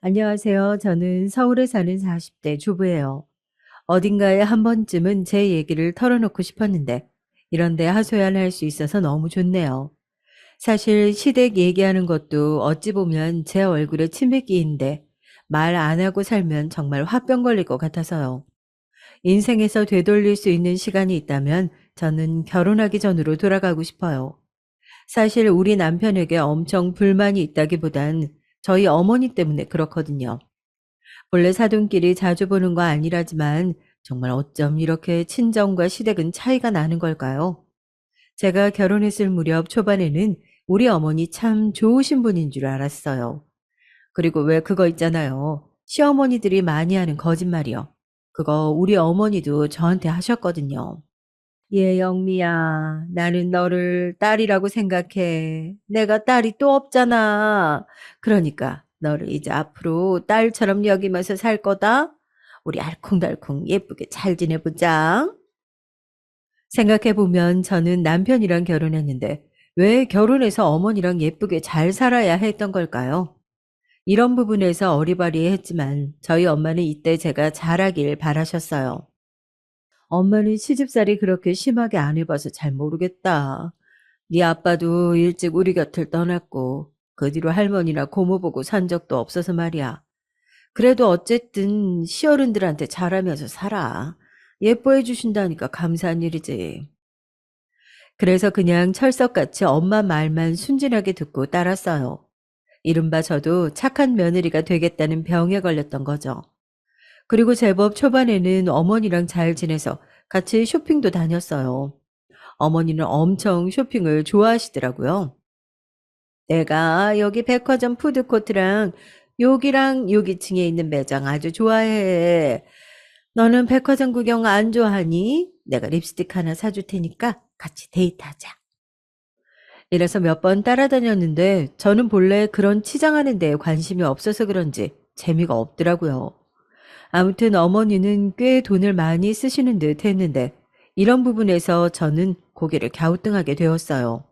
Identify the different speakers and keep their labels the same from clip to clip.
Speaker 1: 안녕하세요. 저는 서울에 사는 40대 주부예요. 어딘가에 한 번쯤은 제 얘기를 털어놓고 싶었는데, 이런데 하소연할 수 있어서 너무 좋네요. 사실 시댁 얘기하는 것도 어찌 보면 제 얼굴에 치매기인데, 말 안 하고 살면 정말 화병 걸릴 것 같아서요. 인생에서 되돌릴 수 있는 시간이 있다면 저는 결혼하기 전으로 돌아가고 싶어요. 사실 우리 남편에게 엄청 불만이 있다기보단 저희 어머니 때문에 그렇거든요. 본래 사돈끼리 자주 보는 거 아니라지만 정말 어쩜 이렇게 친정과 시댁은 차이가 나는 걸까요? 제가 결혼했을 무렵 초반에는 우리 어머니 참 좋으신 분인 줄 알았어요. 그리고 왜 그거 있잖아요. 시어머니들이 많이 하는 거짓말이요. 그거 우리 어머니도 저한테 하셨거든요. 예, 영미야, 나는 너를 딸이라고 생각해. 내가 딸이 또 없잖아. 그러니까 너를 이제 앞으로 딸처럼 여기면서 살 거다. 우리 알콩달콩 예쁘게 잘 지내보자. 생각해보면 저는 남편이랑 결혼했는데 왜 결혼해서 어머니랑 예쁘게 잘 살아야 했던 걸까요? 이런 부분에서 어리바리했지만 저희 엄마는 이때 제가 잘하길 바라셨어요. 엄마는 시집살이 그렇게 심하게 안 해봐서 잘 모르겠다. 네 아빠도 일찍 우리 곁을 떠났고 그 뒤로 할머니나 고모 보고 산 적도 없어서 말이야. 그래도 어쨌든 시어른들한테 잘하면서 살아. 예뻐해 주신다니까 감사한 일이지. 그래서 그냥 철석같이 엄마 말만 순진하게 듣고 따랐어요. 이른바 저도 착한 며느리가 되겠다는 병에 걸렸던 거죠. 그리고 제법 초반에는 어머니랑 잘 지내서 같이 쇼핑도 다녔어요. 어머니는 엄청 쇼핑을 좋아하시더라고요. 내가 여기 백화점 푸드코트랑 여기랑 여기 층에 있는 매장 아주 좋아해. 너는 백화점 구경 안 좋아하니? 내가 립스틱 하나 사줄 테니까 같이 데이트하자. 이래서 몇 번 따라다녔는데 저는 본래 그런 치장하는 데에 관심이 없어서 그런지 재미가 없더라고요. 아무튼 어머니는 꽤 돈을 많이 쓰시는 듯 했는데 이런 부분에서 저는 고개를 갸우뚱하게 되었어요.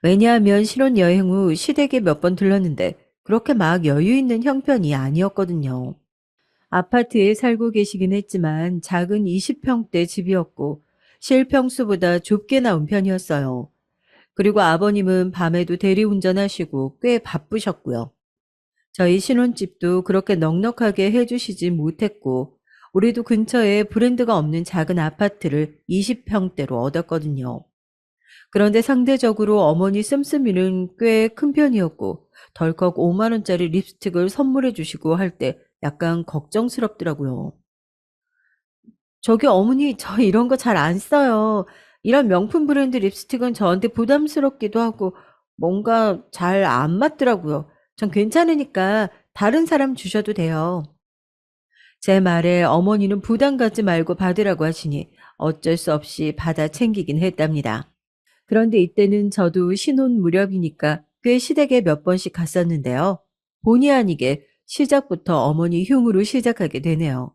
Speaker 1: 왜냐하면 신혼여행 후 시댁에 몇 번 들렀는데 그렇게 막 여유 있는 형편이 아니었거든요. 아파트에 살고 계시긴 했지만 작은 20평대 집이었고 실평수보다 좁게 나온 편이었어요. 그리고 아버님은 밤에도 대리운전하시고 꽤 바쁘셨고요. 저희 신혼집도 그렇게 넉넉하게 해주시지 못했고 우리도 근처에 브랜드가 없는 작은 아파트를 20평대로 얻었거든요. 그런데 상대적으로 어머니 씀씀이는 꽤 큰 편이었고 덜컥 5만 원짜리 립스틱을 선물해 주시고 할 때 약간 걱정스럽더라고요. 저기 어머니 저 이런 거 잘 안 써요. 이런 명품 브랜드 립스틱은 저한테 부담스럽기도 하고 뭔가 잘 안 맞더라고요. 전 괜찮으니까 다른 사람 주셔도 돼요. 제 말에 어머니는 부담 갖지 말고 받으라고 하시니 어쩔 수 없이 받아 챙기긴 했답니다. 그런데 이때는 저도 신혼 무렵이니까 꽤 시댁에 몇 번씩 갔었는데요. 본의 아니게 시작부터 어머니 흉으로 시작하게 되네요.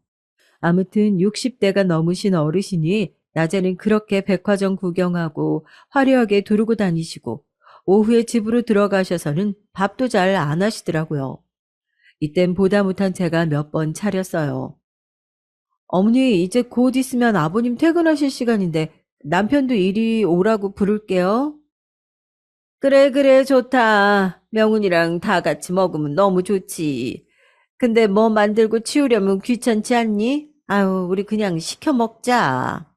Speaker 1: 아무튼 60대가 넘으신 어르신이 낮에는 그렇게 백화점 구경하고 화려하게 두르고 다니시고 오후에 집으로 들어가셔서는 밥도 잘 안 하시더라고요. 이땐 보다 못한 제가 몇 번 차렸어요. 어머니 이제 곧 있으면 아버님 퇴근하실 시간인데 남편도 이리 오라고 부를게요. 그래, 그래, 좋다. 명훈이랑 다 같이 먹으면 너무 좋지. 근데 뭐 만들고 치우려면 귀찮지 않니? 아유, 우리 그냥 시켜 먹자.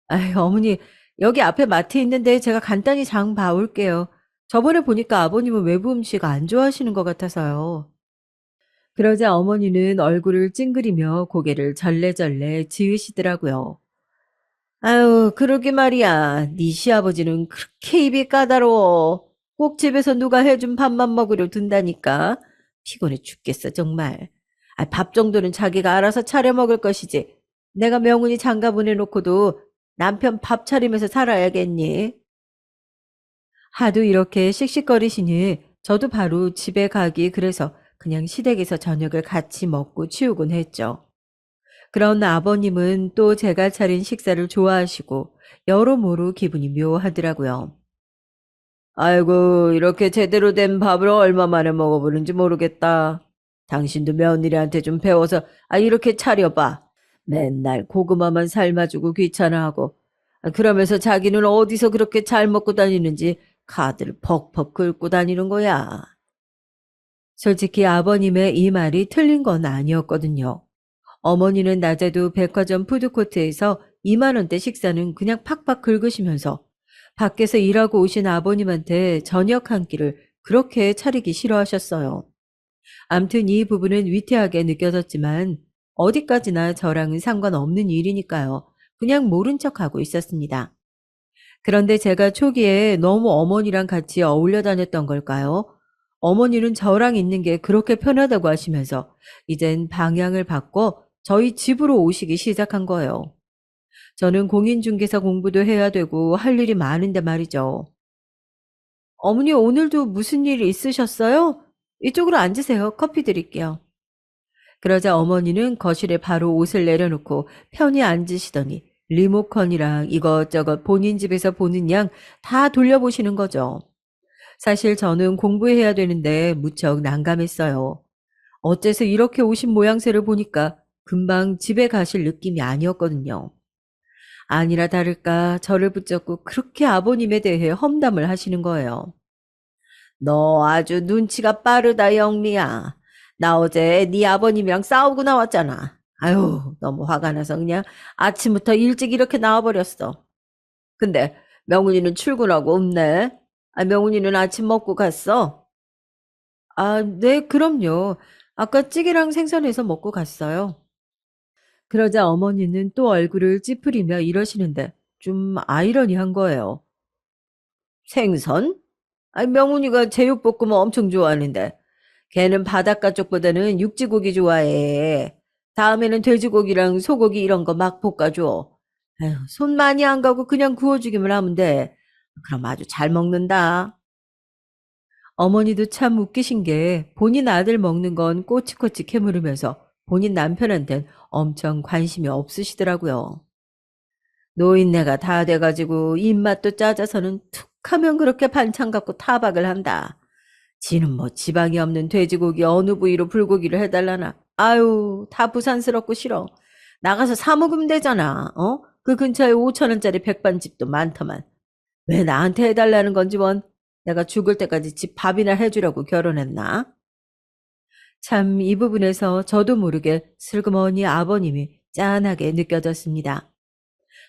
Speaker 1: 아유, 어머니, 여기 앞에 마트 있는데 제가 간단히 장 봐올게요. 저번에 보니까 아버님은 외부 음식 안 좋아하시는 것 같아서요. 그러자 어머니는 얼굴을 찡그리며 고개를 절레절레 지으시더라고요. 아유, 그러게 말이야. 네 시아버지는 그렇게 입이 까다로워. 꼭 집에서 누가 해준 밥만 먹으려 든다니까. 피곤해 죽겠어, 정말. 아, 밥 정도는 자기가 알아서 차려 먹을 것이지. 내가 명훈이 장가 보내놓고도 남편 밥 차리면서 살아야겠니? 하도 이렇게 씩씩거리시니 저도 바로 집에 가기 그래서 그냥 시댁에서 저녁을 같이 먹고 치우곤 했죠. 그러나 아버님은 또 제가 차린 식사를 좋아하시고 여러모로 기분이 묘하더라고요. 아이고, 이렇게 제대로 된 밥을 얼마 만에 먹어보는지 모르겠다. 당신도 며느리한테 좀 배워서, 이렇게 차려봐. 맨날 고구마만 삶아주고 귀찮아하고, 그러면서 자기는 어디서 그렇게 잘 먹고 다니는지 카드를 퍽퍽 긁고 다니는 거야. 솔직히 아버님의 이 말이 틀린 건 아니었거든요. 어머니는 낮에도 백화점 푸드코트에서 2만 원대 식사는 그냥 팍팍 긁으시면서 밖에서 일하고 오신 아버님한테 저녁 한 끼를 그렇게 차리기 싫어하셨어요. 암튼 이 부분은 위태하게 느껴졌지만 어디까지나 저랑은 상관없는 일이니까요. 그냥 모른 척하고 있었습니다. 그런데 제가 초기에 너무 어머니랑 같이 어울려 다녔던 걸까요? 어머니는 저랑 있는 게 그렇게 편하다고 하시면서 이젠 방향을 바꿔 저희 집으로 오시기 시작한 거예요. 저는 공인중개사 공부도 해야 되고 할 일이 많은데 말이죠. 어머니 오늘도 무슨 일 있으셨어요? 이쪽으로 앉으세요. 커피 드릴게요. 그러자 어머니는 거실에 바로 옷을 내려놓고 편히 앉으시더니 리모컨이랑 이것저것 본인 집에서 보는 양 다 돌려보시는 거죠. 사실 저는 공부해야 되는데 무척 난감했어요. 어째서 이렇게 오신 모양새를 보니까 금방 집에 가실 느낌이 아니었거든요. 아니라 다를까 저를 붙잡고 그렇게 아버님에 대해 험담을 하시는 거예요. 너 아주 눈치가 빠르다, 영미야. 나 어제 네 아버님이랑 싸우고 나왔잖아. 아유, 너무 화가 나서 그냥 아침부터 일찍 이렇게 나와버렸어. 근데 명훈이는 출근하고 없네. 명훈이는 아침 먹고 갔어? 네, 그럼요. 아까 찌개랑 생선해서 먹고 갔어요. 그러자 어머니는 또 얼굴을 찌푸리며 이러시는데 좀 아이러니한 거예요. 생선? 명훈이가 제육볶음을 엄청 좋아하는데 걔는 바닷가 쪽보다는 육지고기 좋아해. 다음에는 돼지고기랑 소고기 이런 거 막 볶아줘. 에휴, 손 많이 안 가고 그냥 구워주기만 하면 돼. 그럼 아주 잘 먹는다. 어머니도 참 웃기신 게 본인 아들 먹는 건 꼬치꼬치 캐물으면서 본인 남편한텐 엄청 관심이 없으시더라고요. 노인네가 다 돼가지고 입맛도 짜져서는 툭 하면 그렇게 반찬 갖고 타박을 한다. 지는 뭐 지방이 없는 돼지고기 어느 부위로 불고기를 해달라나. 아유, 다 부산스럽고 싫어. 나가서 사 먹으면 되잖아. 어? 그 근처에 5천 원짜리 백반집도 많더만. 왜 나한테 해달라는 건지 원. 내가 죽을 때까지 집 밥이나 해주려고 결혼했나? 참 이 부분에서 저도 모르게 슬그머니 아버님이 짠하게 느껴졌습니다.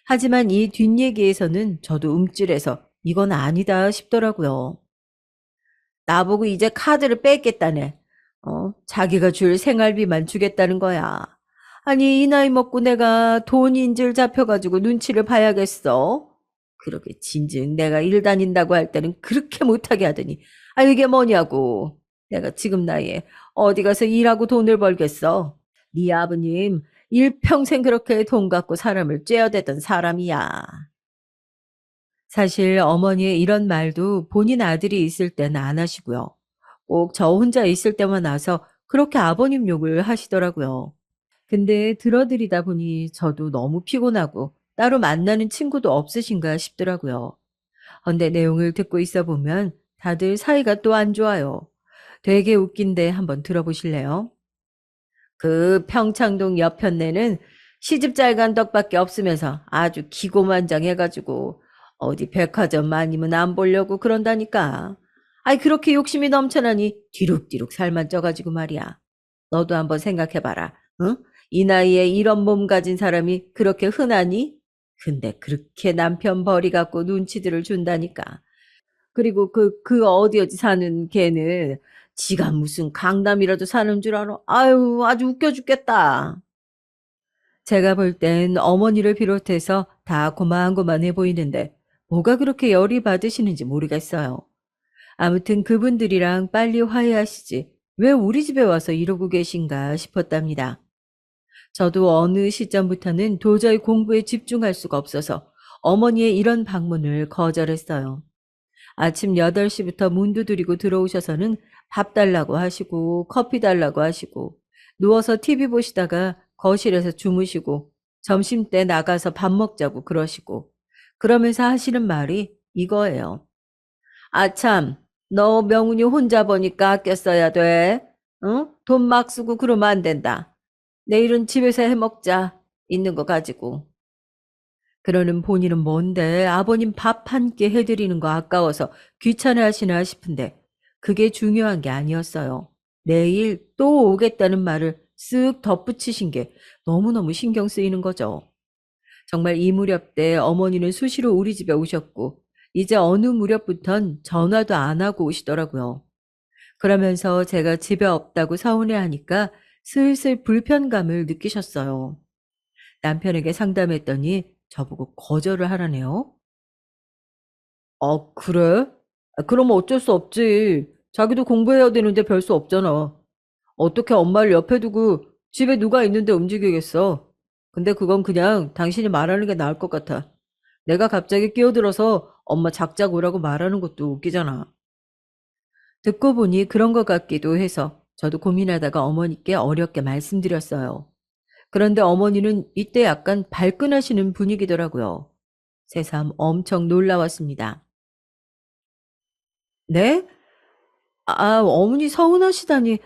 Speaker 1: 하지만 이 뒷얘기에서는 저도 움찔해서 이건 아니다 싶더라고요. 나보고 이제 카드를 뺏겠다네. 자기가 줄 생활비만 주겠다는 거야. 아니, 이 나이 먹고 내가 돈 인질 잡혀가지고 눈치를 봐야겠어. 그러게, 진즉 내가 일 다닌다고 할 때는 그렇게 못하게 하더니, 이게 뭐냐고. 내가 지금 나이에 어디 가서 일하고 돈을 벌겠어. 네 아버님, 일평생 그렇게 돈 갖고 사람을 쬐어대던 사람이야. 사실 어머니의 이런 말도 본인 아들이 있을 때는 안 하시고요. 꼭 저 혼자 있을 때만 와서 그렇게 아버님 욕을 하시더라고요. 근데 들어드리다 보니 저도 너무 피곤하고 따로 만나는 친구도 없으신가 싶더라고요. 근데 내용을 듣고 있어 보면 다들 사이가 또 안 좋아요. 되게 웃긴데 한번 들어보실래요? 그 평창동 옆편네는 시집 잘 간 덕밖에 없으면서 아주 기고만장해가지고 어디 백화점 아니면 안 보려고 그런다니까. 그렇게 욕심이 넘쳐나니 뒤룩뒤룩 살만 쪄가지고 말이야. 너도 한번 생각해봐라. 응? 이 나이에 이런 몸 가진 사람이 그렇게 흔하니? 근데 그렇게 남편 벌이 갖고 눈치들을 준다니까. 그리고 어디 사는 걔는 지가 무슨 강남이라도 사는 줄 알아. 아유, 아주 웃겨 죽겠다. 제가 볼 땐 어머니를 비롯해서 다 고만고만해 보이는데 뭐가 그렇게 열이 받으시는지 모르겠어요. 아무튼 그분들이랑 빨리 화해하시지. 왜 우리 집에 와서 이러고 계신가 싶었답니다. 저도 어느 시점부터는 도저히 공부에 집중할 수가 없어서 어머니의 이런 방문을 거절했어요. 아침 8시부터 문 두드리고 들어오셔서는 밥 달라고 하시고 커피 달라고 하시고 누워서 TV 보시다가 거실에서 주무시고 점심때 나가서 밥 먹자고 그러시고 그러면서 하시는 말이 이거예요. 아참, 너 명훈이 혼자 보니까 아껴 써야 돼. 응? 돈 막 쓰고 그러면 안 된다. 내일은 집에서 해 먹자. 있는 거 가지고. 그러는 본인은 뭔데 아버님 밥 한 끼 해드리는 거 아까워서 귀찮아 하시나 싶은데 그게 중요한 게 아니었어요. 내일 또 오겠다는 말을 쓱 덧붙이신 게 너무너무 신경 쓰이는 거죠. 정말 이 무렵 때 어머니는 수시로 우리 집에 오셨고 이제 어느 무렵부턴 전화도 안 하고 오시더라고요. 그러면서 제가 집에 없다고 서운해하니까 슬슬 불편감을 느끼셨어요. 남편에게 상담했더니 저보고 거절을 하라네요. 그래? 그럼 어쩔 수 없지. 자기도 공부해야 되는데 별 수 없잖아. 어떻게 엄마를 옆에 두고 집에 누가 있는데 움직이겠어. 근데 그건 그냥 당신이 말하는 게 나을 것 같아. 내가 갑자기 끼어들어서 엄마 작작 오라고 말하는 것도 웃기잖아. 듣고 보니 그런 것 같기도 해서 저도 고민하다가 어머니께 어렵게 말씀드렸어요. 그런데 어머니는 이때 약간 발끈하시는 분위기더라고요. 새삼 엄청 놀라웠습니다. 네? 어머니 서운하시다니.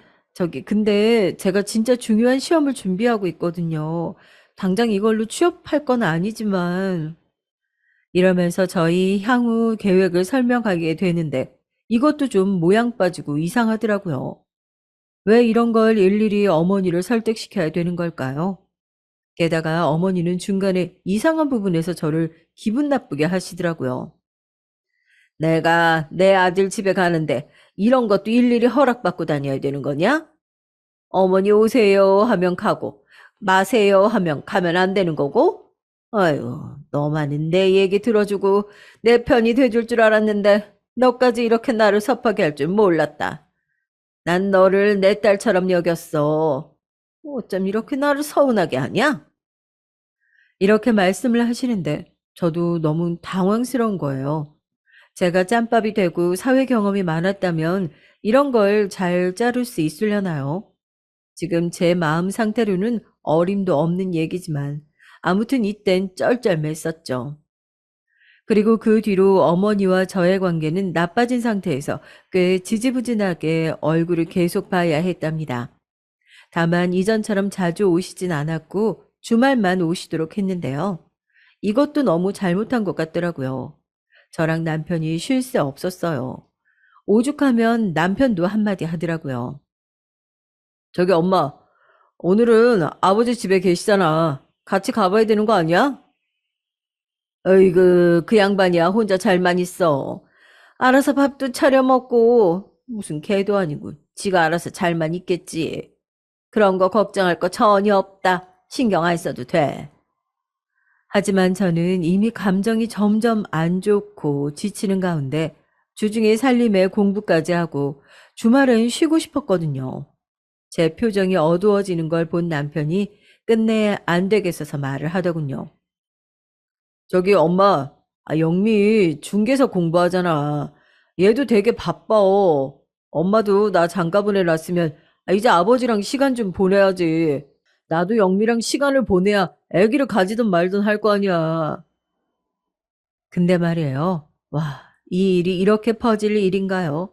Speaker 1: 근데 제가 진짜 중요한 시험을 준비하고 있거든요. 당장 이걸로 취업할 건 아니지만. 이러면서 저희 향후 계획을 설명하게 되는데 이것도 좀 모양 빠지고 이상하더라고요. 왜 이런 걸 일일이 어머니를 설득시켜야 되는 걸까요? 게다가 어머니는 중간에 이상한 부분에서 저를 기분 나쁘게 하시더라고요. 내가 내 아들 집에 가는데 이런 것도 일일이 허락받고 다녀야 되는 거냐? 어머니 오세요 하면 가고 마세요 하면 가면 안 되는 거고? 아유, 너만은 내 얘기 들어주고 내 편이 돼줄 줄 알았는데 너까지 이렇게 나를 섭하게 할 줄 몰랐다. 난 너를 내 딸처럼 여겼어. 어쩜 이렇게 나를 서운하게 하냐? 이렇게 말씀을 하시는데 저도 너무 당황스러운 거예요. 제가 짬밥이 되고 사회 경험이 많았다면 이런 걸 잘 자를 수 있으려나요? 지금 제 마음 상태로는 어림도 없는 얘기지만 아무튼 이땐 쩔쩔맸었죠. 그리고 그 뒤로 어머니와 저의 관계는 나빠진 상태에서 꽤 지지부진하게 얼굴을 계속 봐야 했답니다. 다만 이전처럼 자주 오시진 않았고 주말만 오시도록 했는데요. 이것도 너무 잘못한 것 같더라고요. 저랑 남편이 쉴 새 없었어요. 오죽하면 남편도 한마디 하더라고요. 저기 엄마, 오늘은 아버지 집에 계시잖아. 같이 가봐야 되는 거 아니야? 어이구, 그 양반이야 혼자 잘만 있어. 알아서 밥도 차려 먹고 무슨 개도 아니고 지가 알아서 잘만 있겠지. 그런 거 걱정할 거 전혀 없다. 신경 안 써도 돼. 하지만 저는 이미 감정이 점점 안 좋고 지치는 가운데 주중에 살림에 공부까지 하고 주말엔 쉬고 싶었거든요. 제 표정이 어두워지는 걸 본 남편이 끝내 안 되겠어서 말을 하더군요. 저기 엄마, 영미 중개사 공부하잖아. 얘도 되게 바빠. 엄마도 나 장가 보내놨으면 이제 아버지랑 시간 좀 보내야지. 나도 영미랑 시간을 보내야 아기를 가지든 말든 할 거 아니야. 근데 말이에요. 와, 이 일이 이렇게 퍼질 일인가요?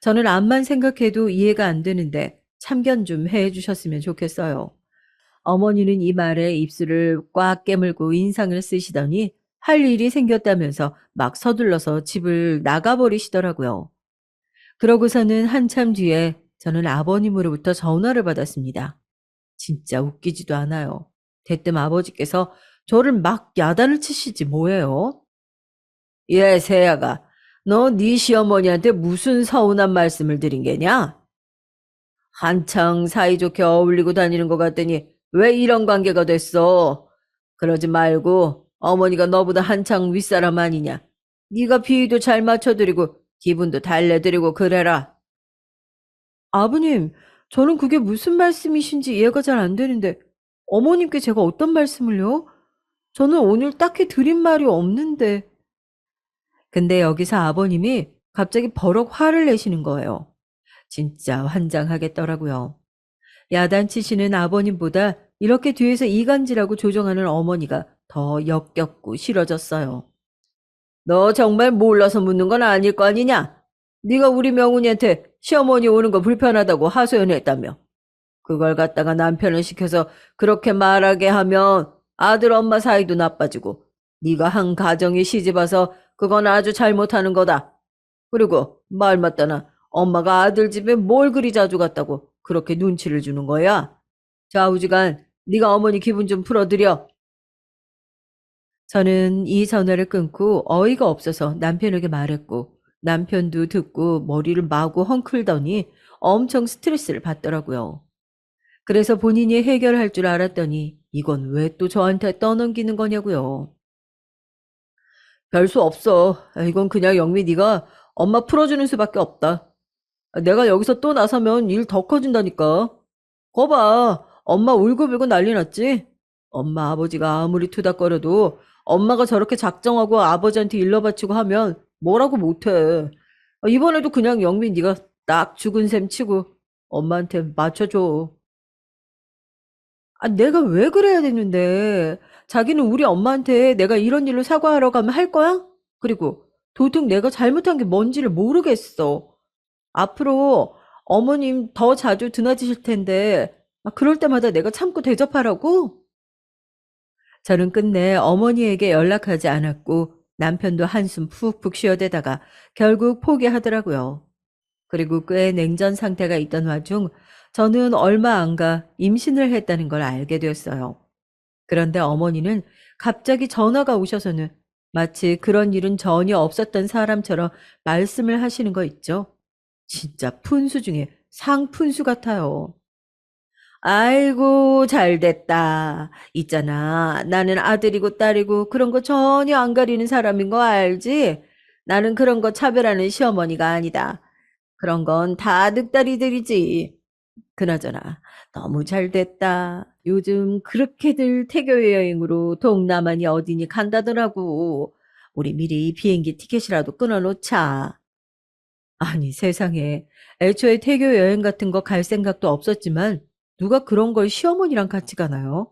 Speaker 1: 저는 암만 생각해도 이해가 안 되는데 참견 좀 해 주셨으면 좋겠어요. 어머니는 이 말에 입술을 꽉 깨물고 인상을 쓰시더니 할 일이 생겼다면서 막 서둘러서 집을 나가버리시더라고요. 그러고서는 한참 뒤에 저는 아버님으로부터 전화를 받았습니다. 진짜 웃기지도 않아요. 대뜸 아버지께서 저를 막 야단을 치시지 뭐예요? 예, 세야가. 너 네 시어머니한테 무슨 서운한 말씀을 드린 게냐? 한창 사이좋게 어울리고 다니는 것 같더니 왜 이런 관계가 됐어? 그러지 말고 어머니가 너보다 한창 윗사람 아니냐? 네가 비위도 잘 맞춰드리고 기분도 달래드리고 그래라. 아버님, 저는 그게 무슨 말씀이신지 이해가 잘 안 되는데 어머님께 제가 어떤 말씀을요? 저는 오늘 딱히 드린 말이 없는데. 근데 여기서 아버님이 갑자기 버럭 화를 내시는 거예요. 진짜 환장하겠더라고요. 야단치시는 아버님보다 이렇게 뒤에서 이간질하고 조종하는 어머니가 더 역겹고 싫어졌어요. 너 정말 몰라서 묻는 건 아닐 거 아니냐? 네가 우리 명훈이한테 시어머니 오는 거 불편하다고 하소연했다며. 그걸 갖다가 남편을 시켜서 그렇게 말하게 하면 아들 엄마 사이도 나빠지고 네가 한 가정이 시집와서 그건 아주 잘못하는 거다. 그리고 말 맞다나 엄마가 아들 집에 뭘 그리 자주 갔다고 그렇게 눈치를 주는 거야? 좌우지간 네가 어머니 기분 좀 풀어드려. 저는 이 전화를 끊고 어이가 없어서 남편에게 말했고 남편도 듣고 머리를 마구 헝클더니 엄청 스트레스를 받더라고요. 그래서 본인이 해결할 줄 알았더니 이건 왜 또 저한테 떠넘기는 거냐고요. 별 수 없어. 이건 그냥 영미 네가 엄마 풀어주는 수밖에 없다. 내가 여기서 또 나서면 일 더 커진다니까. 거봐. 엄마 울고불고 난리 났지? 엄마 아버지가 아무리 투닥거려도 엄마가 저렇게 작정하고 아버지한테 일러 바치고 하면 뭐라고 못해. 이번에도 그냥 영민 네가 딱 죽은 셈 치고 엄마한테 맞춰줘. 내가 왜 그래야 되는데. 자기는 우리 엄마한테 내가 이런 일로 사과하러 가면 할 거야? 그리고 도통 내가 잘못한 게 뭔지를 모르겠어. 앞으로 어머님 더 자주 드나드실 텐데 그럴 때마다 내가 참고 대접하라고? 저는 끝내 어머니에게 연락하지 않았고 남편도 한숨 푹푹 쉬어대다가 결국 포기하더라고요. 그리고 꽤 냉전 상태가 있던 와중 저는 얼마 안 가 임신을 했다는 걸 알게 되었어요. 그런데 어머니는 갑자기 전화가 오셔서는 마치 그런 일은 전혀 없었던 사람처럼 말씀을 하시는 거 있죠. 진짜 푼수 중에 상푼수 같아요. 아이고, 잘 됐다. 있잖아. 나는 아들이고 딸이고 그런 거 전혀 안 가리는 사람인 거 알지? 나는 그런 거 차별하는 시어머니가 아니다. 그런 건 다 늑다리들이지. 그나저나, 너무 잘 됐다. 요즘 그렇게들 태교 여행으로 동남아니 어디니 간다더라고. 우리 미리 비행기 티켓이라도 끊어놓자. 아니 세상에. 애초에 태교 여행 같은 거 갈 생각도 없었지만 누가 그런 걸 시어머니랑 같이 가나요?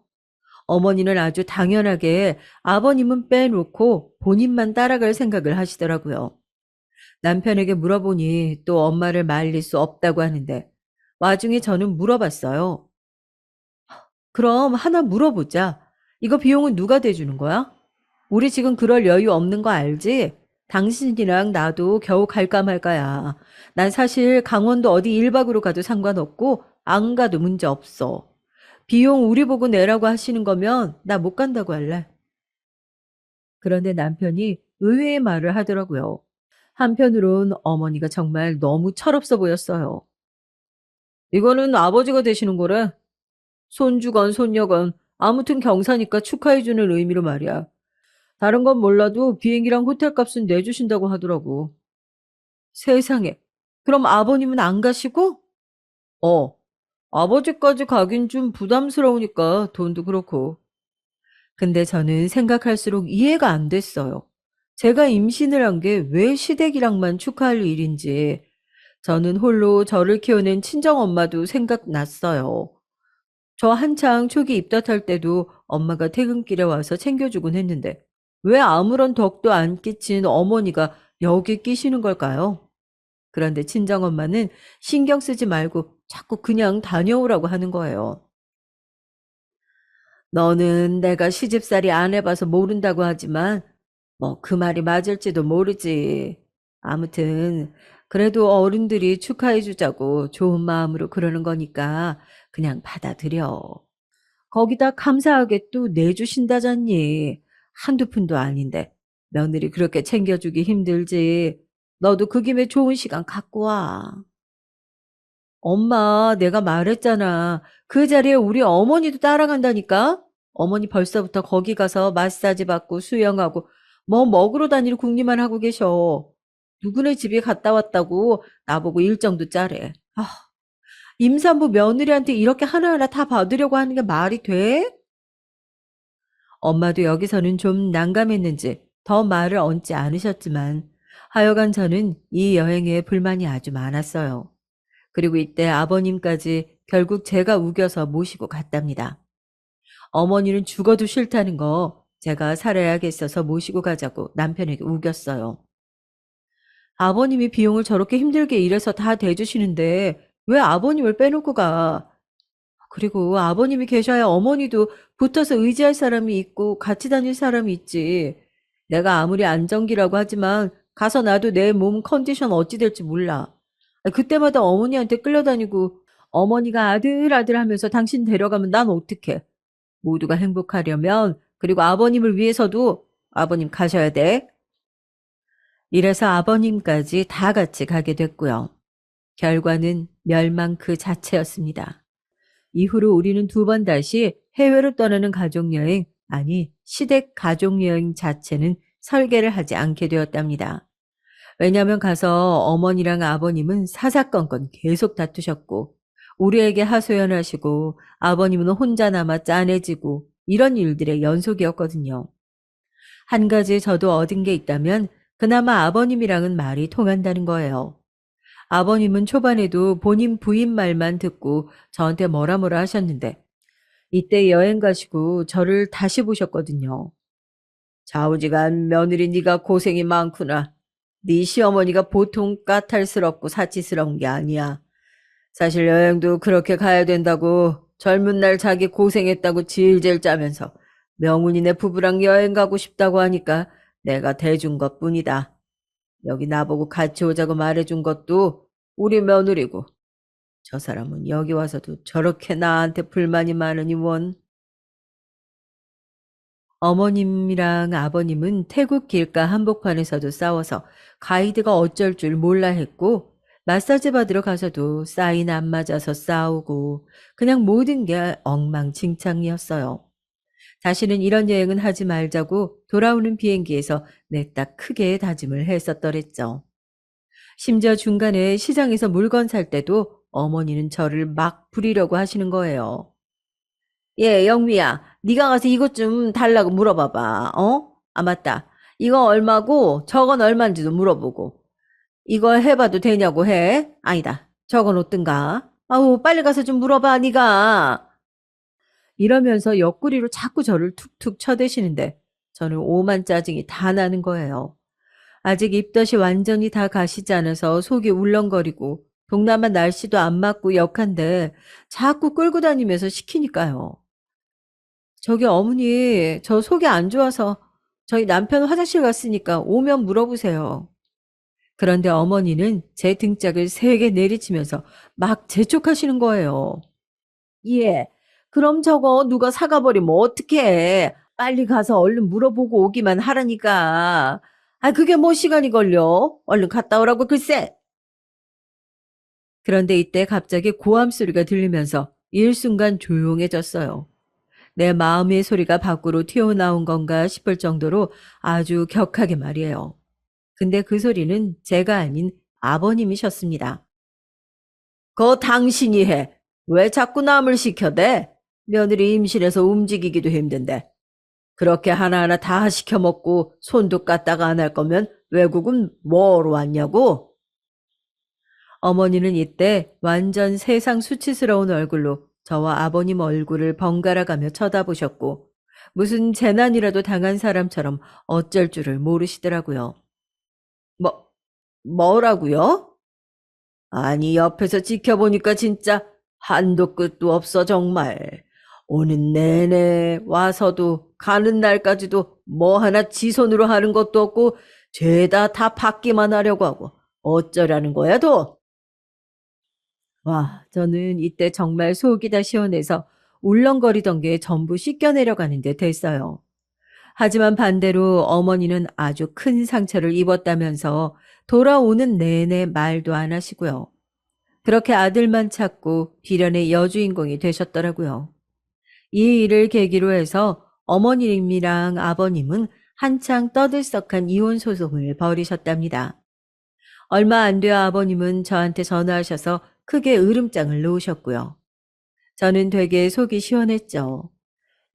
Speaker 1: 어머니는 아주 당연하게 아버님은 빼놓고 본인만 따라갈 생각을 하시더라고요. 남편에게 물어보니 또 엄마를 말릴 수 없다고 하는데 와중에 저는 물어봤어요. 그럼 하나 물어보자. 이거 비용은 누가 대주는 거야? 우리 지금 그럴 여유 없는 거 알지? 당신이랑 나도 겨우 갈까 말까야. 난 사실 강원도 어디 1박으로 가도 상관없고 안 가도 문제 없어. 비용 우리 보고 내라고 하시는 거면 나 못 간다고 할래. 그런데 남편이 의외의 말을 하더라고요. 한편으론 어머니가 정말 너무 철없어 보였어요. 이거는 아버지가 되시는 거래. 손주건 손녀건 아무튼 경사니까 축하해주는 의미로 말이야. 다른 건 몰라도 비행기랑 호텔 값은 내주신다고 하더라고. 세상에. 그럼 아버님은 안 가시고? 어, 아버지까지 가긴 좀 부담스러우니까 돈도 그렇고. 근데 저는 생각할수록 이해가 안 됐어요. 제가 임신을 한 게 왜 시댁이랑만 축하할 일인지. 저는 홀로 저를 키우는 친정엄마도 생각났어요. 저 한창 초기 입덧할 때도 엄마가 퇴근길에 와서 챙겨주곤 했는데 왜 아무런 덕도 안 끼친 어머니가 여기 끼시는 걸까요? 그런데 친정엄마는 신경 쓰지 말고 자꾸 그냥 다녀오라고 하는 거예요. 너는 내가 시집살이 안 해봐서 모른다고 하지만 뭐 그 말이 맞을지도 모르지. 아무튼 그래도 어른들이 축하해주자고 좋은 마음으로 그러는 거니까 그냥 받아들여. 거기다 감사하게 또 내주신다잖니. 한두 푼도 아닌데 며느리 그렇게 챙겨주기 힘들지. 너도 그 김에 좋은 시간 갖고 와. 엄마, 내가 말했잖아. 그 자리에 우리 어머니도 따라간다니까? 어머니 벌써부터 거기 가서 마사지 받고 수영하고 뭐 먹으러 다닐 궁리만 하고 계셔. 누구네 집에 갔다 왔다고 나보고 일정도 짜래. 임산부 며느리한테 이렇게 하나하나 다 받으려고 하는 게 말이 돼? 엄마도 여기서는 좀 난감했는지 더 말을 얹지 않으셨지만 하여간 저는 이 여행에 불만이 아주 많았어요. 그리고 이때 아버님까지 결국 제가 우겨서 모시고 갔답니다. 어머니는 죽어도 싫다는 거 제가 살아야겠어서 모시고 가자고 남편에게 우겼어요. 아버님이 비용을 저렇게 힘들게 일해서 다 대주시는데 왜 아버님을 빼놓고 가? 그리고 아버님이 계셔야 어머니도 붙어서 의지할 사람이 있고 같이 다닐 사람이 있지. 내가 아무리 안정기라고 하지만 가서 나도 내 몸 컨디션 어찌 될지 몰라. 그때마다 어머니한테 끌려다니고 어머니가 아들 아들 하면서 당신 데려가면 난 어떡해. 모두가 행복하려면 그리고 아버님을 위해서도 아버님 가셔야 돼. 이래서 아버님까지 다 같이 가게 됐고요. 결과는 멸망 그 자체였습니다. 이후로 우리는 두 번 다시 해외로 떠나는 가족여행, 아니 시댁 가족여행 자체는 설계를 하지 않게 되었답니다. 왜냐하면 가서 어머니랑 아버님은 사사건건 계속 다투셨고 우리에게 하소연하시고 아버님은 혼자 남아 짠해지고 이런 일들의 연속이었거든요. 한 가지 저도 얻은 게 있다면 그나마 아버님이랑은 말이 통한다는 거예요. 아버님은 초반에도 본인 부인 말만 듣고 저한테 뭐라 뭐라 하셨는데 이때 여행 가시고 저를 다시 보셨거든요. 좌우지간 며느리 네가 고생이 많구나. 네 시어머니가 보통 까탈스럽고 사치스러운 게 아니야. 사실 여행도 그렇게 가야 된다고 젊은 날 자기 고생했다고 질질 짜면서 명훈이네 부부랑 여행 가고 싶다고 하니까 내가 대준 것뿐이다. 여기 나보고 같이 오자고 말해준 것도 우리 며느리고 저 사람은 여기 와서도 저렇게 나한테 불만이 많으니 원. 어머님이랑 아버님은 태국 길가 한복판에서도 싸워서 가이드가 어쩔 줄 몰라 했고 마사지 받으러 가서도 사인 안 맞아서 싸우고 그냥 모든 게 엉망진창이었어요. 다시는 이런 여행은 하지 말자고 돌아오는 비행기에서 냈다 크게 다짐을 했었더랬죠. 심지어 중간에 시장에서 물건 살 때도 어머니는 저를 막 부리려고 하시는 거예요. 예, 영미야, 네가 가서 이것 좀 달라고 물어봐봐. 어? 아, 맞다. 이거 얼마고 저건 얼마인지도 물어보고. 이거 해봐도 되냐고 해? 아니다. 저건 어떤가? 아우, 빨리 가서 좀 물어봐, 네가. 이러면서 옆구리로 자꾸 저를 툭툭 쳐대시는데 저는 오만 짜증이 다 나는 거예요. 아직 입덧이 완전히 다 가시지 않아서 속이 울렁거리고 동남아 날씨도 안 맞고 역한데 자꾸 끌고 다니면서 시키니까요. 저기 어머니, 저 속이 안 좋아서 저희 남편 화장실 갔으니까 오면 물어보세요. 그런데 어머니는 제 등짝을 세게 내리치면서 막 재촉하시는 거예요. 예, 그럼 저거 누가 사가버리면 어떡해. 빨리 가서 얼른 물어보고 오기만 하라니까. 아, 그게 뭐 시간이 걸려? 얼른 갔다 오라고 글쎄. 그런데 이때 갑자기 고함 소리가 들리면서 일순간 조용해졌어요. 내 마음의 소리가 밖으로 튀어나온 건가 싶을 정도로 아주 격하게 말이에요. 근데 그 소리는 제가 아닌 아버님이셨습니다. 그거 당신이 해. 왜 자꾸 남을 시켜대? 며느리 임신해서 움직이기도 힘든데. 그렇게 하나하나 다 시켜먹고 손도 까딱 안 할 거면 외국은 뭐로 왔냐고? 어머니는 이때 완전 세상 수치스러운 얼굴로 저와 아버님 얼굴을 번갈아 가며 쳐다보셨고 무슨 재난이라도 당한 사람처럼 어쩔 줄을 모르시더라고요. 뭐, 뭐라고요? 아니, 옆에서 지켜보니까 진짜 한도 끝도 없어, 정말. 오는 내내 와서도 가는 날까지도 뭐 하나 지 손으로 하는 것도 없고 죄다 다 받기만 하려고 하고 어쩌라는 거야, 도? 와, 저는 이때 정말 속이 다 시원해서 울렁거리던 게 전부 씻겨내려가는 데 됐어요. 하지만 반대로 어머니는 아주 큰 상처를 입었다면서 돌아오는 내내 말도 안 하시고요. 그렇게 아들만 찾고 비련의 여주인공이 되셨더라고요. 이 일을 계기로 해서 어머님이랑 아버님은 한창 떠들썩한 이혼 소송을 벌이셨답니다. 얼마 안 되어 아버님은 저한테 전화하셔서 크게 으름장을 놓으셨고요. 저는 되게 속이 시원했죠.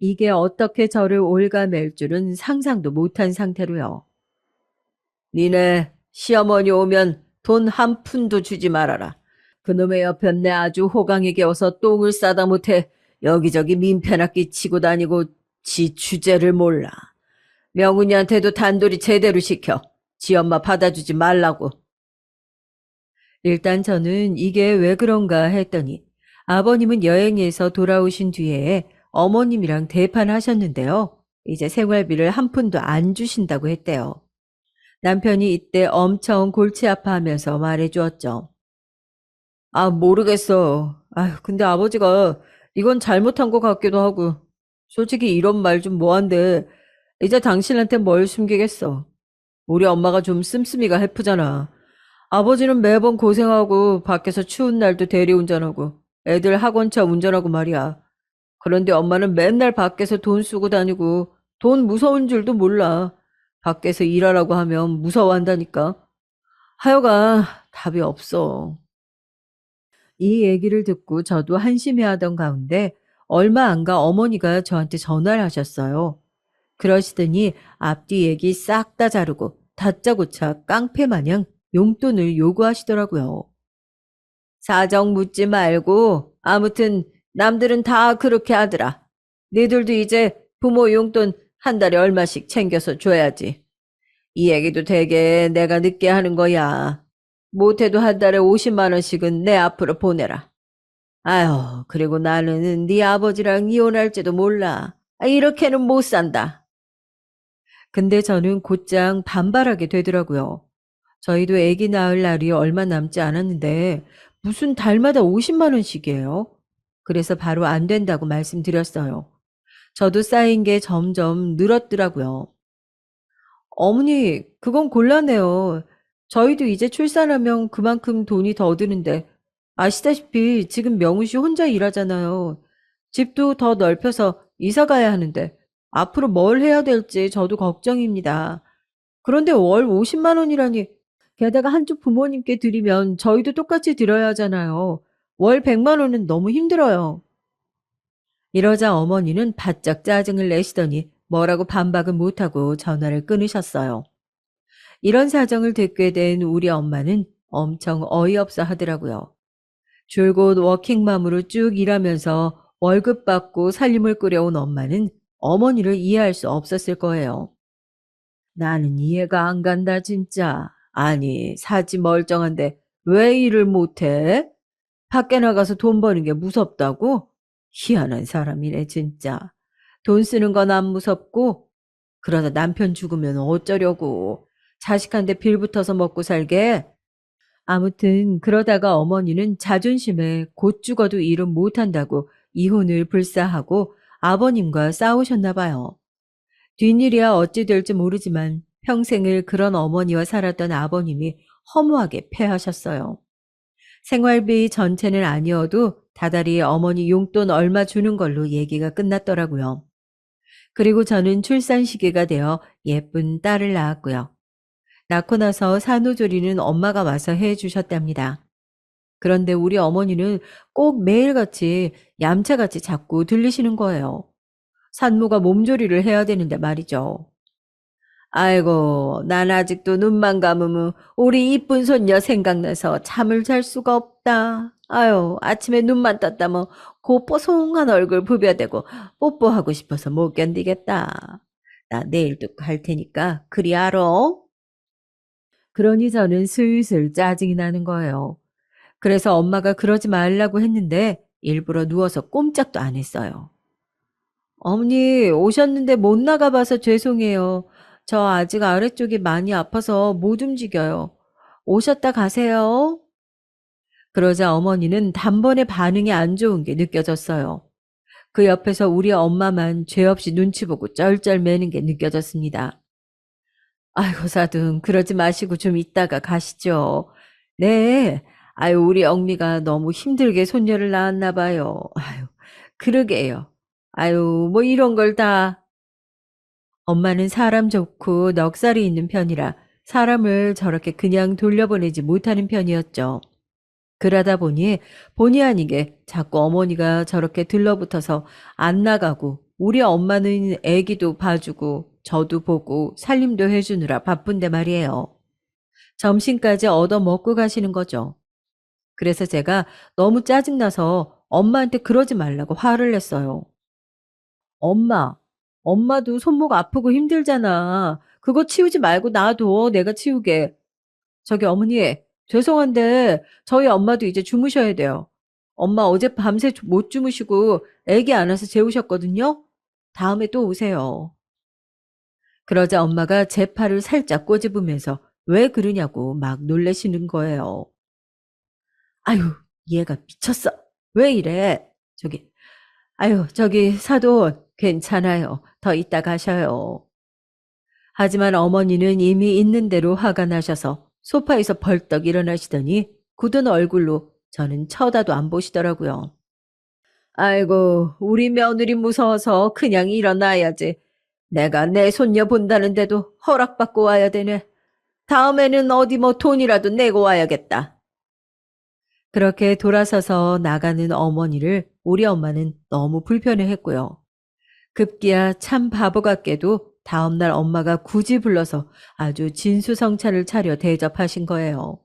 Speaker 1: 이게 어떻게 저를 올가맬 줄은 상상도 못한 상태로요. 니네 시어머니 오면 돈 한 푼도 주지 말아라. 그놈의 옆엔 내 아주 호강에게 어서 똥을 싸다 못해 여기저기 민폐나 끼치고 다니고 지 주제를 몰라. 명훈이한테도 단돌이 제대로 시켜. 지 엄마 받아주지 말라고. 일단 저는 이게 왜 그런가 했더니 아버님은 여행에서 돌아오신 뒤에 어머님이랑 대판하셨는데요. 이제 생활비를 한 푼도 안 주신다고 했대요. 남편이 이때 엄청 골치 아파하면서 말해주었죠. 아, 모르겠어. 아휴, 근데 아버지가 이건 잘못한 것 같기도 하고. 솔직히 이런 말 좀 뭐한데, 이제 당신한테 뭘 숨기겠어. 우리 엄마가 좀 씀씀이가 해프잖아. 아버지는 매번 고생하고 밖에서 추운 날도 대리운전하고 애들 학원차 운전하고 말이야. 그런데 엄마는 맨날 밖에서 돈 쓰고 다니고 돈 무서운 줄도 몰라. 밖에서 일하라고 하면 무서워한다니까. 하여가 답이 없어. 이 얘기를 듣고 저도 한심해하던 가운데 얼마 안 가 어머니가 저한테 전화를 하셨어요. 그러시더니 앞뒤 얘기 싹 다 자르고 다짜고짜 깡패 마냥 용돈을 요구하시더라고요. 사정 묻지 말고 아무튼 남들은 다 그렇게 하더라. 니들도 이제 부모 용돈 한 달에 얼마씩 챙겨서 줘야지. 이 얘기도 되게 내가 늦게 하는 거야. 못해도 한 달에 50만 원씩은 내 앞으로 보내라. 아휴, 그리고 나는 네 아버지랑 이혼할지도 몰라. 이렇게는 못 산다. 근데 저는 곧장 반발하게 되더라고요. 저희도 아기 낳을 날이 얼마 남지 않았는데 무슨 달마다 50만 원씩이에요? 그래서 바로 안 된다고 말씀드렸어요. 저도 쌓인 게 점점 늘었더라고요. 어머니, 그건 곤란해요. 저희도 이제 출산하면 그만큼 돈이 더 드는데, 아시다시피 지금 명훈 씨 혼자 일하잖아요. 집도 더 넓혀서 이사 가야 하는데, 앞으로 뭘 해야 될지 저도 걱정입니다. 그런데 월 50만 원이라니, 게다가 한쪽 부모님께 드리면 저희도 똑같이 드려야 하잖아요. 월 100만 원은 너무 힘들어요. 이러자 어머니는 바짝 짜증을 내시더니 뭐라고 반박은 못하고 전화를 끊으셨어요. 이런 사정을 듣게 된 우리 엄마는 엄청 어이없어 하더라고요. 줄곧 워킹맘으로 쭉 일하면서 월급 받고 살림을 꾸려온 엄마는 어머니를 이해할 수 없었을 거예요. 나는 이해가 안 간다, 진짜. 아니, 사지 멀쩡한데 왜 일을 못해? 밖에 나가서 돈 버는 게 무섭다고? 희한한 사람이네, 진짜. 돈 쓰는 건 안 무섭고, 그러다 남편 죽으면 어쩌려고. 자식한테 빌 붙어서 먹고 살게. 아무튼 그러다가 어머니는 자존심에 곧 죽어도 일은 못한다고 이혼을 불사하고 아버님과 싸우셨나 봐요. 뒷일이야 어찌 될지 모르지만 평생을 그런 어머니와 살았던 아버님이 허무하게 패하셨어요. 생활비 전체는 아니어도 다달이 어머니 용돈 얼마 주는 걸로 얘기가 끝났더라고요. 그리고 저는 출산 시기가 되어 예쁜 딸을 낳았고요. 낳고 나서 산후조리는 엄마가 와서 해 주셨답니다. 그런데 우리 어머니는 꼭 매일같이 얌체같이 자꾸 들리시는 거예요. 산모가 몸조리를 해야 되는데 말이죠. 아이고, 난 아직도 눈만 감으면 우리 이쁜 손녀 생각나서 잠을 잘 수가 없다. 아유, 아침에 눈만 떴다면 그 뽀송한 얼굴 부벼대고 뽀뽀하고 싶어서 못 견디겠다. 나 내일도 갈 테니까 그리 알아? 그러니 저는 슬슬 짜증이 나는 거예요. 그래서 엄마가 그러지 말라고 했는데 일부러 누워서 꼼짝도 안 했어요. 어머니, 오셨는데 못 나가봐서 죄송해요. 저 아직 아래쪽이 많이 아파서 못 움직여요. 오셨다 가세요. 그러자 어머니는 단번에 반응이 안 좋은 게 느껴졌어요. 그 옆에서 우리 엄마만 죄 없이 눈치 보고 쩔쩔매는 게 느껴졌습니다. 아이고, 사둥, 그러지 마시고 좀 이따가 가시죠. 네. 아유, 우리 엉미가 너무 힘들게 손녀를 낳았나 봐요. 아유, 그러게요. 아유, 뭐 이런 걸 다. 엄마는 사람 좋고 넉살이 있는 편이라 사람을 저렇게 그냥 돌려보내지 못하는 편이었죠. 그러다 보니 본의 아니게 자꾸 어머니가 저렇게 들러붙어서 안 나가고 우리 엄마는 애기도 봐주고 저도 보고 살림도 해주느라 바쁜데 말이에요. 점심까지 얻어먹고 가시는 거죠. 그래서 제가 너무 짜증나서 엄마한테 그러지 말라고 화를 냈어요. 엄마, 엄마도 손목 아프고 힘들잖아. 그거 치우지 말고 놔둬. 내가 치우게. 저기 어머니, 죄송한데 저희 엄마도 이제 주무셔야 돼요. 엄마 어제 밤새 못 주무시고 애기 안아서 재우셨거든요. 다음에 또 오세요. 그러자 엄마가 제 팔을 살짝 꼬집으면서 왜 그러냐고 막 놀래시는 거예요. 아유, 얘가 미쳤어. 왜 이래? 저기 사돈 괜찮아요. 더 이따 가셔요. 하지만 어머니는 이미 있는 대로 화가 나셔서 소파에서 벌떡 일어나시더니 굳은 얼굴로 저는 쳐다도 안 보시더라고요. 아이고, 우리 며느리 무서워서 그냥 일어나야지. 내가 내 손녀 본다는데도 허락받고 와야 되네. 다음에는 어디 뭐 돈이라도 내고 와야겠다. 그렇게 돌아서서 나가는 어머니를 우리 엄마는 너무 불편해했고요. 급기야 참 바보 같게도 다음날 엄마가 굳이 불러서 아주 진수성찬을 차려 대접하신 거예요.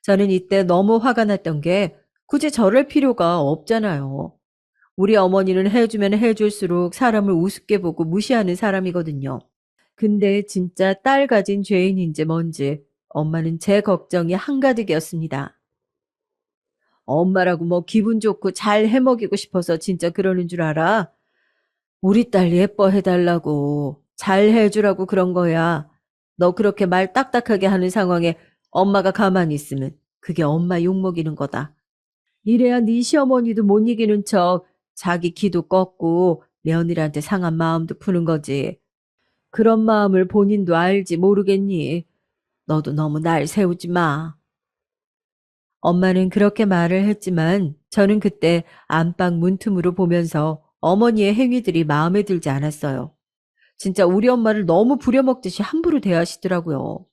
Speaker 1: 저는 이때 너무 화가 났던 게 굳이 저럴 필요가 없잖아요. 우리 어머니는 해주면 해줄수록 사람을 우습게 보고 무시하는 사람이거든요. 근데 진짜 딸 가진 죄인인지 뭔지 엄마는 제 걱정이 한가득이었습니다. 엄마라고 뭐 기분 좋고 잘 해먹이고 싶어서 진짜 그러는 줄 알아? 우리 딸 예뻐해달라고, 잘 해주라고 그런 거야. 너 그렇게 말 딱딱하게 하는 상황에 엄마가 가만히 있으면 그게 엄마 욕먹이는 거다. 이래야 네 시어머니도 못 이기는 척 자기 기도 꺾고 며느리한테 상한 마음도 푸는 거지. 그런 마음을 본인도 알지 모르겠니? 너도 너무 날 세우지 마. 엄마는 그렇게 말을 했지만 저는 그때 안방 문틈으로 보면서 어머니의 행위들이 마음에 들지 않았어요. 진짜 우리 엄마를 너무 부려먹듯이 함부로 대하시더라고요.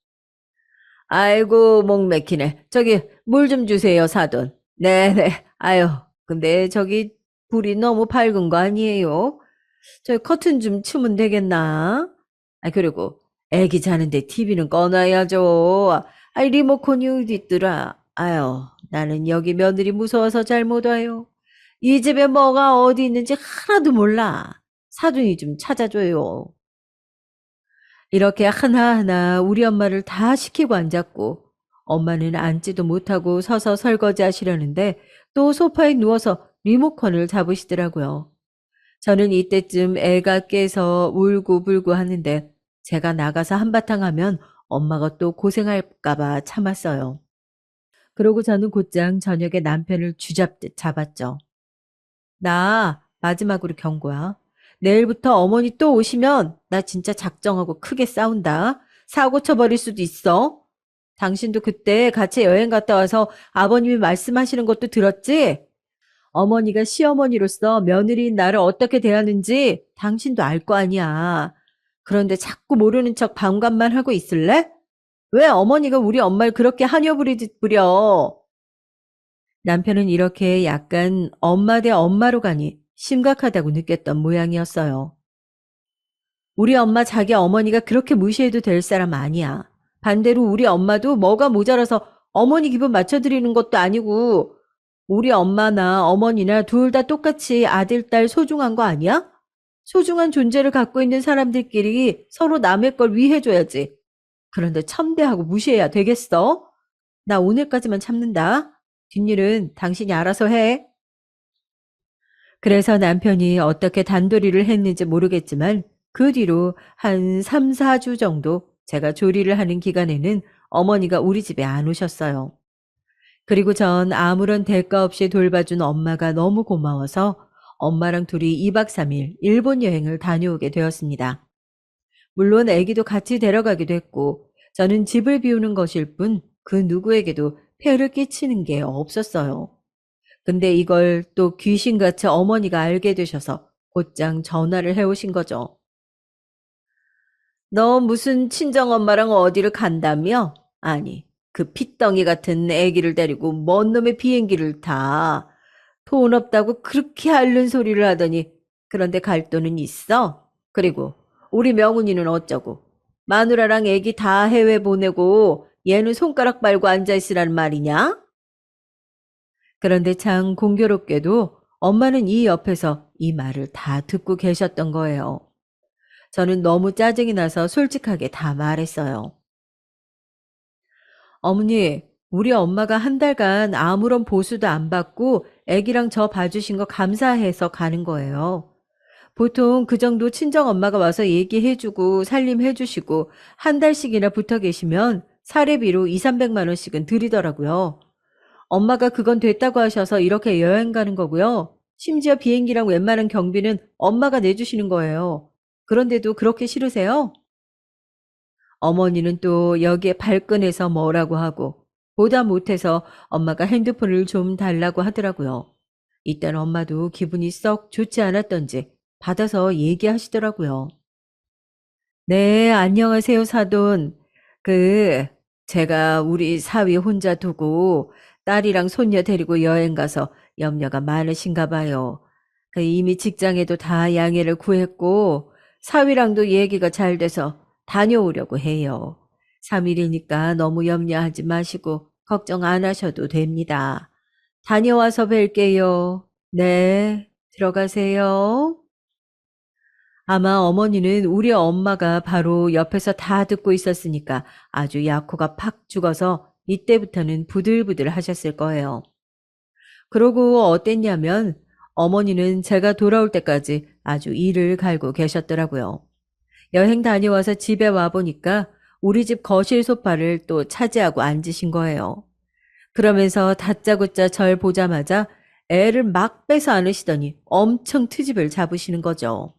Speaker 1: 아이고, 목 맥히네. 저기, 물 좀 주세요, 사돈. 네네. 아유, 근데 저기, 불이 너무 밝은 거 아니에요? 저 커튼 좀 치면 되겠나? 그리고, 애기 자는데 TV는 꺼놔야죠. 리모컨이 어디 있더라. 아유, 나는 여기 며느리 무서워서 잘 못 와요. 이 집에 뭐가 어디 있는지 하나도 몰라. 사돈이 좀 찾아줘요. 이렇게 하나하나 우리 엄마를 다 시키고 앉았고 엄마는 앉지도 못하고 서서 설거지 하시려는데 또 소파에 누워서 리모컨을 잡으시더라고요. 저는 이때쯤 애가 깨서 울고불고 하는데 제가 나가서 한바탕 하면 엄마가 또 고생할까봐 참았어요. 그러고 저는 곧장 저녁에 남편을 쥐잡듯 잡았죠. 나 마지막으로 경고야. 내일부터 어머니 또 오시면 나 진짜 작정하고 크게 싸운다. 사고 쳐버릴 수도 있어. 당신도 그때 같이 여행 갔다 와서 아버님이 말씀하시는 것도 들었지? 어머니가 시어머니로서 며느리인 나를 어떻게 대하는지 당신도 알 거 아니야. 그런데 자꾸 모르는 척 반감만 하고 있을래? 왜 어머니가 우리 엄마를 그렇게 하녀 부리듯 부려? 남편은 이렇게 약간 엄마 대 엄마로 가니 심각하다고 느꼈던 모양이었어요. 우리 엄마 자기 어머니가 그렇게 무시해도 될 사람 아니야. 반대로 우리 엄마도 뭐가 모자라서 어머니 기분 맞춰드리는 것도 아니고 우리 엄마나 어머니나 둘 다 똑같이 아들, 딸 소중한 거 아니야? 소중한 존재를 갖고 있는 사람들끼리 서로 남의 걸 위해줘야지. 그런데 첨대하고 무시해야 되겠어? 나 오늘까지만 참는다. 뒷일은 당신이 알아서 해. 그래서 남편이 어떻게 단도리를 했는지 모르겠지만 그 뒤로 한 3, 4주 정도 제가 조리를 하는 기간에는 어머니가 우리 집에 안 오셨어요. 그리고 전 아무런 대가 없이 돌봐준 엄마가 너무 고마워서 엄마랑 둘이 2박 3일 일본 여행을 다녀오게 되었습니다. 물론 아기도 같이 데려가기도 했고 저는 집을 비우는 것일 뿐 그 누구에게도 폐를 끼치는 게 없었어요. 근데 이걸 또 귀신같이 어머니가 알게 되셔서 곧장 전화를 해오신 거죠. 너 무슨 친정엄마랑 어디를 간다며? 아니, 그 핏덩이 같은 애기를 데리고 먼 놈의 비행기를 타. 돈 없다고 그렇게 앓는 소리를 하더니 그런데 갈 돈은 있어? 그리고 우리 명훈이는 어쩌고? 마누라랑 애기 다 해외 보내고 얘는 손가락 빨고 앉아있으란 말이냐? 그런데 참 공교롭게도 엄마는 이 옆에서 이 말을 다 듣고 계셨던 거예요. 저는 너무 짜증이 나서 솔직하게 다 말했어요. 어머니, 우리 엄마가 한 달간 아무런 보수도 안 받고 애기랑 저 봐주신 거 감사해서 가는 거예요. 보통 그 정도 친정 엄마가 와서 얘기해주고 살림해주시고 한 달씩이나 붙어 계시면 사례비로 2, 300만 원씩은 드리더라고요. 엄마가 그건 됐다고 하셔서 이렇게 여행 가는 거고요. 심지어 비행기랑 웬만한 경비는 엄마가 내주시는 거예요. 그런데도 그렇게 싫으세요? 어머니는 또 여기에 발끈해서 뭐라고 하고 보다 못해서 엄마가 핸드폰을 좀 달라고 하더라고요. 이땐 엄마도 기분이 썩 좋지 않았던지 받아서 얘기하시더라고요. 네, 안녕하세요, 사돈. 그, 제가 우리 사위 혼자 두고 딸이랑 손녀 데리고 여행 가서 염려가 많으신가 봐요. 이미 직장에도 다 양해를 구했고, 사위랑도 얘기가 잘 돼서 다녀오려고 해요. 3일이니까 너무 염려하지 마시고 걱정 안 하셔도 됩니다. 다녀와서 뵐게요. 네, 들어가세요. 아마 어머니는 우리 엄마가 바로 옆에서 다 듣고 있었으니까 아주 약호가 팍 죽어서 이때부터는 부들부들 하셨을 거예요. 그러고 어땠냐면 어머니는 제가 돌아올 때까지 아주 이를 갈고 계셨더라고요. 여행 다녀와서 집에 와보니까 우리 집 거실 소파를 또 차지하고 앉으신 거예요. 그러면서 다짜고짜 절 보자마자 애를 막 빼서 안으시더니 엄청 트집을 잡으시는 거죠.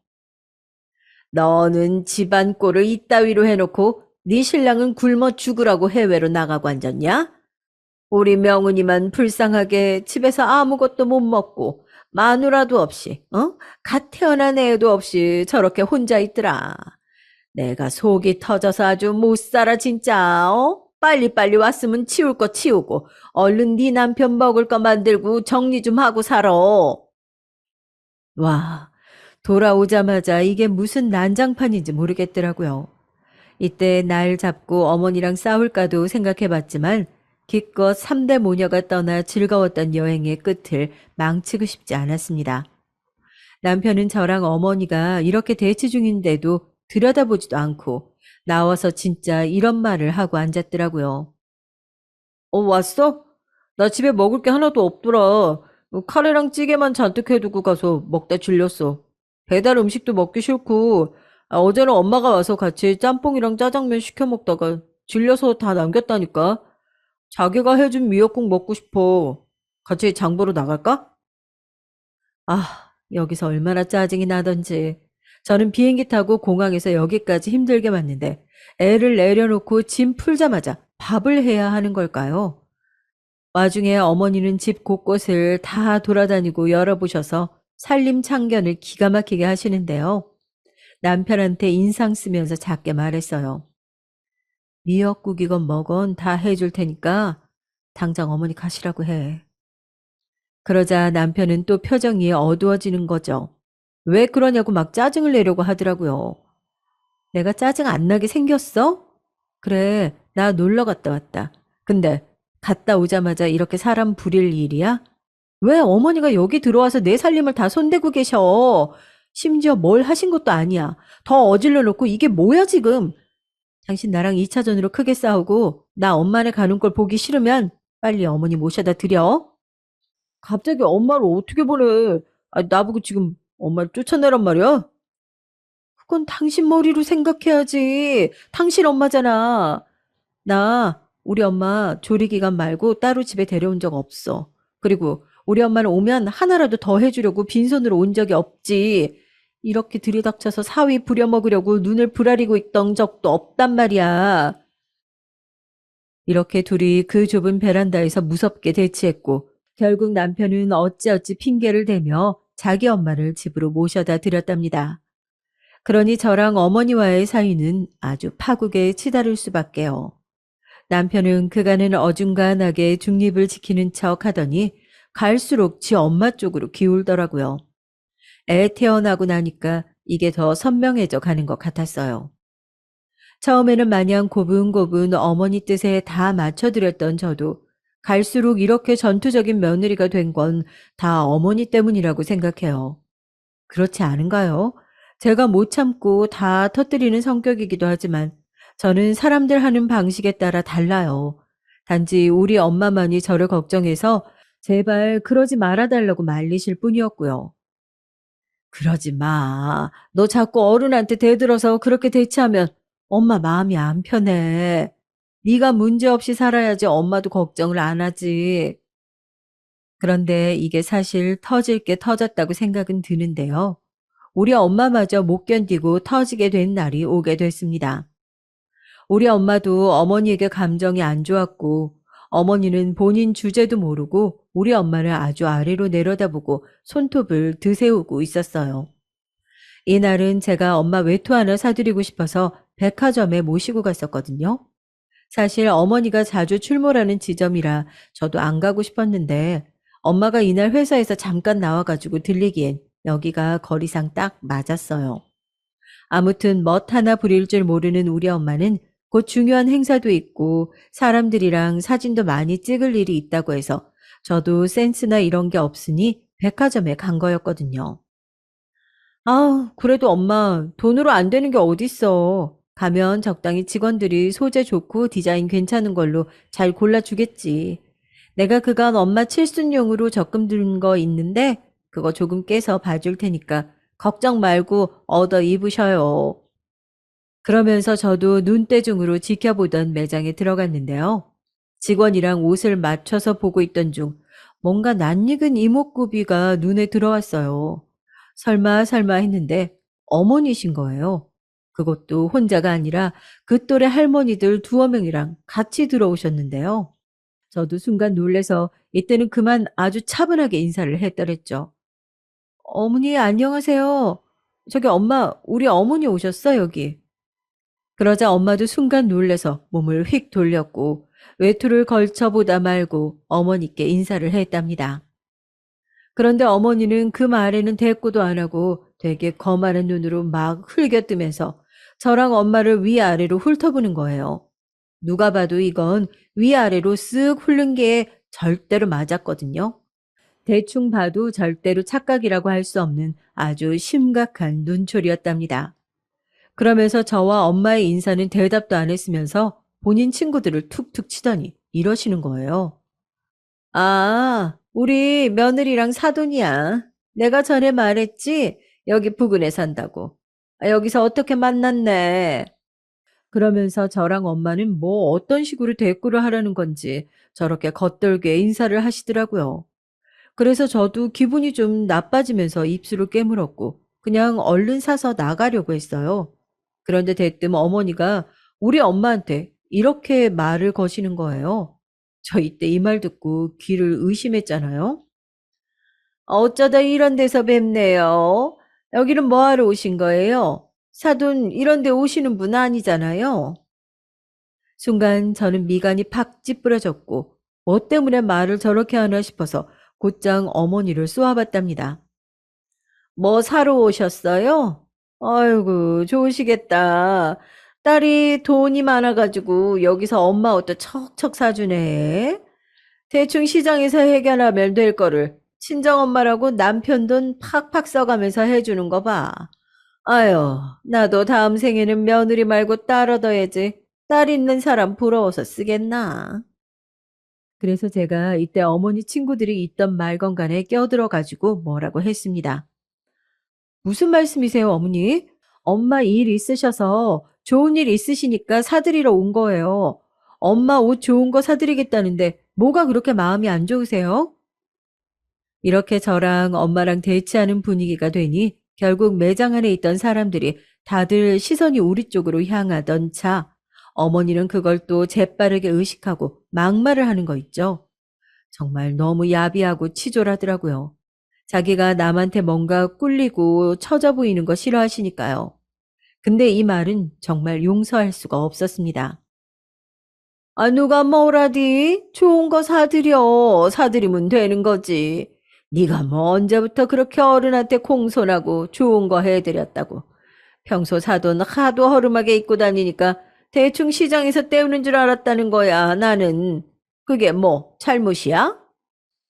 Speaker 1: 너는 집안 꼴을 이따위로 해놓고 네 신랑은 굶어 죽으라고 해외로 나가고 앉았냐? 우리 명은이만 불쌍하게 집에서 아무것도 못 먹고 마누라도 없이 갓 태어난 애도 없이 저렇게 혼자 있더라. 내가 속이 터져서 아주 못 살아 진짜. 빨리빨리 왔으면 치울 거 치우고 얼른 네 남편 먹을 거 만들고 정리 좀 하고 살아. 와, 돌아오자마자 이게 무슨 난장판인지 모르겠더라고요. 이때 날 잡고 어머니랑 싸울까도 생각해봤지만 기껏 3대 모녀가 떠나 즐거웠던 여행의 끝을 망치고 싶지 않았습니다. 남편은 저랑 어머니가 이렇게 대치 중인데도 들여다보지도 않고 나와서 진짜 이런 말을 하고 앉았더라고요. 왔어? 나 집에 먹을 게 하나도 없더라. 카레랑 찌개만 잔뜩 해두고 가서 먹다 질렸어. 배달 음식도 먹기 싫고, 어제는 엄마가 와서 같이 짬뽕이랑 짜장면 시켜 먹다가 질려서 다 남겼다니까. 자기가 해준 미역국 먹고 싶어. 같이 장 보러 나갈까? 여기서 얼마나 짜증이 나던지. 저는 비행기 타고 공항에서 여기까지 힘들게 왔는데 애를 내려놓고 짐 풀자마자 밥을 해야 하는 걸까요? 와중에 어머니는 집 곳곳을 다 돌아다니고 열어보셔서 살림 참견을 기가 막히게 하시는데요. 남편한테 인상 쓰면서 작게 말했어요. 미역국이건 뭐건 다 해줄 테니까 당장 어머니 가시라고 해. 그러자 남편은 또 표정이 어두워지는 거죠. 왜 그러냐고 막 짜증을 내려고 하더라고요. 내가 짜증 안 나게 생겼어? 그래, 나 놀러 갔다 왔다. 근데 갔다 오자마자 이렇게 사람 부릴 일이야? 왜 어머니가 여기 들어와서 내 살림을 다 손대고 계셔? 심지어 뭘 하신 것도 아니야. 더 어질러 놓고 이게 뭐야 지금? 당신 나랑 2차전으로 크게 싸우고 나 엄마네 가는 걸 보기 싫으면 빨리 어머니 모셔다 드려. 갑자기 엄마를 어떻게 보내? 나보고 지금 엄마를 쫓아내란 말이야? 그건 당신 머리로 생각해야지. 당신 엄마잖아. 나 우리 엄마 조리기간 말고 따로 집에 데려온 적 없어. 그리고 우리 엄마는 오면 하나라도 더 해주려고 빈손으로 온 적이 없지. 이렇게 들이닥쳐서 사위 부려먹으려고 눈을 부라리고 있던 적도 없단 말이야. 이렇게 둘이 그 좁은 베란다에서 무섭게 대치했고 결국 남편은 어찌어찌 핑계를 대며 자기 엄마를 집으로 모셔다 드렸답니다. 그러니 저랑 어머니와의 사이는 아주 파국에 치달을 수밖에요. 남편은 그간은 어중간하게 중립을 지키는 척 하더니 갈수록 지 엄마 쪽으로 기울더라고요. 애 태어나고 나니까 이게 더 선명해져 가는 것 같았어요. 처음에는 마냥 고분고분 어머니 뜻에 다 맞춰드렸던 저도 갈수록 이렇게 전투적인 며느리가 된 건 다 어머니 때문이라고 생각해요. 그렇지 않은가요? 제가 못 참고 다 터뜨리는 성격이기도 하지만 저는 사람들 하는 방식에 따라 달라요. 단지 우리 엄마만이 저를 걱정해서 제발 그러지 말아달라고 말리실 뿐이었고요. 그러지 마. 너 자꾸 어른한테 대들어서 그렇게 대치하면 엄마 마음이 안 편해. 네가 문제없이 살아야지 엄마도 걱정을 안 하지. 그런데 이게 사실 터질 게 터졌다고 생각은 드는데요. 우리 엄마마저 못 견디고 터지게 된 날이 오게 됐습니다. 우리 엄마도 어머니에게 감정이 안 좋았고, 어머니는 본인 주제도 모르고 우리 엄마를 아주 아래로 내려다보고 손톱을 드세우고 있었어요. 이날은 제가 엄마 외투 하나 사드리고 싶어서 백화점에 모시고 갔었거든요. 사실 어머니가 자주 출몰하는 지점이라 저도 안 가고 싶었는데 엄마가 이날 회사에서 잠깐 나와가지고 들리기엔 여기가 거리상 딱 맞았어요. 아무튼 멋 하나 부릴 줄 모르는 우리 엄마는 곧 중요한 행사도 있고 사람들이랑 사진도 많이 찍을 일이 있다고 해서 저도 센스나 이런 게 없으니 백화점에 간 거였거든요. 아, 그래도 엄마, 돈으로 안 되는 게 어딨어. 가면 적당히 직원들이 소재 좋고 디자인 괜찮은 걸로 잘 골라주겠지. 내가 그간 엄마 칠순용으로 적금 든 거 있는데 그거 조금 깨서 봐줄 테니까 걱정 말고 얻어 입으셔요. 그러면서 저도 눈대중으로 지켜보던 매장에 들어갔는데요. 직원이랑 옷을 맞춰서 보고 있던 중 뭔가 낯익은 이목구비가 눈에 들어왔어요. 설마 설마 했는데 어머니신 거예요. 그것도 혼자가 아니라 그 또래 할머니들 두어 명이랑 같이 들어오셨는데요. 저도 순간 놀래서 이때는 그만 아주 차분하게 인사를 했더랬죠. 어머니 안녕하세요. 저기 엄마 우리 어머니 오셨어 여기. 그러자 엄마도 순간 놀래서 몸을 휙 돌렸고 외투를 걸쳐보다 말고 어머니께 인사를 했답니다. 그런데 어머니는 그 말에는 대꾸도 안 하고 되게 거만한 눈으로 막 흘겨뜨면서 저랑 엄마를 위아래로 훑어보는 거예요. 누가 봐도 이건 위아래로 쓱 훑는 게 절대로 맞았거든요. 대충 봐도 절대로 착각이라고 할 수 없는 아주 심각한 눈초리였답니다. 그러면서 저와 엄마의 인사는 대답도 안 했으면서 본인 친구들을 툭툭 치더니 이러시는 거예요. 아, 우리 며느리랑 사돈이야. 내가 전에 말했지? 여기 부근에 산다고. 아, 여기서 어떻게 만났네. 그러면서 저랑 엄마는 뭐 어떤 식으로 대꾸를 하라는 건지 저렇게 겉돌게 인사를 하시더라고요. 그래서 저도 기분이 좀 나빠지면서 입술을 깨물었고 그냥 얼른 사서 나가려고 했어요. 그런데 대뜸 어머니가 우리 엄마한테 이렇게 말을 거시는 거예요. 저 이때 이 말 듣고 귀를 의심했잖아요. 어쩌다 이런 데서 뵙네요. 여기는 뭐하러 오신 거예요? 사돈 이런 데 오시는 분 아니잖아요. 순간 저는 미간이 팍 찌푸려졌고 뭐 때문에 말을 저렇게 하나 싶어서 곧장 어머니를 쏘아봤답니다. 뭐 사러 오셨어요? 아이고, 좋으시겠다. 딸이 돈이 많아가지고 여기서 엄마 옷도 척척 사주네. 대충 시장에서 해결하면 될 거를 친정엄마라고 남편 돈 팍팍 써가면서 해주는 거 봐. 아유, 나도 다음 생에는 며느리 말고 딸 얻어야지. 딸 있는 사람 부러워서 쓰겠나. 그래서 제가 이때 어머니 친구들이 있던 말건간에 껴들어가지고 뭐라고 했습니다. 무슨 말씀이세요, 어머니? 엄마 일 있으셔서 좋은 일 있으시니까 사드리러 온 거예요. 엄마 옷 좋은 거 사드리겠다는데 뭐가 그렇게 마음이 안 좋으세요? 이렇게 저랑 엄마랑 대치하는 분위기가 되니 결국 매장 안에 있던 사람들이 다들 시선이 우리 쪽으로 향하던 차, 어머니는 그걸 또 재빠르게 의식하고 막말을 하는 거 있죠. 정말 너무 야비하고 치졸하더라고요. 자기가 남한테 뭔가 꿀리고 처져 보이는 거 싫어하시니까요. 근데 이 말은 정말 용서할 수가 없었습니다. 아, 누가 뭐라디? 좋은 거 사드려. 사드리면 되는 거지. 네가 뭐 언제부터 그렇게 어른한테 공손하고 좋은 거 해드렸다고. 평소 사돈 하도 허름하게 입고 다니니까 대충 시장에서 때우는 줄 알았다는 거야, 나는. 그게 뭐 잘못이야?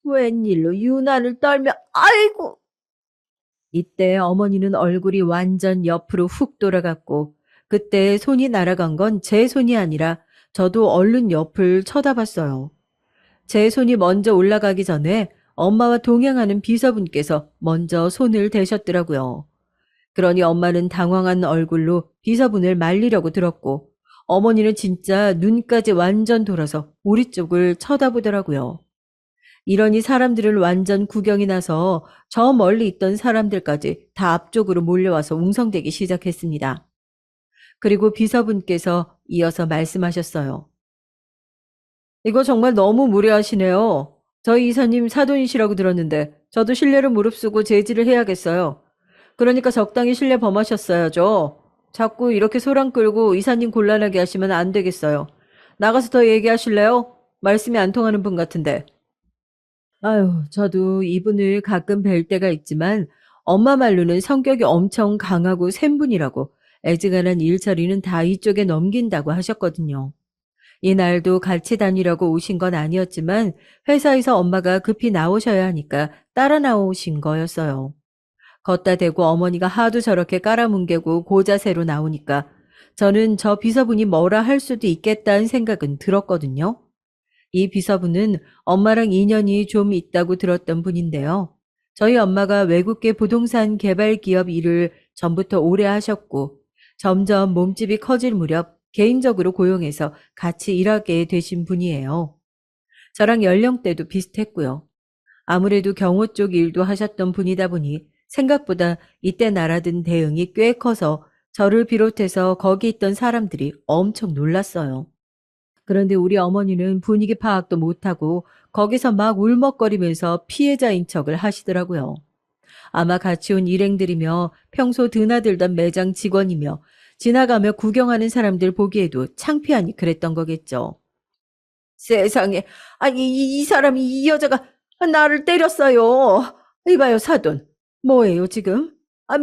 Speaker 1: 웬일로 유난을 떨며 아이고 이때 어머니는 얼굴이 완전 옆으로 훅 돌아갔고 그때 손이 날아간 건 제 손이 아니라 저도 얼른 옆을 쳐다봤어요. 제 손이 먼저 올라가기 전에 엄마와 동행하는 비서분께서 먼저 손을 대셨더라고요. 그러니 엄마는 당황한 얼굴로 비서분을 말리려고 들었고 어머니는 진짜 눈까지 완전 돌아서 우리 쪽을 쳐다보더라고요. 이러니 사람들은 완전 구경이 나서 저 멀리 있던 사람들까지 다 앞쪽으로 몰려와서 웅성대기 시작했습니다. 그리고 비서분께서 이어서 말씀하셨어요. 이거 정말 너무 무례하시네요. 저희 이사님 사돈이시라고 들었는데 저도 신뢰를 무릅쓰고 제지를 해야겠어요. 그러니까 적당히 신뢰 범하셨어야죠. 자꾸 이렇게 소란 끌고 이사님 곤란하게 하시면 안 되겠어요. 나가서 더 얘기하실래요? 말씀이 안 통하는 분 같은데. 아유, 저도 이분을 가끔 뵐 때가 있지만 엄마 말로는 성격이 엄청 강하고 센 분이라고 애지간한 일처리는 다 이쪽에 넘긴다고 하셨거든요. 이날도 같이 다니려고 오신 건 아니었지만 회사에서 엄마가 급히 나오셔야 하니까 따라 나오신 거였어요. 걷다 대고 어머니가 하도 저렇게 깔아뭉개고 고자세로 나오니까 저는 저 비서분이 뭐라 할 수도 있겠다는 생각은 들었거든요. 이 비서분은 엄마랑 인연이 좀 있다고 들었던 분인데요. 저희 엄마가 외국계 부동산 개발 기업 일을 전부터 오래 하셨고 점점 몸집이 커질 무렵 개인적으로 고용해서 같이 일하게 되신 분이에요. 저랑 연령대도 비슷했고요. 아무래도 경호 쪽 일도 하셨던 분이다 보니 생각보다 이때 날아든 대응이 꽤 커서 저를 비롯해서 거기 있던 사람들이 엄청 놀랐어요. 그런데 우리 어머니는 분위기 파악도 못하고 거기서 막 울먹거리면서 피해자인 척을 하시더라고요. 아마 같이 온 일행들이며 평소 드나들던 매장 직원이며 지나가며 구경하는 사람들 보기에도 창피하니 그랬던 거겠죠. 세상에, 아니, 이 사람이, 이 여자가 나를 때렸어요. 이봐요, 사돈. 뭐예요, 지금?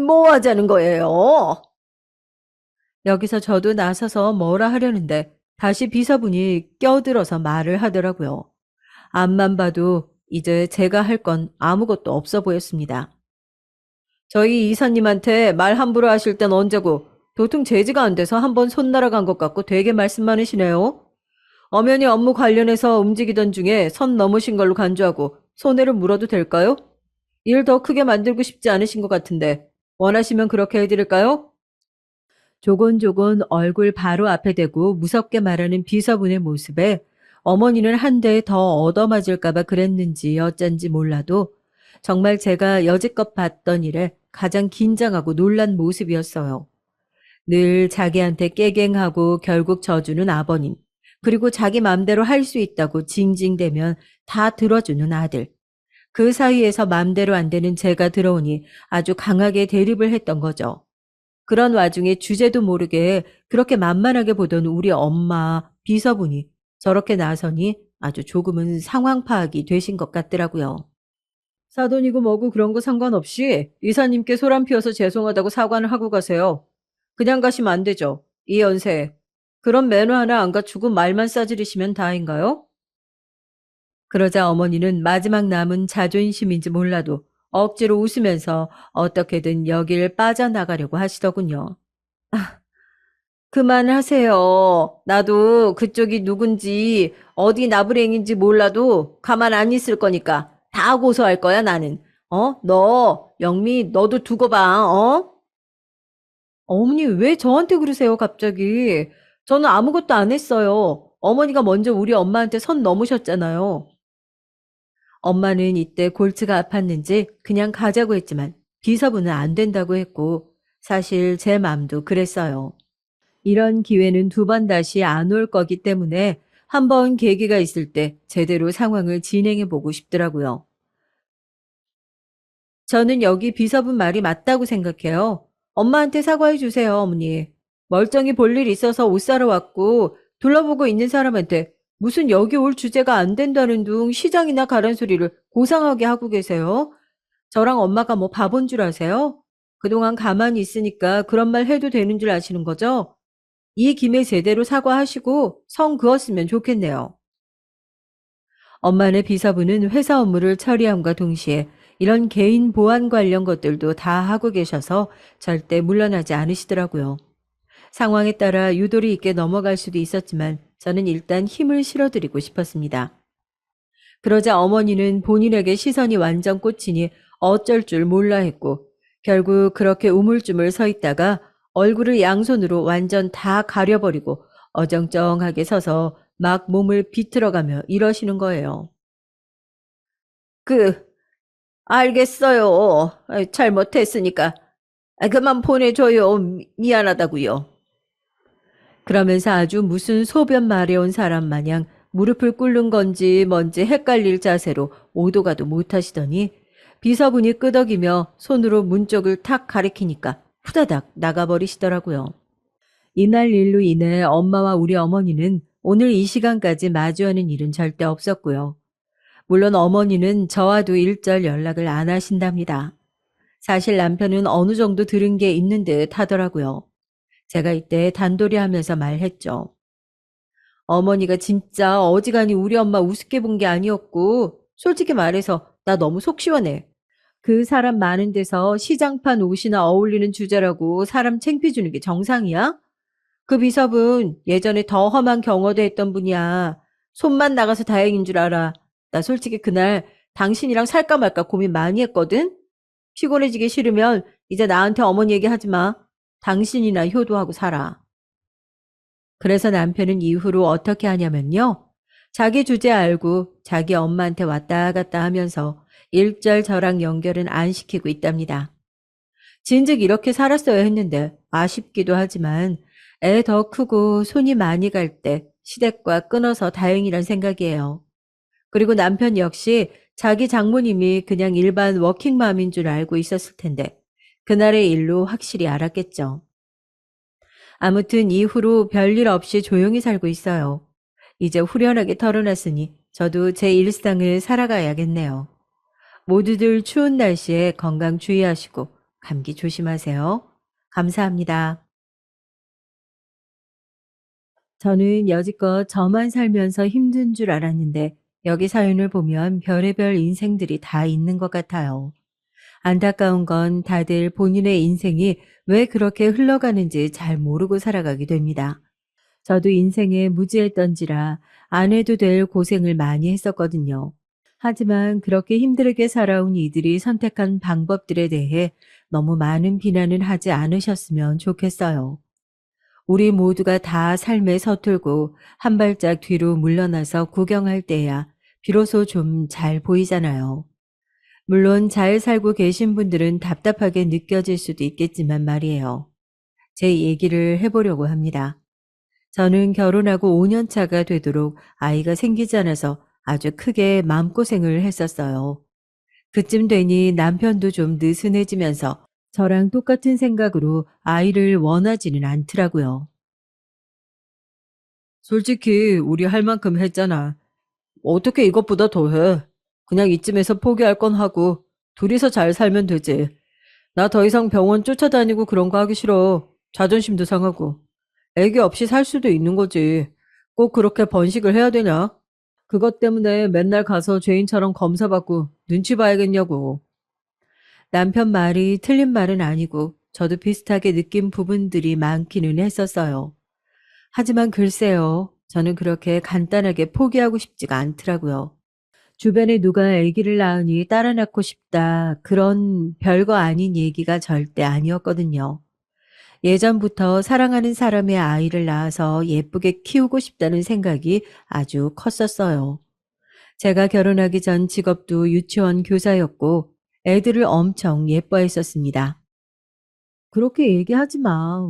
Speaker 1: 뭐 하자는 거예요? 여기서 저도 나서서 뭐라 하려는데 다시 비서분이 껴들어서 말을 하더라고요. 앞만 봐도 이제 제가 할 건 아무것도 없어 보였습니다. 저희 이사님한테 말 함부로 하실 땐 언제고 도통 제지가 안 돼서 한번 손 날아간 것 같고 되게 말씀 많으시네요. 엄연히 업무 관련해서 움직이던 중에 선 넘으신 걸로 간주하고 손해를 물어도 될까요? 일 더 크게 만들고 싶지 않으신 것 같은데 원하시면 그렇게 해드릴까요? 조곤조곤 얼굴 바로 앞에 대고 무섭게 말하는 비서분의 모습에 어머니는 한 대 더 얻어맞을까봐 그랬는지 어쩐지 몰라도 정말 제가 여지껏 봤던 일에 가장 긴장하고 놀란 모습이었어요. 늘 자기한테 깨갱하고 결국 져주는 아버님, 그리고 자기 맘대로 할 수 있다고 징징대면 다 들어주는 아들. 그 사이에서 맘대로 안 되는 제가 들어오니 아주 강하게 대립을 했던 거죠. 그런 와중에 주제도 모르게 그렇게 만만하게 보던 우리 엄마, 비서분이 저렇게 나서니 아주 조금은 상황 파악이 되신 것 같더라고요. 사돈이고 뭐고 그런 거 상관없이 이사님께 소란 피워서 죄송하다고 사과는 하고 가세요. 그냥 가시면 안 되죠. 이 연세에. 그런 매너 하나 안 갖추고 말만 싸지르시면 다인가요? 그러자 어머니는 마지막 남은 자존심인지 몰라도 억지로 웃으면서 어떻게든 여길 빠져나가려고 하시더군요. 그만하세요. 나도 그쪽이 누군지 어디 나부랭인지 몰라도 가만 안 있을 거니까 다 고소할 거야 나는. 너 영미 너도 두고 봐. 어머니 왜 저한테 그러세요 갑자기. 저는 아무것도 안 했어요. 어머니가 먼저 우리 엄마한테 선 넘으셨잖아요. 엄마는 이때 골치가 아팠는지 그냥 가자고 했지만 비서분은 안 된다고 했고 사실 제 마음도 그랬어요. 이런 기회는 두 번 다시 안 올 거기 때문에 한 번 계기가 있을 때 제대로 상황을 진행해 보고 싶더라고요. 저는 여기 비서분 말이 맞다고 생각해요. 엄마한테 사과해 주세요, 어머니. 멀쩡히 볼 일 있어서 옷 사러 왔고 둘러보고 있는 사람한테 무슨 여기 올 주제가 안 된다는 둥 시장이나 가란 소리를 고상하게 하고 계세요. 저랑 엄마가 뭐 바본 줄 아세요? 그동안 가만히 있으니까 그런 말 해도 되는 줄 아시는 거죠? 이 김에 제대로 사과하시고 성 그었으면 좋겠네요. 엄마네 비서분은 회사 업무를 처리함과 동시에 이런 개인 보안 관련 것들도 다 하고 계셔서 절대 물러나지 않으시더라고요. 상황에 따라 유도리 있게 넘어갈 수도 있었지만 저는 일단 힘을 실어드리고 싶었습니다. 그러자 어머니는 본인에게 시선이 완전 꽂히니 어쩔 줄 몰라 했고 결국 그렇게 우물쭈물 서 있다가 얼굴을 양손으로 완전 다 가려버리고 어정쩡하게 서서 막 몸을 비틀어가며 이러시는 거예요. 그, 알겠어요. 잘못했으니까. 그만 보내줘요. 미안하다고요. 그러면서 아주 무슨 소변 마려운 사람 마냥 무릎을 꿇는 건지 뭔지 헷갈릴 자세로 오도 가도 못하시더니 비서분이 끄덕이며 손으로 문 쪽을 탁 가리키니까 후다닥 나가버리시더라고요. 이날 일로 인해 엄마와 우리 어머니는 오늘 이 시간까지 마주하는 일은 절대 없었고요. 물론 어머니는 저와도 일절 연락을 안 하신답니다. 사실 남편은 어느 정도 들은 게 있는 듯 하더라고요. 제가 이때 단도리 하면서 말했죠. 어머니가 진짜 어지간히 우리 엄마 우습게 본 게 아니었고 솔직히 말해서 나 너무 속 시원해. 그 사람 많은 데서 시장판 옷이나 어울리는 주제라고 사람 창피 주는 게 정상이야? 그 비서분 예전에 더 험한 경호도 했던 분이야. 손만 나가서 다행인 줄 알아. 나 솔직히 그날 당신이랑 살까 말까 고민 많이 했거든? 피곤해지기 싫으면 이제 나한테 어머니 얘기하지 마. 당신이나 효도하고 살아. 그래서 남편은 이후로 어떻게 하냐면요. 자기 주제 알고 자기 엄마한테 왔다 갔다 하면서 일절 저랑 연결은 안 시키고 있답니다. 진즉 이렇게 살았어야 했는데 아쉽기도 하지만 애 더 크고 손이 많이 갈 때 시댁과 끊어서 다행이란 생각이에요. 그리고 남편 역시 자기 장모님이 그냥 일반 워킹맘인 줄 알고 있었을 텐데 그날의 일로 확실히 알았겠죠. 아무튼 이후로 별일 없이 조용히 살고 있어요. 이제 후련하게 털어놨으니 저도 제 일상을 살아가야겠네요. 모두들 추운 날씨에 건강 주의하시고 감기 조심하세요. 감사합니다. 저는 여지껏 저만 살면서 힘든 줄 알았는데 여기 사연을 보면 별의별 인생들이 다 있는 것 같아요. 안타까운 건 다들 본인의 인생이 왜 그렇게 흘러가는지 잘 모르고 살아가게 됩니다. 저도 인생에 무지했던지라 안 해도 될 고생을 많이 했었거든요. 하지만 그렇게 힘들게 살아온 이들이 선택한 방법들에 대해 너무 많은 비난은 하지 않으셨으면 좋겠어요. 우리 모두가 다 삶에 서툴고 한 발짝 뒤로 물러나서 구경할 때야 비로소 좀 잘 보이잖아요. 물론 잘 살고 계신 분들은 답답하게 느껴질 수도 있겠지만 말이에요. 제 얘기를 해보려고 합니다. 저는 결혼하고 5년 차가 되도록 아이가 생기지 않아서 아주 크게 마음고생을 했었어요. 그쯤 되니 남편도 좀 느슨해지면서 저랑 똑같은 생각으로 아이를 원하지는 않더라고요. 솔직히 우리 할 만큼 했잖아. 어떻게 이것보다 더 해? 그냥 이쯤에서 포기할 건 하고 둘이서 잘 살면 되지. 나 더 이상 병원 쫓아다니고 그런 거 하기 싫어. 자존심도 상하고. 애기 없이 살 수도 있는 거지. 꼭 그렇게 번식을 해야 되냐? 그것 때문에 맨날 가서 죄인처럼 검사받고 눈치 봐야겠냐고. 남편 말이 틀린 말은 아니고 저도 비슷하게 느낀 부분들이 많기는 했었어요. 하지만 글쎄요. 저는 그렇게 간단하게 포기하고 싶지가 않더라고요. 주변에 누가 아기를 낳으니 따라 낳고 싶다. 그런 별거 아닌 얘기가 절대 아니었거든요. 예전부터 사랑하는 사람의 아이를 낳아서 예쁘게 키우고 싶다는 생각이 아주 컸었어요. 제가 결혼하기 전 직업도 유치원 교사였고 애들을 엄청 예뻐했었습니다. 그렇게 얘기하지 마.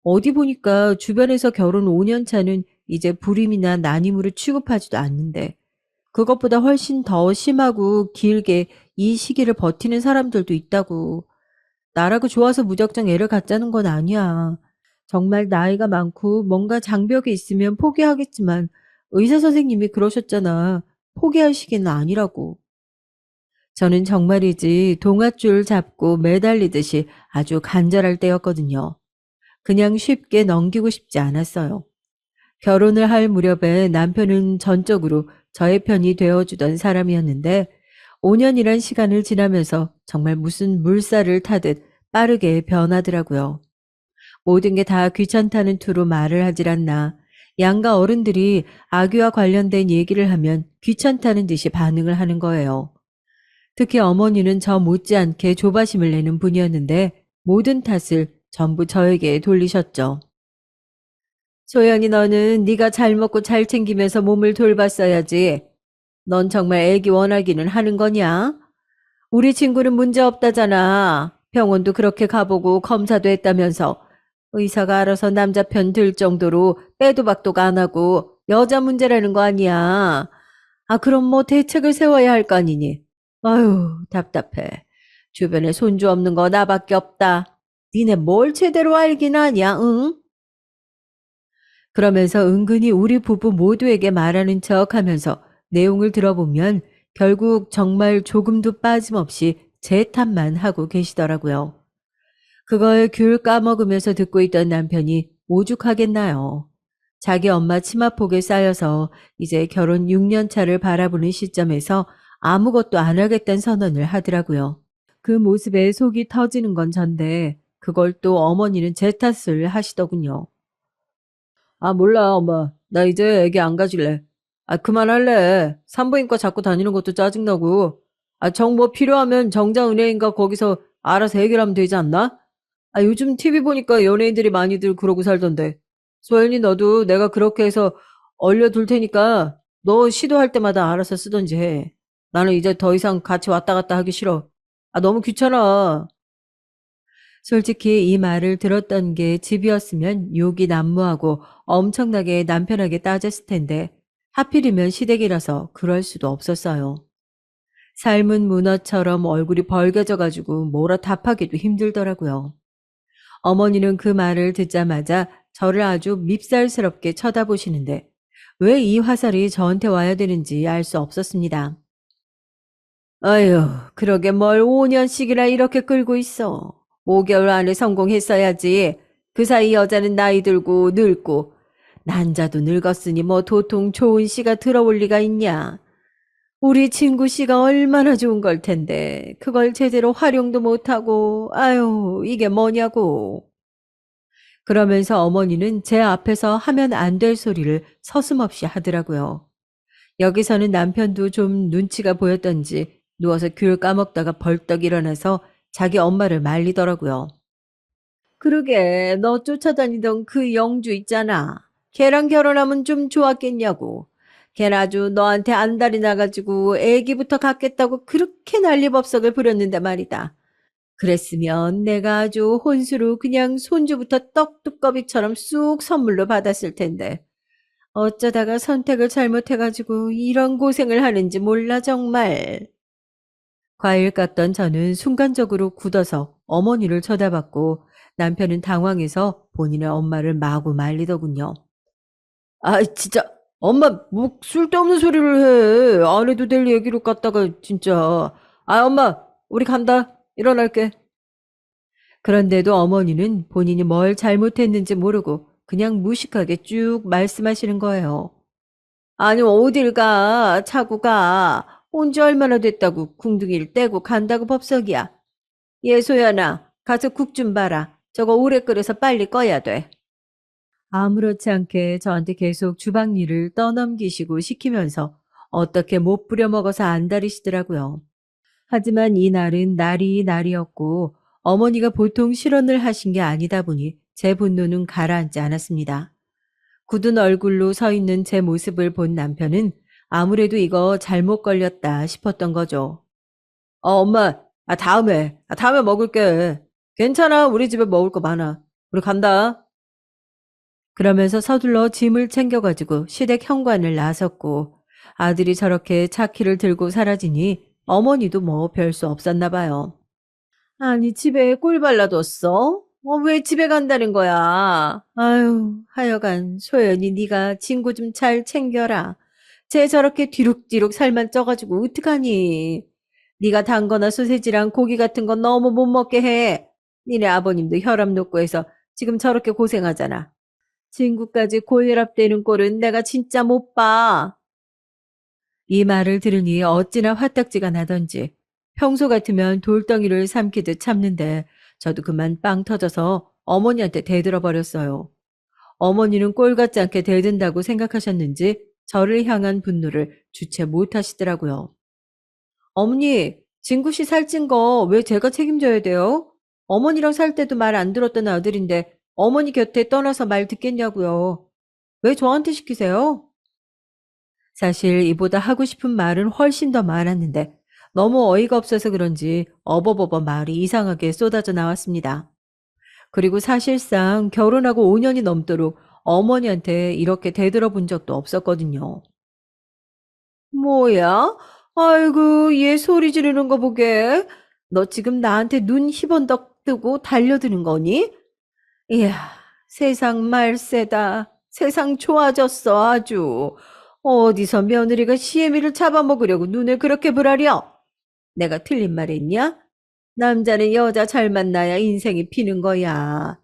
Speaker 1: 어디 보니까 주변에서 결혼 5년 차는 이제 불임이나 난임으로 취급하지도 않는데 그것보다 훨씬 더 심하고 길게 이 시기를 버티는 사람들도 있다고. 나라고 좋아서 무작정 애를 갖자는 건 아니야. 정말 나이가 많고 뭔가 장벽이 있으면 포기하겠지만 의사 선생님이 그러셨잖아. 포기할 시기는 아니라고. 저는 정말이지 동아줄 잡고 매달리듯이 아주 간절할 때였거든요. 그냥 쉽게 넘기고 싶지 않았어요. 결혼을 할 무렵에 남편은 전적으로 저의 편이 되어주던 사람이었는데 5년이란 시간을 지나면서 정말 무슨 물살을 타듯 빠르게 변하더라고요. 모든 게 다 귀찮다는 투로 말을 하질 않나. 양가 어른들이 아기와 관련된 얘기를 하면 귀찮다는 듯이 반응을 하는 거예요. 특히 어머니는 저 못지않게 조바심을 내는 분이었는데 모든 탓을 전부 저에게 돌리셨죠. 소영이 너는 네가 잘 먹고 잘 챙기면서 몸을 돌봤어야지. 넌 정말 애기 원하기는 하는 거냐? 우리 친구는 문제 없다잖아. 병원도 그렇게 가보고 검사도 했다면서. 의사가 알아서 남자 편 들 정도로 빼도 박도가 안 하고 여자 문제라는 거 아니야. 아, 그럼 뭐 대책을 세워야 할 거 아니니? 아유, 답답해. 주변에 손주 없는 거 나밖에 없다. 니네 뭘 제대로 알긴 아냐, 응? 그러면서 은근히 우리 부부 모두에게 말하는 척 하면서 내용을 들어보면 결국 정말 조금도 빠짐없이 제 탓만 하고 계시더라고요. 그걸 귤 까먹으면서 듣고 있던 남편이 오죽하겠나요. 자기 엄마 치마폭에 쌓여서 이제 결혼 6년 차를 바라보는 시점에서 아무것도 안 하겠다는 선언을 하더라고요. 그 모습에 속이 터지는 건 전데 그걸 또 어머니는 제 탓을 하시더군요. 아, 몰라, 엄마. 나 이제 애기 안 가질래. 아, 그만할래. 산부인과 자꾸 다니는 것도 짜증나고. 아, 정 뭐 필요하면 정자은행인가 거기서 알아서 해결하면 되지 않나? 아, 요즘 TV 보니까 연예인들이 많이들 그러고 살던데. 소연이 너도 내가 그렇게 해서 얼려둘 테니까 너 시도할 때마다 알아서 쓰던지 해. 나는 이제 더 이상 같이 왔다 갔다 하기 싫어. 아, 너무 귀찮아. 솔직히 이 말을 들었던 게 집이었으면 욕이 난무하고 엄청나게 남편에게 따졌을 텐데 하필이면 시댁이라서 그럴 수도 없었어요. 삶은 문어처럼 얼굴이 벌개져 가지고 뭐라 답하기도 힘들더라고요. 어머니는 그 말을 듣자마자 저를 아주 밉살스럽게 쳐다보시는데 왜 이 화살이 저한테 와야 되는지 알 수 없었습니다. 아휴, 그러게 뭘 5년씩이나 이렇게 끌고 있어. 5개월 안에 성공했어야지. 그 사이 여자는 나이 들고 늙고 난자도 늙었으니 뭐 도통 좋은 씨가 들어올 리가 있냐. 우리 친구 씨가 얼마나 좋은 걸 텐데 그걸 제대로 활용도 못하고 아유 이게 뭐냐고. 그러면서 어머니는 제 앞에서 하면 안 될 소리를 서슴없이 하더라고요. 여기서는 남편도 좀 눈치가 보였던지 누워서 귤 까먹다가 벌떡 일어나서 자기 엄마를 말리더라고요. 그러게 너 쫓아다니던 그 영주 있잖아. 걔랑 결혼하면 좀 좋았겠냐고. 걔는 아주 너한테 안달이 나가지고 애기부터 갖겠다고 그렇게 난리법석을 부렸는데 말이다. 그랬으면 내가 아주 혼수로 그냥 손주부터 떡두꺼비처럼 쑥 선물로 받았을 텐데. 어쩌다가 선택을 잘못해가지고 이런 고생을 하는지 몰라 정말. 과일 깎던 저는 순간적으로 굳어서 어머니를 쳐다봤고 남편은 당황해서 본인의 엄마를 마구 말리더군요. 아, 진짜 엄마 뭐 쓸데없는 소리를 해. 안 해도 될 얘기로 갖다가 진짜. 아, 엄마 우리 간다. 일어날게. 그런데도 어머니는 본인이 뭘 잘못했는지 모르고 그냥 무식하게 쭉 말씀하시는 거예요. 아니, 어딜 가? 차고 가. 온 지 얼마나 됐다고 궁둥이를 떼고 간다고 법석이야. 예소연아, 가서 국 좀 봐라. 저거 오래 끓여서 빨리 꺼야 돼. 아무렇지 않게 저한테 계속 주방 일을 떠넘기시고 시키면서 어떻게 못 부려먹어서 안달이시더라고요. 하지만 이날은 날이 날이었고 어머니가 보통 실언을 하신 게 아니다 보니 제 분노는 가라앉지 않았습니다. 굳은 얼굴로 서 있는 제 모습을 본 남편은 아무래도 이거 잘못 걸렸다 싶었던 거죠. 엄마, 다음에 먹을게. 괜찮아, 우리 집에 먹을 거 많아. 우리 간다. 그러면서 서둘러 짐을 챙겨가지고 시댁 현관을 나섰고 아들이 저렇게 차키를 들고 사라지니 어머니도 뭐 별 수 없었나 봐요. 아니, 집에 꿀 발라뒀어? 왜 집에 간다는 거야? 아유, 하여간 소연이 네가 친구 좀 잘 챙겨라. 쟤 저렇게 뒤룩뒤룩 살만 쪄가지고 어떡하니? 네가 단 거나 소세지랑 고기 같은 건 너무 못 먹게 해. 니네 아버님도 혈압 높고 해서 지금 저렇게 고생하잖아. 친구까지 고혈압 되는 꼴은 내가 진짜 못 봐. 이 말을 들으니 어찌나 화딱지가 나던지 평소 같으면 돌덩이를 삼키듯 참는데 저도 그만 빵 터져서 어머니한테 대들어 버렸어요. 어머니는 꼴 같지 않게 대든다고 생각하셨는지 저를 향한 분노를 주체 못하시더라고요. 어머니, 진구 씨 살찐 거 왜 제가 책임져야 돼요? 어머니랑 살 때도 말 안 들었던 아들인데 어머니 곁에 떠나서 말 듣겠냐고요. 왜 저한테 시키세요? 사실 이보다 하고 싶은 말은 훨씬 더 많았는데 너무 어이가 없어서 그런지 어버버버 말이 이상하게 쏟아져 나왔습니다. 그리고 사실상 결혼하고 5년이 넘도록 어머니한테 이렇게 대들어 본 적도 없었거든요. 뭐야? 아이고, 얘 소리 지르는 거 보게. 너 지금 나한테 눈 희번덕 뜨고 달려드는 거니? 이야, 세상 말세다. 세상 좋아졌어, 아주. 어디서 며느리가 시애미를 잡아먹으려고 눈을 그렇게 부라려? 내가 틀린 말 했냐? 남자는 여자 잘 만나야 인생이 피는 거야.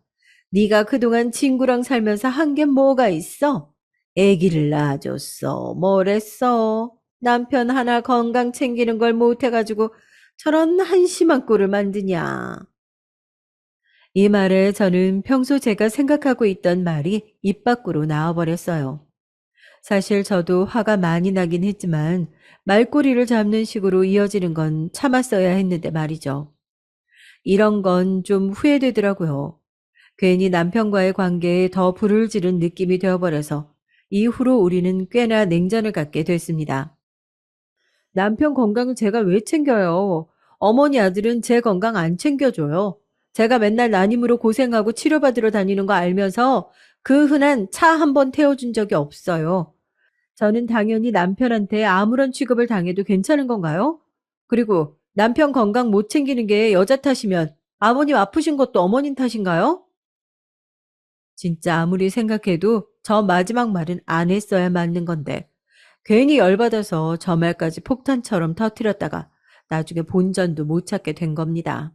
Speaker 1: 네가 그동안 친구랑 살면서 한 게 뭐가 있어? 애기를 낳아줬어. 뭘 했어? 남편 하나 건강 챙기는 걸 못해가지고 저런 한심한 꼴을 만드냐. 이 말에 저는 평소 제가 생각하고 있던 말이 입 밖으로 나와버렸어요. 사실 저도 화가 많이 나긴 했지만 말꼬리를 잡는 식으로 이어지는 건 참았어야 했는데 말이죠. 이런 건 좀 후회되더라고요. 괜히 남편과의 관계에 더 불을 지른 느낌이 되어버려서 이후로 우리는 꽤나 냉전을 갖게 됐습니다. 남편 건강을 제가 왜 챙겨요? 어머니 아들은 제 건강 안 챙겨줘요. 제가 맨날 난임으로 고생하고 치료받으러 다니는 거 알면서 그 흔한 차 한 번 태워준 적이 없어요. 저는 당연히 남편한테 아무런 취급을 당해도 괜찮은 건가요? 그리고 남편 건강 못 챙기는 게 여자 탓이면 아버님 아프신 것도 어머님 탓인가요? 진짜 아무리 생각해도 저 마지막 말은 안 했어야 맞는 건데 괜히 열받아서 저 말까지 폭탄처럼 터뜨렸다가 나중에 본전도 못 찾게 된 겁니다.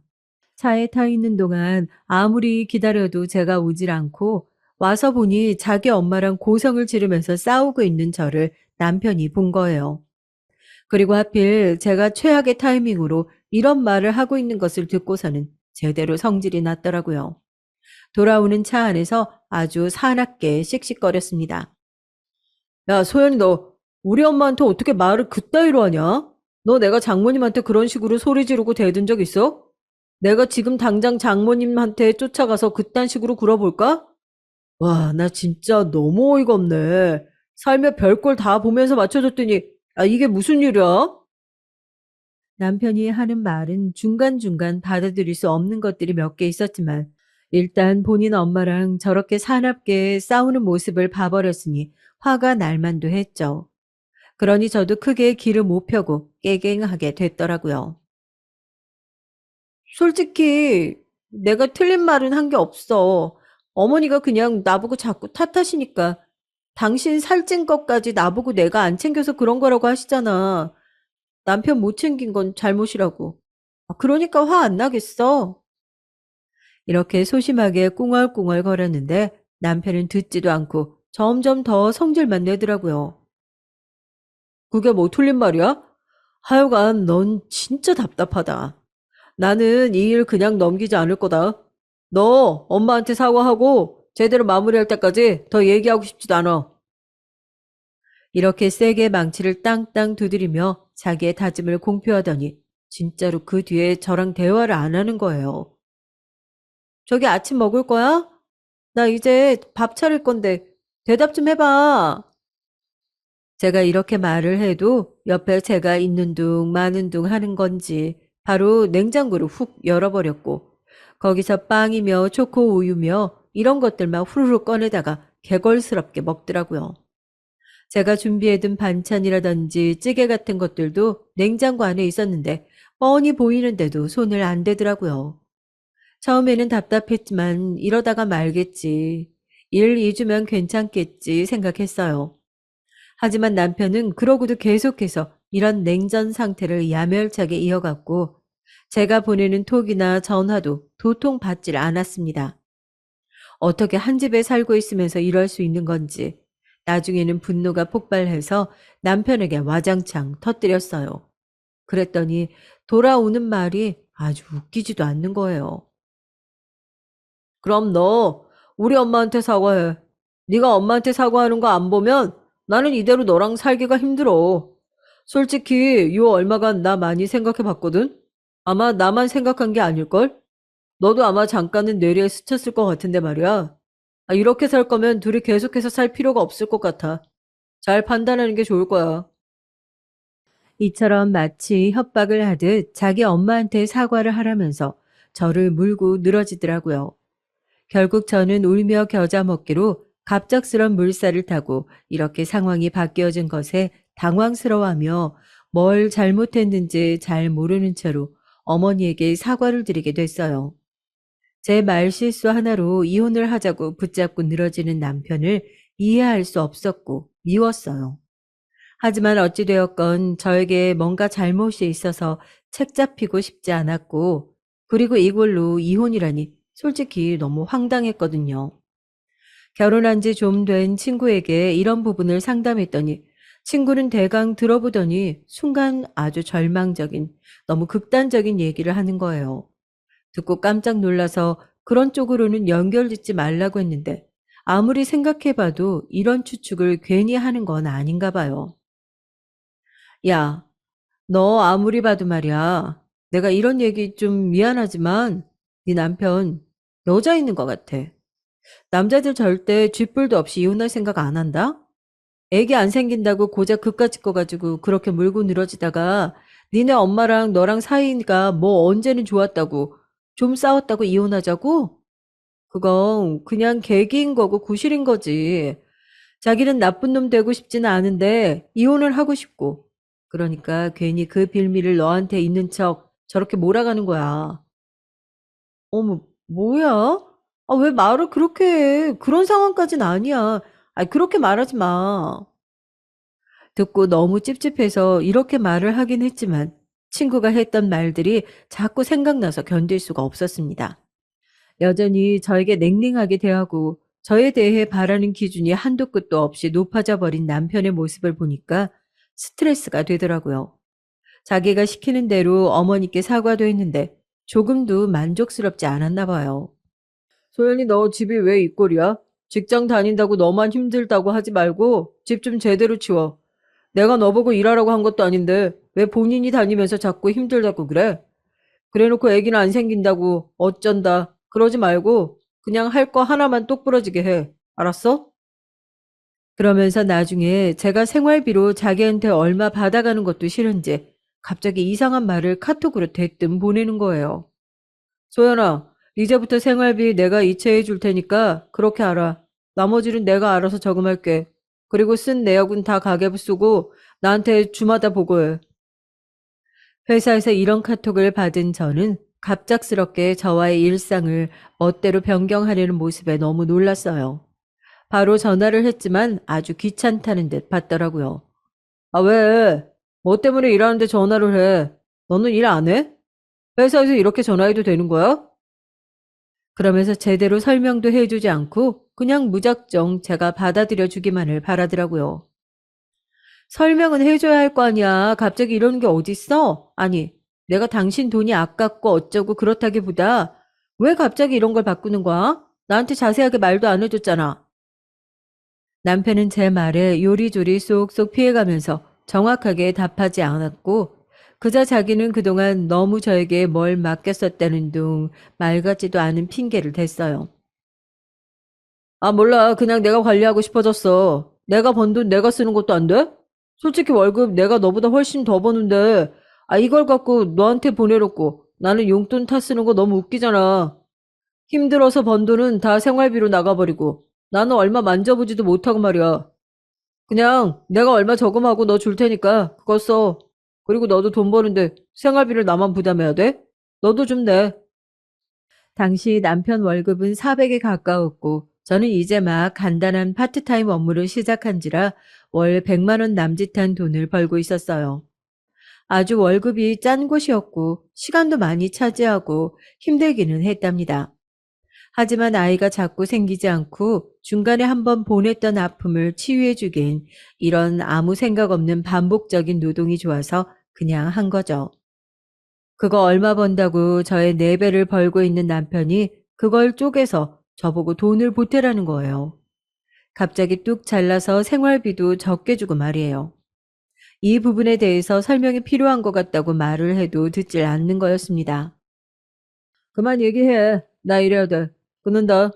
Speaker 1: 차에 타 있는 동안 아무리 기다려도 제가 오질 않고 와서 보니 자기 엄마랑 고성을 지르면서 싸우고 있는 저를 남편이 본 거예요. 그리고 하필 제가 최악의 타이밍으로 이런 말을 하고 있는 것을 듣고서는 제대로 성질이 났더라고요. 돌아오는 차 안에서 아주 사납게 씩씩거렸습니다. 야, 소연이 너 우리 엄마한테 어떻게 말을 그따위로 하냐? 너 내가 장모님한테 그런 식으로 소리 지르고 대든 적 있어? 내가 지금 당장 장모님한테 쫓아가서 그딴 식으로 굴어볼까? 와, 나 진짜 너무 어이가 없네. 살며 별걸 다 보면서 맞춰줬더니, 아, 이게 무슨 일이야? 남편이 하는 말은 중간중간 받아들일 수 없는 것들이 몇 개 있었지만, 일단 본인 엄마랑 저렇게 사납게 싸우는 모습을 봐버렸으니 화가 날 만도 했죠. 그러니 저도 크게 기를 못 펴고 깨갱하게 됐더라고요. 솔직히 내가 틀린 말은 한 게 없어. 어머니가 그냥 나보고 자꾸 탓하시니까 당신 살찐 것까지 나보고 내가 안 챙겨서 그런 거라고 하시잖아. 남편 못 챙긴 건 잘못이라고. 아, 그러니까 화 안 나겠어. 이렇게 소심하게 꿍얼꿍얼 거렸는데 남편은 듣지도 않고 점점 더 성질만 내더라고요. 그게 뭐 틀린 말이야? 하여간 넌 진짜 답답하다. 나는 이 일 그냥 넘기지 않을 거다. 너 엄마한테 사과하고 제대로 마무리할 때까지 더 얘기하고 싶지도 않아. 이렇게 세게 망치를 땅땅 두드리며 자기의 다짐을 공표하더니 진짜로 그 뒤에 저랑 대화를 안 하는 거예요. 저기 아침 먹을 거야? 나 이제 밥 차릴 건데 대답 좀 해봐. 제가 이렇게 말을 해도 옆에 제가 있는 둥 마는 둥 하는 건지 바로 냉장고를 훅 열어버렸고 거기서 빵이며 초코 우유며 이런 것들만 후루룩 꺼내다가 개걸스럽게 먹더라고요. 제가 준비해둔 반찬이라든지 찌개 같은 것들도 냉장고 안에 있었는데 뻔히 보이는데도 손을 안 대더라고요. 처음에는 답답했지만 이러다가 말겠지. 1, 2주면 괜찮겠지 생각했어요. 하지만 남편은 그러고도 계속해서 이런 냉전 상태를 야멸차게 이어갔고 제가 보내는 톡이나 전화도 도통 받질 않았습니다. 어떻게 한 집에 살고 있으면서 이럴 수 있는 건지 나중에는 분노가 폭발해서 남편에게 와장창 터뜨렸어요. 그랬더니 돌아오는 말이 아주 웃기지도 않는 거예요. 그럼 너 우리 엄마한테 사과해. 네가 엄마한테 사과하는 거 안 보면 나는 이대로 너랑 살기가 힘들어. 솔직히 요 얼마간 나 많이 생각해 봤거든? 아마 나만 생각한 게 아닐걸? 너도 아마 잠깐은 뇌리에 스쳤을 것 같은데 말이야. 이렇게 살 거면 둘이 계속해서 살 필요가 없을 것 같아. 잘 판단하는 게 좋을 거야. 이처럼 마치 협박을 하듯 자기 엄마한테 사과를 하라면서 저를 물고 늘어지더라고요. 결국 저는 울며 겨자 먹기로 갑작스런 물살을 타고 이렇게 상황이 바뀌어진 것에 당황스러워하며 뭘 잘못했는지 잘 모르는 채로 어머니에게 사과를 드리게 됐어요. 제 말실수 하나로 이혼을 하자고 붙잡고 늘어지는 남편을 이해할 수 없었고 미웠어요. 하지만 어찌되었건 저에게 뭔가 잘못이 있어서 책 잡히고 싶지 않았고, 그리고 이걸로 이혼이라니 솔직히 너무 황당했거든요. 결혼한 지 좀 된 친구에게 이런 부분을 상담했더니 친구는 대강 들어보더니 순간 아주 절망적인, 너무 극단적인 얘기를 하는 거예요. 듣고 깜짝 놀라서 그런 쪽으로는 연결짓지 말라고 했는데 아무리 생각해봐도 이런 추측을 괜히 하는 건 아닌가 봐요. 야, 너 아무리 봐도 말이야. 내가 이런 얘기 좀 미안하지만 네 남편 여자 있는 것 같아. 남자들 절대 쥐뿔도 없이 이혼할 생각 안 한다? 애기 안 생긴다고 고작 그깟 짓거 가지고 그렇게 물고 늘어지다가 니네 엄마랑 너랑 사이가 뭐 언제는 좋았다고 좀 싸웠다고 이혼하자고? 그건 그냥 계기인 거고 구실인 거지. 자기는 나쁜 놈 되고 싶지는 않은데 이혼을 하고 싶고. 그러니까 괜히 그 빌미를 너한테 있는 척 저렇게 몰아가는 거야. 어머, 뭐야? 왜 말을 그렇게 해? 그런 상황까진 아니야. 그렇게 말하지 마. 듣고 너무 찝찝해서 이렇게 말을 하긴 했지만 친구가 했던 말들이 자꾸 생각나서 견딜 수가 없었습니다. 여전히 저에게 냉랭하게 대하고 저에 대해 바라는 기준이 한도 끝도 없이 높아져 버린 남편의 모습을 보니까 스트레스가 되더라고요. 자기가 시키는 대로 어머니께 사과도 했는데 조금도 만족스럽지 않았나 봐요. 소연이 너 집이 왜 이 꼴이야? 직장 다닌다고 너만 힘들다고 하지 말고 집 좀 제대로 치워. 내가 너보고 일하라고 한 것도 아닌데 왜 본인이 다니면서 자꾸 힘들다고 그래? 그래놓고 애기는 안 생긴다고 어쩐다 그러지 말고 그냥 할 거 하나만 똑부러지게 해. 알았어? 그러면서 나중에 제가 생활비로 자기한테 얼마 받아가는 것도 싫은지 갑자기 이상한 말을 카톡으로 대뜸 보내는 거예요. 소연아, 이제부터 생활비 내가 이체해 줄 테니까 그렇게 알아. 나머지는 내가 알아서 저금할게. 그리고 쓴 내역은 다 가계부 쓰고 나한테 주마다 보고해. 회사에서 이런 카톡을 받은 저는 갑작스럽게 저와의 일상을 멋대로 변경하려는 모습에 너무 놀랐어요. 바로 전화를 했지만 아주 귀찮다는 듯 받더라고요. 왜? 뭐 때문에 일하는데 전화를 해? 너는 일 안 해? 회사에서 이렇게 전화해도 되는 거야? 그러면서 제대로 설명도 해주지 않고 그냥 무작정 제가 받아들여 주기만을 바라더라고요. 설명은 해줘야 할 거 아니야. 갑자기 이러는 게 어딨어? 아니, 내가 당신 돈이 아깝고 어쩌고 그렇다기보다 왜 갑자기 이런 걸 바꾸는 거야? 나한테 자세하게 말도 안 해줬잖아. 남편은 제 말에 요리조리 쏙쏙 피해가면서 정확하게 답하지 않았고 그저 자기는 그동안 너무 저에게 뭘 맡겼었다는 둥 말 같지도 않은 핑계를 댔어요. 몰라. 그냥 내가 관리하고 싶어졌어. 내가 번 돈 내가 쓰는 것도 안 돼? 솔직히 월급 내가 너보다 훨씬 더 버는데, 이걸 갖고 너한테 보내놓고 나는 용돈 타 쓰는 거 너무 웃기잖아. 힘들어서 번 돈은 다 생활비로 나가버리고 나는 얼마 만져보지도 못하고 말이야. 그냥 내가 얼마 저금하고 너 줄 테니까 그거 써. 그리고 너도 돈 버는데 생활비를 나만 부담해야 돼? 너도 좀 내. 당시 남편 월급은 400에 가까웠고 저는 이제 막 간단한 파트타임 업무를 시작한지라 월 100만 원 남짓한 돈을 벌고 있었어요. 아주 월급이 짠 곳이었고 시간도 많이 차지하고 힘들기는 했답니다. 하지만 아이가 자꾸 생기지 않고 중간에 한번 보냈던 아픔을 치유해주기엔 이런 아무 생각 없는 반복적인 노동이 좋아서 그냥 한 거죠. 그거 얼마 번다고 저의 4배를 벌고 있는 남편이 그걸 쪼개서 저보고 돈을 보태라는 거예요. 갑자기 뚝 잘라서 생활비도 적게 주고 말이에요. 이 부분에 대해서 설명이 필요한 것 같다고 말을 해도 듣질 않는 거였습니다. 그만 얘기해. 나 이래야 돼. 끊는다.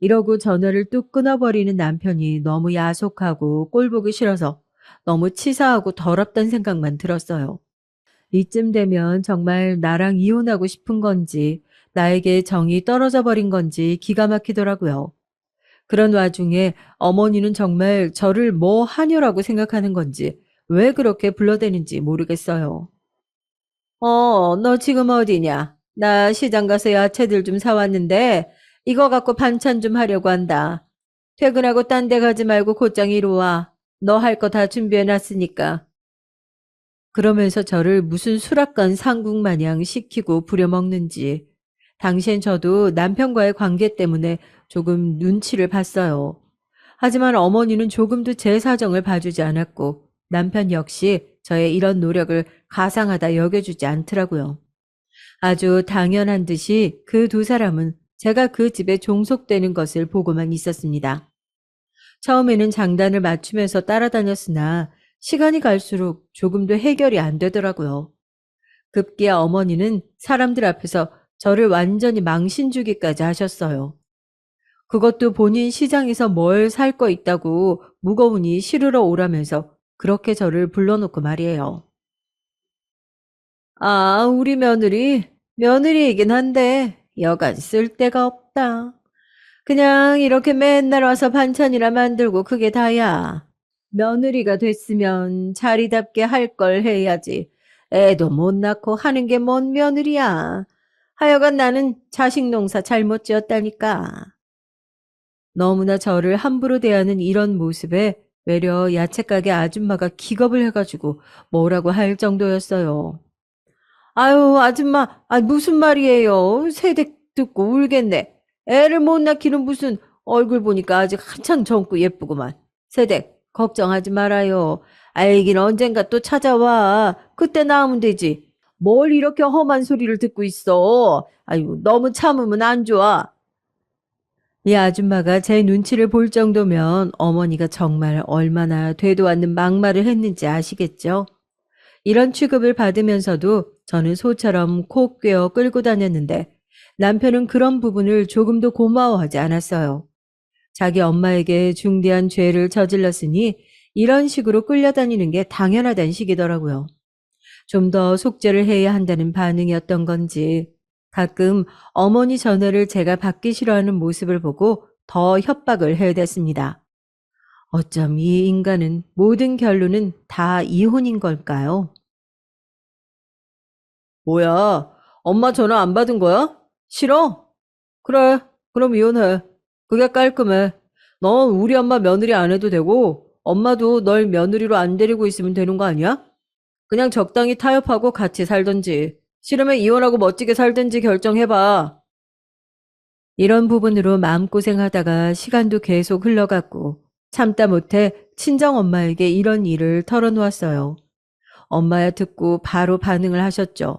Speaker 1: 이러고 전화를 뚝 끊어버리는 남편이 너무 야속하고 꼴보기 싫어서 너무 치사하고 더럽단 생각만 들었어요. 이쯤 되면 정말 나랑 이혼하고 싶은 건지 나에게 정이 떨어져 버린 건지 기가 막히더라고요. 그런 와중에 어머니는 정말 저를 뭐 하녀라고 생각하는 건지 왜 그렇게 불러대는지 모르겠어요. 너 지금 어디냐? 나 시장 가서 야채들 좀 사왔는데 이거 갖고 반찬 좀 하려고 한다. 퇴근하고 딴 데 가지 말고 곧장 이리 와. 너 할 거 다 준비해놨으니까. 그러면서 저를 무슨 수락관 상궁 마냥 시키고 부려먹는지. 당시엔 저도 남편과의 관계 때문에 조금 눈치를 봤어요. 하지만 어머니는 조금도 제 사정을 봐주지 않았고 남편 역시 저의 이런 노력을 가상하다 여겨주지 않더라고요. 아주 당연한 듯이 그 두 사람은 제가 그 집에 종속되는 것을 보고만 있었습니다. 처음에는 장단을 맞추면서 따라다녔으나 시간이 갈수록 조금도 해결이 안 되더라고요. 급기야 어머니는 사람들 앞에서 저를 완전히 망신주기까지 하셨어요. 그것도 본인 시장에서 뭘 살 거 있다고 무거우니 실으러 오라면서 그렇게 저를 불러놓고 말이에요. 아, 우리 며느리이긴 한데 여간 쓸데가 없다. 그냥 이렇게 맨날 와서 반찬이나 만들고 그게 다야. 며느리가 됐으면 자리답게 할 걸 해야지. 애도 못 낳고 하는 게 뭔 며느리야. 하여간 나는 자식 농사 잘못 지었다니까. 너무나 저를 함부로 대하는 이런 모습에 외려 야채가게 아줌마가 기겁을 해가지고 뭐라고 할 정도였어요. 아유, 아줌마, 무슨 말이에요? 세대 듣고 울겠네. 애를 못 낳기는 무슨 얼굴 보니까 아직 한참 젊고 예쁘구만. 세댁, 걱정하지 말아요. 알긴 언젠가 또 찾아와. 그때 나오면 되지. 뭘 이렇게 험한 소리를 듣고 있어. 아유, 너무 참으면 안 좋아. 이 아줌마가 제 눈치를 볼 정도면 어머니가 정말 얼마나 되도 않는 막말을 했는지 아시겠죠? 이런 취급을 받으면서도 저는 소처럼 코 꿰어 끌고 다녔는데 남편은 그런 부분을 조금도 고마워하지 않았어요. 자기 엄마에게 중대한 죄를 저질렀으니 이런 식으로 끌려다니는 게 당연하다는 식이더라고요. 좀 더 속죄를 해야 한다는 반응이었던 건지 가끔 어머니 전화를 제가 받기 싫어하는 모습을 보고 더 협박을 해댔습니다. 어쩜 이 인간은 모든 결론은 다 이혼인 걸까요? 뭐야? 엄마 전화 안 받은 거야? 싫어? 그래. 그럼 이혼해. 그게 깔끔해. 넌 우리 엄마 며느리 안 해도 되고 엄마도 널 며느리로 안 데리고 있으면 되는 거 아니야? 그냥 적당히 타협하고 같이 살든지 싫으면 이혼하고 멋지게 살든지 결정해봐. 이런 부분으로 마음고생하다가 시간도 계속 흘러갔고 참다 못해 친정엄마에게 이런 일을 털어놓았어요. 엄마야 듣고 바로 반응을 하셨죠.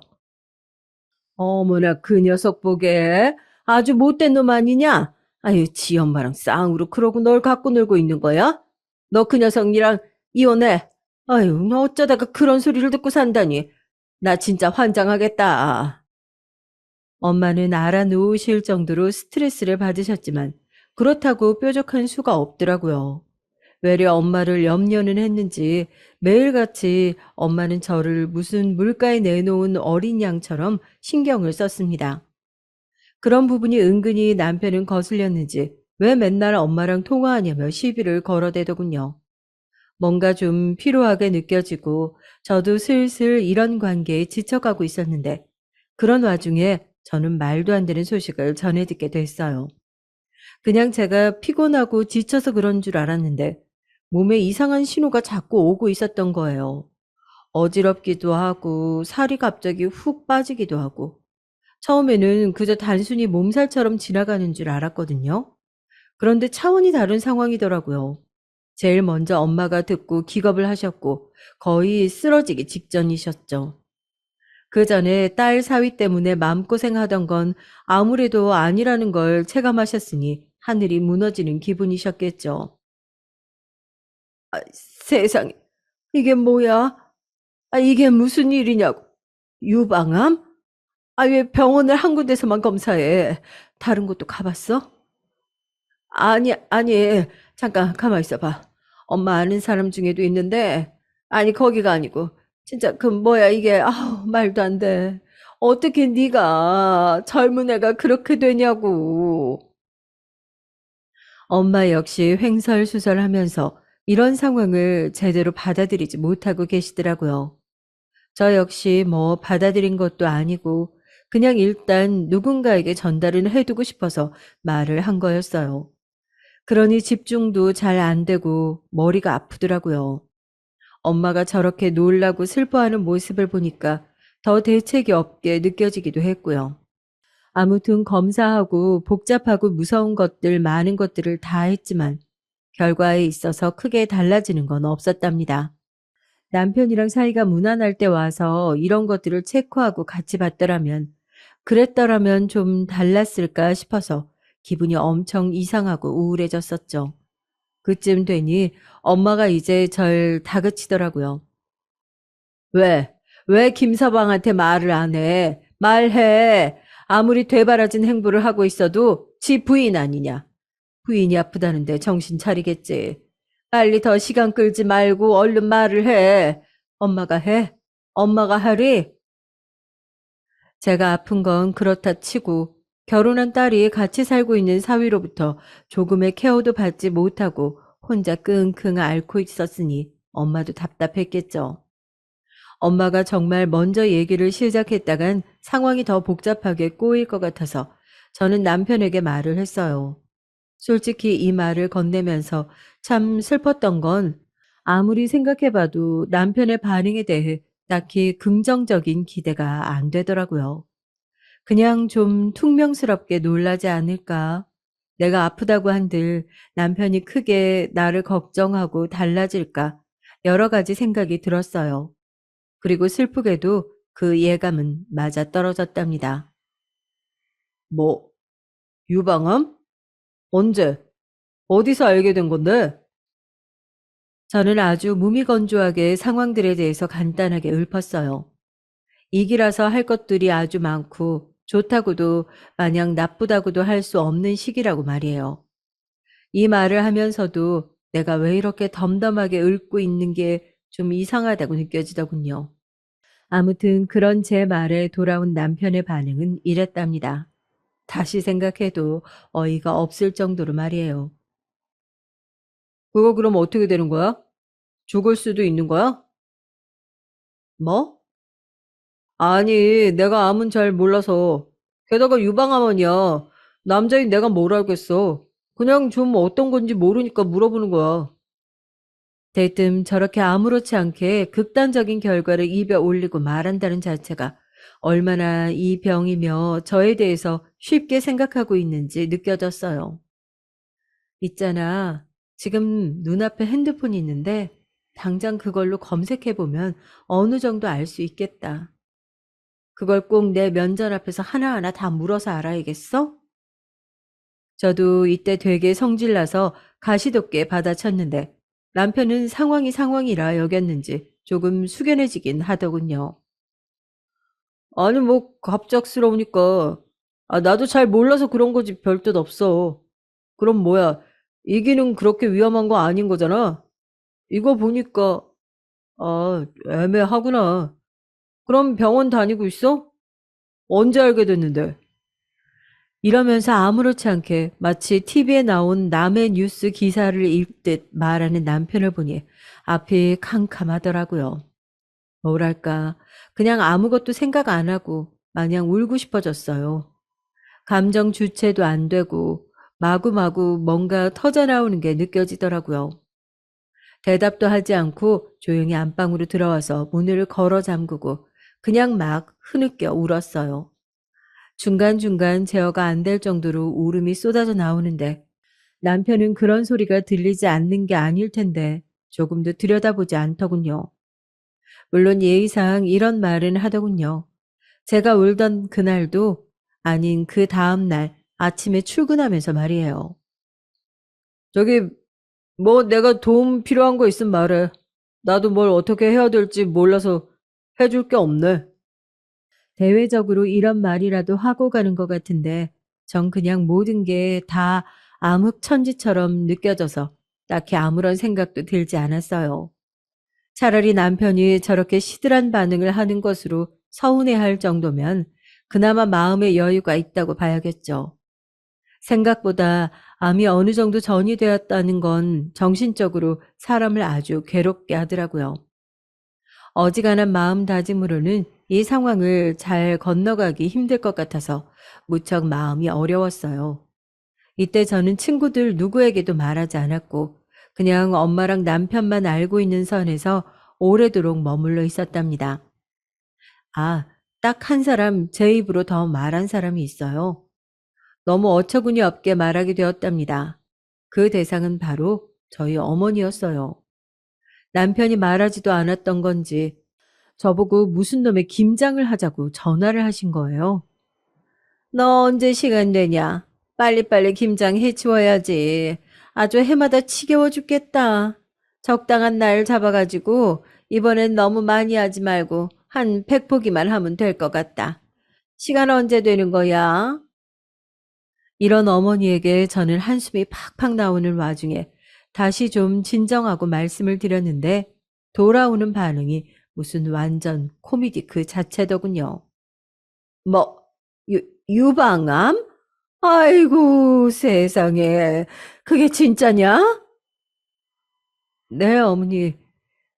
Speaker 1: 어머나 그 녀석 보게 아주 못된 놈 아니냐? 아유 지 엄마랑 쌍으로 그러고 널 갖고 놀고 있는 거야? 너 그 녀석이랑 이혼해. 아유 너 어쩌다가 그런 소리를 듣고 산다니. 나 진짜 환장하겠다. 엄마는 알아놓으실 정도로 스트레스를 받으셨지만 그렇다고 뾰족한 수가 없더라고요. 외려 엄마를 염려는 했는지 매일같이 엄마는 저를 무슨 물가에 내놓은 어린 양처럼 신경을 썼습니다. 그런 부분이 은근히 남편은 거슬렸는지 왜 맨날 엄마랑 통화하냐며 시비를 걸어대더군요. 뭔가 좀 피로하게 느껴지고 저도 슬슬 이런 관계에 지쳐가고 있었는데 그런 와중에 저는 말도 안 되는 소식을 전해 듣게 됐어요. 그냥 제가 피곤하고 지쳐서 그런 줄 알았는데 몸에 이상한 신호가 자꾸 오고 있었던 거예요. 어지럽기도 하고 살이 갑자기 훅 빠지기도 하고 처음에는 그저 단순히 몸살처럼 지나가는 줄 알았거든요. 그런데 차원이 다른 상황이더라고요. 제일 먼저 엄마가 듣고 기겁을 하셨고 거의 쓰러지기 직전이셨죠. 그 전에 딸 사위 때문에 마음고생하던 건 아무래도 아니라는 걸 체감하셨으니 하늘이 무너지는 기분이셨겠죠. 아, 세상에, 이게 뭐야? 아, 이게 무슨 일이냐고. 유방암? 아, 왜 병원을 한 군데서만 검사해? 다른 곳도 가봤어? 아니, 아니, 잠깐 가만 있어봐. 엄마 아는 사람 중에도 있는데, 아니, 거기가 아니고, 진짜 그 뭐야 이게, 아우, 말도 안 돼. 어떻게 네가 젊은 애가 그렇게 되냐고. 엄마 역시 횡설수설하면서 이런 상황을 제대로 받아들이지 못하고 계시더라고요. 저 역시 뭐 받아들인 것도 아니고 그냥 일단 누군가에게 전달은 해두고 싶어서 말을 한 거였어요. 그러니 집중도 잘 안 되고 머리가 아프더라고요. 엄마가 저렇게 놀라고 슬퍼하는 모습을 보니까 더 대책이 없게 느껴지기도 했고요. 아무튼 검사하고 복잡하고 무서운 것들 많은 것들을 다 했지만 결과에 있어서 크게 달라지는 건 없었답니다. 남편이랑 사이가 무난할 때 와서 이런 것들을 체크하고 같이 봤더라면 그랬더라면 좀 달랐을까 싶어서 기분이 엄청 이상하고 우울해졌었죠. 그쯤 되니 엄마가 이제 절 다그치더라고요. 왜? 왜 김서방한테 말을 안 해? 말해. 아무리 되바라진 행보를 하고 있어도 지 부인 아니냐. 부인이 아프다는데 정신 차리겠지. 빨리 더 시간 끌지 말고 얼른 말을 해. 엄마가 해. 엄마가 하리. 제가 아픈 건 그렇다 치고 결혼한 딸이 같이 살고 있는 사위로부터 조금의 케어도 받지 못하고 혼자 끙끙 앓고 있었으니 엄마도 답답했겠죠. 엄마가 정말 먼저 얘기를 시작했다간 상황이 더 복잡하게 꼬일 것 같아서 저는 남편에게 말을 했어요. 솔직히 이 말을 건네면서 참 슬펐던 건 아무리 생각해봐도 남편의 반응에 대해 딱히 긍정적인 기대가 안 되더라고요. 그냥 좀 퉁명스럽게 놀라지 않을까. 내가 아프다고 한들 남편이 크게 나를 걱정하고 달라질까. 여러 가지 생각이 들었어요. 그리고 슬프게도 그 예감은 맞아떨어졌답니다. 뭐, 유방암? 언제? 어디서 알게 된 건데? 저는 아주 무미건조하게 상황들에 대해서 간단하게 읊었어요. 이기라서 할 것들이 아주 많고 좋다고도 마냥 나쁘다고도 할 수 없는 시기라고 말이에요. 이 말을 하면서도 내가 왜 이렇게 덤덤하게 읊고 있는 게 좀 이상하다고 느껴지더군요. 아무튼 그런 제 말에 돌아온 남편의 반응은 이랬답니다. 다시 생각해도 어이가 없을 정도로 말이에요. 그거 그럼 어떻게 되는 거야? 죽을 수도 있는 거야? 뭐? 아니, 내가 암은 잘 몰라서. 게다가 유방암원이야. 남자인 내가 뭘 알겠어. 그냥 좀 어떤 건지 모르니까 물어보는 거야. 대뜸 저렇게 아무렇지 않게 극단적인 결과를 입에 올리고 말한다는 자체가 얼마나 이 병이며 저에 대해서 쉽게 생각하고 있는지 느껴졌어요. 있잖아. 지금 눈앞에 핸드폰이 있는데 당장 그걸로 검색해보면 어느 정도 알 수 있겠다. 그걸 꼭 내 면전 앞에서 하나하나 다 물어서 알아야겠어? 저도 이때 되게 성질나서 가시돋게 받아쳤는데 남편은 상황이 상황이라 여겼는지 조금 숙연해지긴 하더군요. 아니 뭐 갑작스러우니까 나도 잘 몰라서 그런 거지 별뜻 없어. 그럼 뭐야 이기는 그렇게 위험한 거 아닌 거잖아. 이거 보니까 애매하구나. 그럼 병원 다니고 있어? 언제 알게 됐는데? 이러면서 아무렇지 않게 마치 TV에 나온 남의 뉴스 기사를 읽듯 말하는 남편을 보니 앞이 캄캄하더라고요. 뭐랄까, 그냥 아무것도 생각 안 하고 마냥 울고 싶어졌어요. 감정 주체도 안 되고 마구마구 뭔가 터져나오는 게 느껴지더라고요. 대답도 하지 않고 조용히 안방으로 들어와서 문을 걸어 잠그고 그냥 막 흐느껴 울었어요. 중간중간 제어가 안 될 정도로 울음이 쏟아져 나오는데 남편은 그런 소리가 들리지 않는 게 아닐 텐데 조금도 들여다보지 않더군요. 물론 예의상 이런 말은 하더군요. 제가 울던 그날도 아닌 그 다음 날 아침에 출근하면서 말이에요. 저기 뭐 내가 도움 필요한 거 있으면 말해. 나도 뭘 어떻게 해야 될지 몰라서 해줄 게 없네. 대외적으로 이런 말이라도 하고 가는 것 같은데 전 그냥 모든 게 다 암흑천지처럼 느껴져서 딱히 아무런 생각도 들지 않았어요. 차라리 남편이 저렇게 시들한 반응을 하는 것으로 서운해할 정도면 그나마 마음의 여유가 있다고 봐야겠죠. 생각보다 암이 어느 정도 전이되었다는 건 정신적으로 사람을 아주 괴롭게 하더라고요. 어지간한 마음다짐으로는 이 상황을 잘 건너가기 힘들 것 같아서 무척 마음이 어려웠어요. 이때 저는 친구들 누구에게도 말하지 않았고 그냥 엄마랑 남편만 알고 있는 선에서 오래도록 머물러 있었답니다. 아, 딱 한 사람 제 입으로 더 말한 사람이 있어요. 너무 어처구니 없게 말하게 되었답니다. 그 대상은 바로 저희 어머니였어요. 남편이 말하지도 않았던 건지 저보고 무슨 놈의 김장을 하자고 전화를 하신 거예요. 너 언제 시간 되냐? 빨리빨리 김장 해치워야지. 아주 해마다 지겨워 죽겠다. 적당한 날 잡아가지고 이번엔 너무 많이 하지 말고 한 100포기만 하면 될 것 같다. 시간 언제 되는 거야? 이런 어머니에게 저는 한숨이 팍팍 나오는 와중에 다시 좀 진정하고 말씀을 드렸는데 돌아오는 반응이 무슨 완전 코미디 그 자체더군요. 뭐, 유방암? 아이고, 세상에. 그게 진짜냐? 네, 어머니.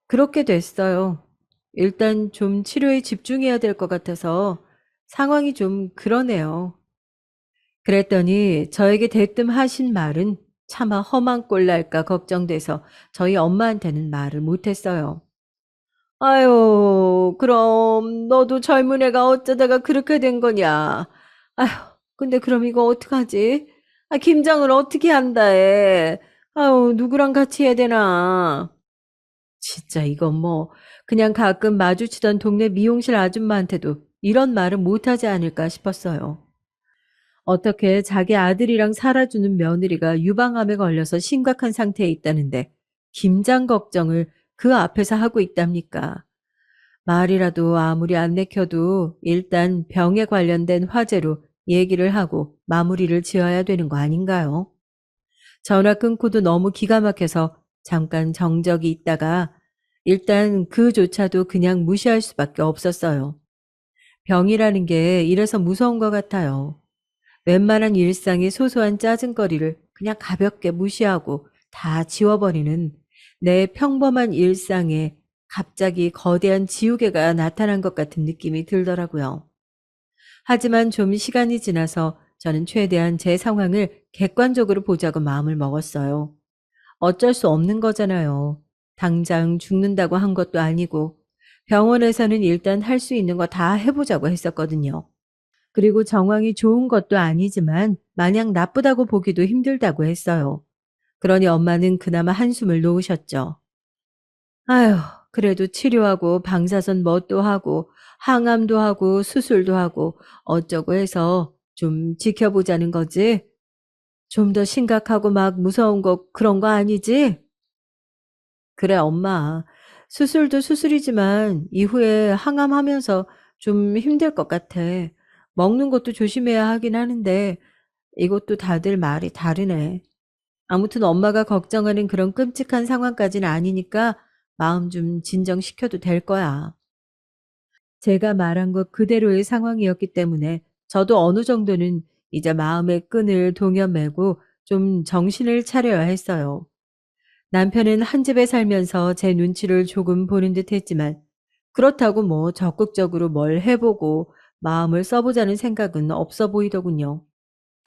Speaker 1: 그렇게 됐어요. 일단 좀 치료에 집중해야 될 것 같아서 상황이 좀 그러네요. 그랬더니 저에게 대뜸 하신 말은 차마 험한 꼴 날까 걱정돼서 저희 엄마한테는 말을 못했어요. 아유, 그럼 너도 젊은 애가 어쩌다가 그렇게 된 거냐? 아휴, 근데 그럼 이거 어떡하지? 아, 김장을 어떻게 한다 해? 아유, 누구랑 같이 해야 되나? 진짜 이건 뭐 그냥 가끔 마주치던 동네 미용실 아줌마한테도 이런 말은 못하지 않을까 싶었어요. 어떻게 자기 아들이랑 살아주는 며느리가 유방암에 걸려서 심각한 상태에 있다는데 김장 걱정을 그 앞에서 하고 있답니까? 말이라도 아무리 안 내켜도 일단 병에 관련된 화제로 얘기를 하고 마무리를 지어야 되는 거 아닌가요? 전화 끊고도 너무 기가 막혀서 잠깐 정적이 있다가 일단 그조차도 그냥 무시할 수밖에 없었어요. 병이라는 게 이래서 무서운 것 같아요. 웬만한 일상의 소소한 짜증거리를 그냥 가볍게 무시하고 다 지워버리는 내 평범한 일상에 갑자기 거대한 지우개가 나타난 것 같은 느낌이 들더라고요. 하지만 좀 시간이 지나서 저는 최대한 제 상황을 객관적으로 보자고 마음을 먹었어요. 어쩔 수 없는 거잖아요. 당장 죽는다고 한 것도 아니고 병원에서는 일단 할 수 있는 거 다 해보자고 했었거든요. 그리고 정황이 좋은 것도 아니지만 마냥 나쁘다고 보기도 힘들다고 했어요. 그러니 엄마는 그나마 한숨을 놓으셨죠. 아휴, 그래도 치료하고 방사선 뭣도 하고 항암도 하고 수술도 하고 어쩌고 해서 좀 지켜보자는 거지. 좀 더 심각하고 막 무서운 거 그런 거 아니지? 그래, 엄마. 수술도 수술이지만 이후에 항암하면서 좀 힘들 것 같아. 먹는 것도 조심해야 하긴 하는데 이것도 다들 말이 다르네. 아무튼 엄마가 걱정하는 그런 끔찍한 상황까지는 아니니까 마음 좀 진정시켜도 될 거야. 제가 말한 것 그대로의 상황이었기 때문에 저도 어느 정도는 이제 마음의 끈을 동여매고 좀 정신을 차려야 했어요. 남편은 한 집에 살면서 제 눈치를 조금 보는 듯 했지만 그렇다고 뭐 적극적으로 뭘 해보고 마음을 써보자는 생각은 없어 보이더군요.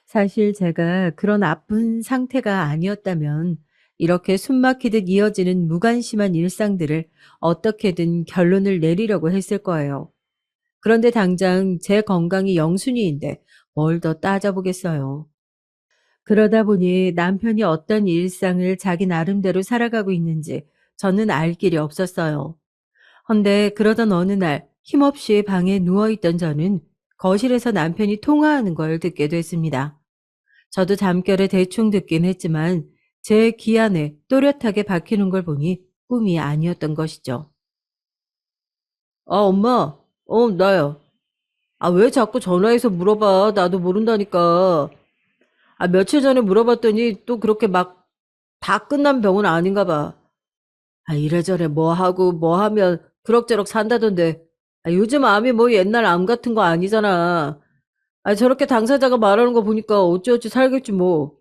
Speaker 1: 사실 제가 그런 아픈 상태가 아니었다면 이렇게 숨막히듯 이어지는 무관심한 일상들을 어떻게든 결론을 내리려고 했을 거예요. 그런데 당장 제 건강이 영순위인데 뭘 더 따져보겠어요. 그러다 보니 남편이 어떤 일상을 자기 나름대로 살아가고 있는지 저는 알 길이 없었어요. 헌데 그러던 어느 날 힘없이 방에 누워있던 저는 거실에서 남편이 통화하는 걸 듣게 됐습니다. 저도 잠결에 대충 듣긴 했지만 제 귀 안에 또렷하게 박히는 걸 보니 꿈이 아니었던 것이죠. 아, 엄마. 나야. 아, 왜 자꾸 전화해서 물어봐. 나도 모른다니까. 아, 며칠 전에 물어봤더니 또 그렇게 막 다 끝난 병은 아닌가 봐. 아, 이래저래 뭐 하고 뭐 하면 그럭저럭 산다던데. 아, 요즘 암이 뭐 옛날 암 같은 거 아니잖아. 아, 저렇게 당사자가 말하는 거 보니까 어찌어찌 살겠지 뭐.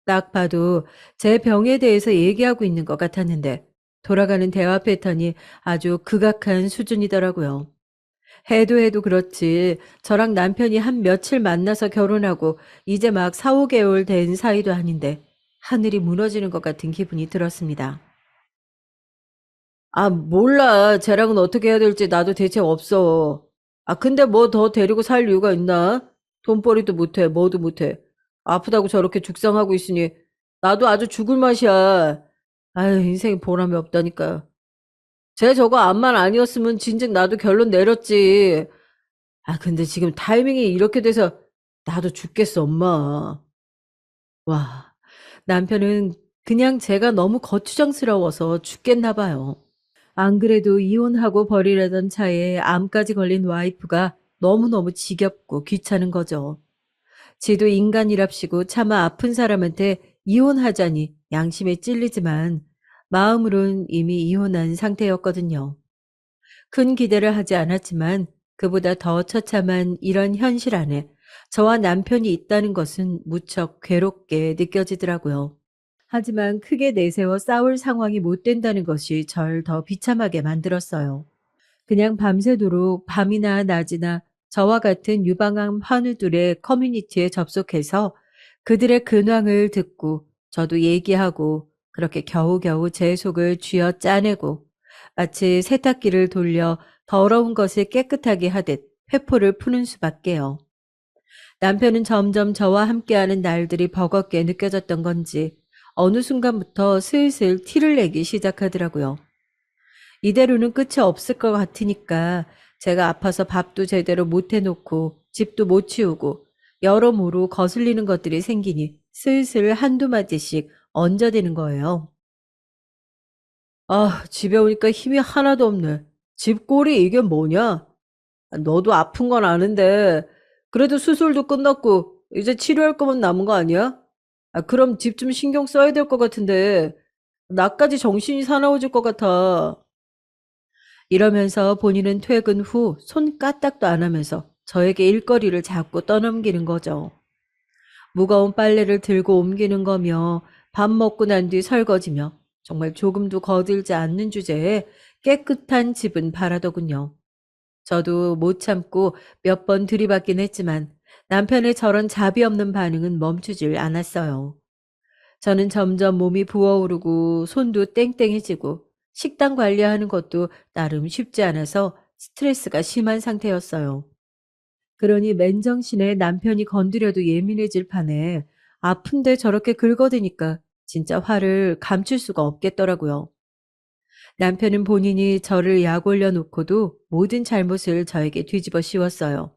Speaker 1: 딱 봐도 제 병에 대해서 얘기하고 있는 것 같았는데 돌아가는 대화 패턴이 아주 극악한 수준이더라고요. 해도 해도 그렇지 저랑 남편이 한 며칠 만나서 결혼하고 이제 막 4, 5개월 된 사이도 아닌데 하늘이 무너지는 것 같은 기분이 들었습니다. 아, 몰라. 쟤랑은 어떻게 해야 될지 나도 대책 없어. 아, 근데 뭐 더 데리고 살 이유가 있나? 돈벌이도 못해, 뭐도 못해. 아프다고 저렇게 죽상하고 있으니 나도 아주 죽을 맛이야. 아유, 인생에 보람이 없다니까. 쟤 저거 암만 아니었으면 진즉 나도 결론 내렸지. 아, 근데 지금 타이밍이 이렇게 돼서 나도 죽겠어, 엄마. 와, 남편은 그냥 제가 너무 거추장스러워서 죽겠나 봐요. 안 그래도 이혼하고 버리려던 차에 암까지 걸린 와이프가 너무너무 지겹고 귀찮은 거죠. 지도 인간이랍시고 차마 아픈 사람한테 이혼하자니 양심에 찔리지만 마음으론 이미 이혼한 상태였거든요. 큰 기대를 하지 않았지만 그보다 더 처참한 이런 현실 안에 저와 남편이 있다는 것은 무척 괴롭게 느껴지더라고요. 하지만 크게 내세워 싸울 상황이 못 된다는 것이 절 더 비참하게 만들었어요. 그냥 밤새도록 밤이나 낮이나 저와 같은 유방암 환우들의 커뮤니티에 접속해서 그들의 근황을 듣고 저도 얘기하고 그렇게 겨우겨우 제 속을 쥐어 짜내고 마치 세탁기를 돌려 더러운 것을 깨끗하게 하듯 회포를 푸는 수밖에요. 남편은 점점 저와 함께하는 날들이 버겁게 느껴졌던 건지 어느 순간부터 슬슬 티를 내기 시작하더라고요. 이대로는 끝이 없을 것 같으니까 제가 아파서 밥도 제대로 못 해놓고 집도 못 치우고 여러모로 거슬리는 것들이 생기니 슬슬 한두 마디씩 얹어대는 거예요. 아, 집에 오니까 힘이 하나도 없네. 집골이 이게 뭐냐? 아, 너도 아픈 건 아는데 그래도 수술도 끝났고 이제 치료할 거면 남은 거 아니야? 아, 그럼 집 좀 신경 써야 될 것 같은데 나까지 정신이 사나워질 것 같아. 이러면서 본인은 퇴근 후 손 까딱도 안 하면서 저에게 일거리를 자꾸 떠넘기는 거죠. 무거운 빨래를 들고 옮기는 거며 밥 먹고 난 뒤 설거지며 정말 조금도 거들지 않는 주제에 깨끗한 집은 바라더군요. 저도 못 참고 몇 번 들이받긴 했지만 남편의 저런 자비 없는 반응은 멈추질 않았어요. 저는 점점 몸이 부어오르고 손도 땡땡해지고 식단 관리하는 것도 나름 쉽지 않아서 스트레스가 심한 상태였어요. 그러니 맨정신에 남편이 건드려도 예민해질 판에 아픈데 저렇게 긁어대니까 진짜 화를 감출 수가 없겠더라고요. 남편은 본인이 저를 약 올려놓고도 모든 잘못을 저에게 뒤집어 씌웠어요.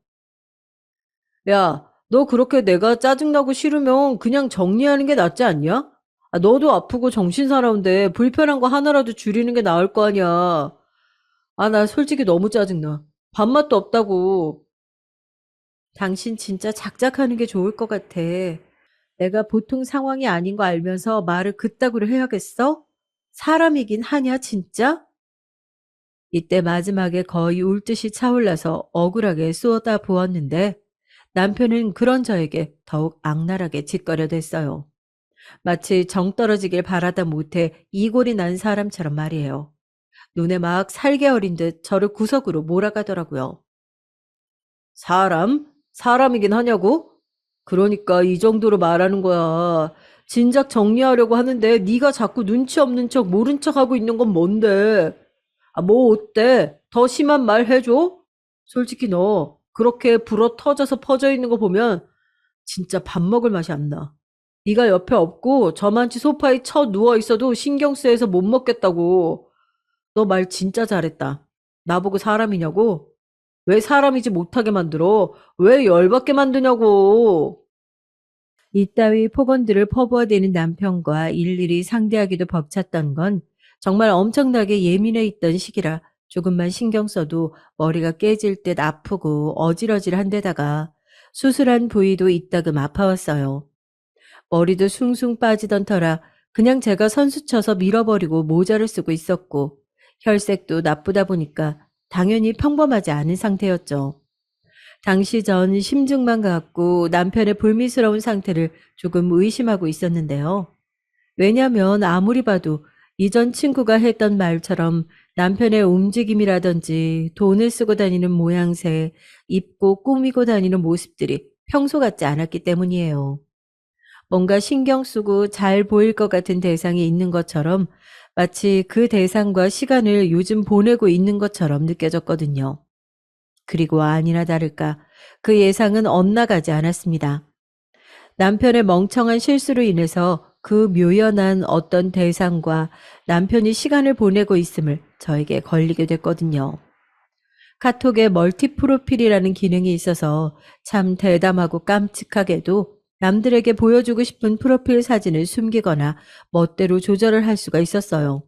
Speaker 1: 야, 너 그렇게 내가 짜증나고 싫으면 그냥 정리하는 게 낫지 않냐? 아, 너도 아프고 정신 사나운데 불편한 거 하나라도 줄이는 게 나을 거 아니야. 아, 나 솔직히 너무 짜증나. 밥맛도 없다고. 당신 진짜 작작하는 게 좋을 것 같아. 내가 보통 상황이 아닌 거 알면서 말을 그따구로 해야겠어? 사람이긴 하냐, 진짜? 이때 마지막에 거의 울듯이 차올라서 억울하게 쏟아 부었는데 남편은 그런 저에게 더욱 악랄하게 짓거려댔어요. 마치 정 떨어지길 바라다 못해 이골이 난 사람처럼 말이에요. 눈에 막 살게 어린 듯 저를 구석으로 몰아가더라고요. 사람? 사람이긴 하냐고? 그러니까 이 정도로 말하는 거야. 진작 정리하려고 하는데 네가 자꾸 눈치 없는 척 모른 척하고 있는 건 뭔데? 아, 뭐 어때? 더 심한 말 해줘? 솔직히 너 그렇게 불어 터져서 퍼져 있는 거 보면 진짜 밥 먹을 맛이 안 나. 네가 옆에 없고 저만치 소파에 처 누워 있어도 신경 쓰여서 못 먹겠다고. 너 말 진짜 잘했다. 나보고 사람이냐고? 왜 사람이지 못하게 만들어? 왜 열받게 만드냐고. 이따위 폭언들을 퍼부어대는 남편과 일일이 상대하기도 벅찼던 건 정말 엄청나게 예민해 있던 시기라 조금만 신경 써도 머리가 깨질 듯 아프고 어질어질한 데다가 수술한 부위도 이따금 아파왔어요. 머리도 숭숭 빠지던 터라 그냥 제가 선수 쳐서 밀어버리고 모자를 쓰고 있었고 혈색도 나쁘다 보니까 당연히 평범하지 않은 상태였죠. 당시 전 심증만 갖고 남편의 불미스러운 상태를 조금 의심하고 있었는데요. 왜냐면 아무리 봐도 이전 친구가 했던 말처럼 남편의 움직임이라든지 돈을 쓰고 다니는 모양새, 입고 꾸미고 다니는 모습들이 평소 같지 않았기 때문이에요. 뭔가 신경 쓰고 잘 보일 것 같은 대상이 있는 것처럼 마치 그 대상과 시간을 요즘 보내고 있는 것처럼 느껴졌거든요. 그리고 아니나 다를까 그 예상은 엇나가지 않았습니다. 남편의 멍청한 실수로 인해서 그 묘연한 어떤 대상과 남편이 시간을 보내고 있음을 저에게 걸리게 됐거든요. 카톡에 멀티 프로필이라는 기능이 있어서 참 대담하고 깜찍하게도 남들에게 보여주고 싶은 프로필 사진을 숨기거나 멋대로 조절을 할 수가 있었어요.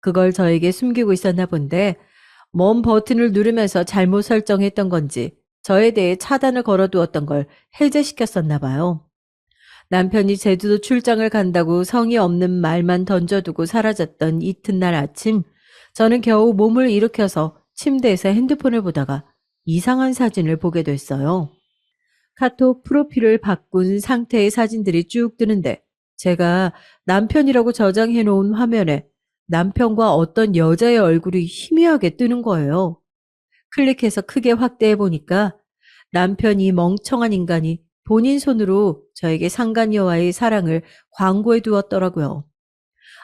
Speaker 1: 그걸 저에게 숨기고 있었나 본데 먼 버튼을 누르면서 잘못 설정했던 건지 저에 대해 차단을 걸어두었던 걸 해제시켰었나 봐요. 남편이 제주도 출장을 간다고 성의 없는 말만 던져두고 사라졌던 이튿날 아침, 저는 겨우 몸을 일으켜서 침대에서 핸드폰을 보다가 이상한 사진을 보게 됐어요. 카톡 프로필을 바꾼 상태의 사진들이 쭉 뜨는데 제가 남편이라고 저장해 놓은 화면에 남편과 어떤 여자의 얼굴이 희미하게 뜨는 거예요. 클릭해서 크게 확대해 보니까 남편이 멍청한 인간이 본인 손으로 저에게 상간녀와의 사랑을 광고해 두었더라고요.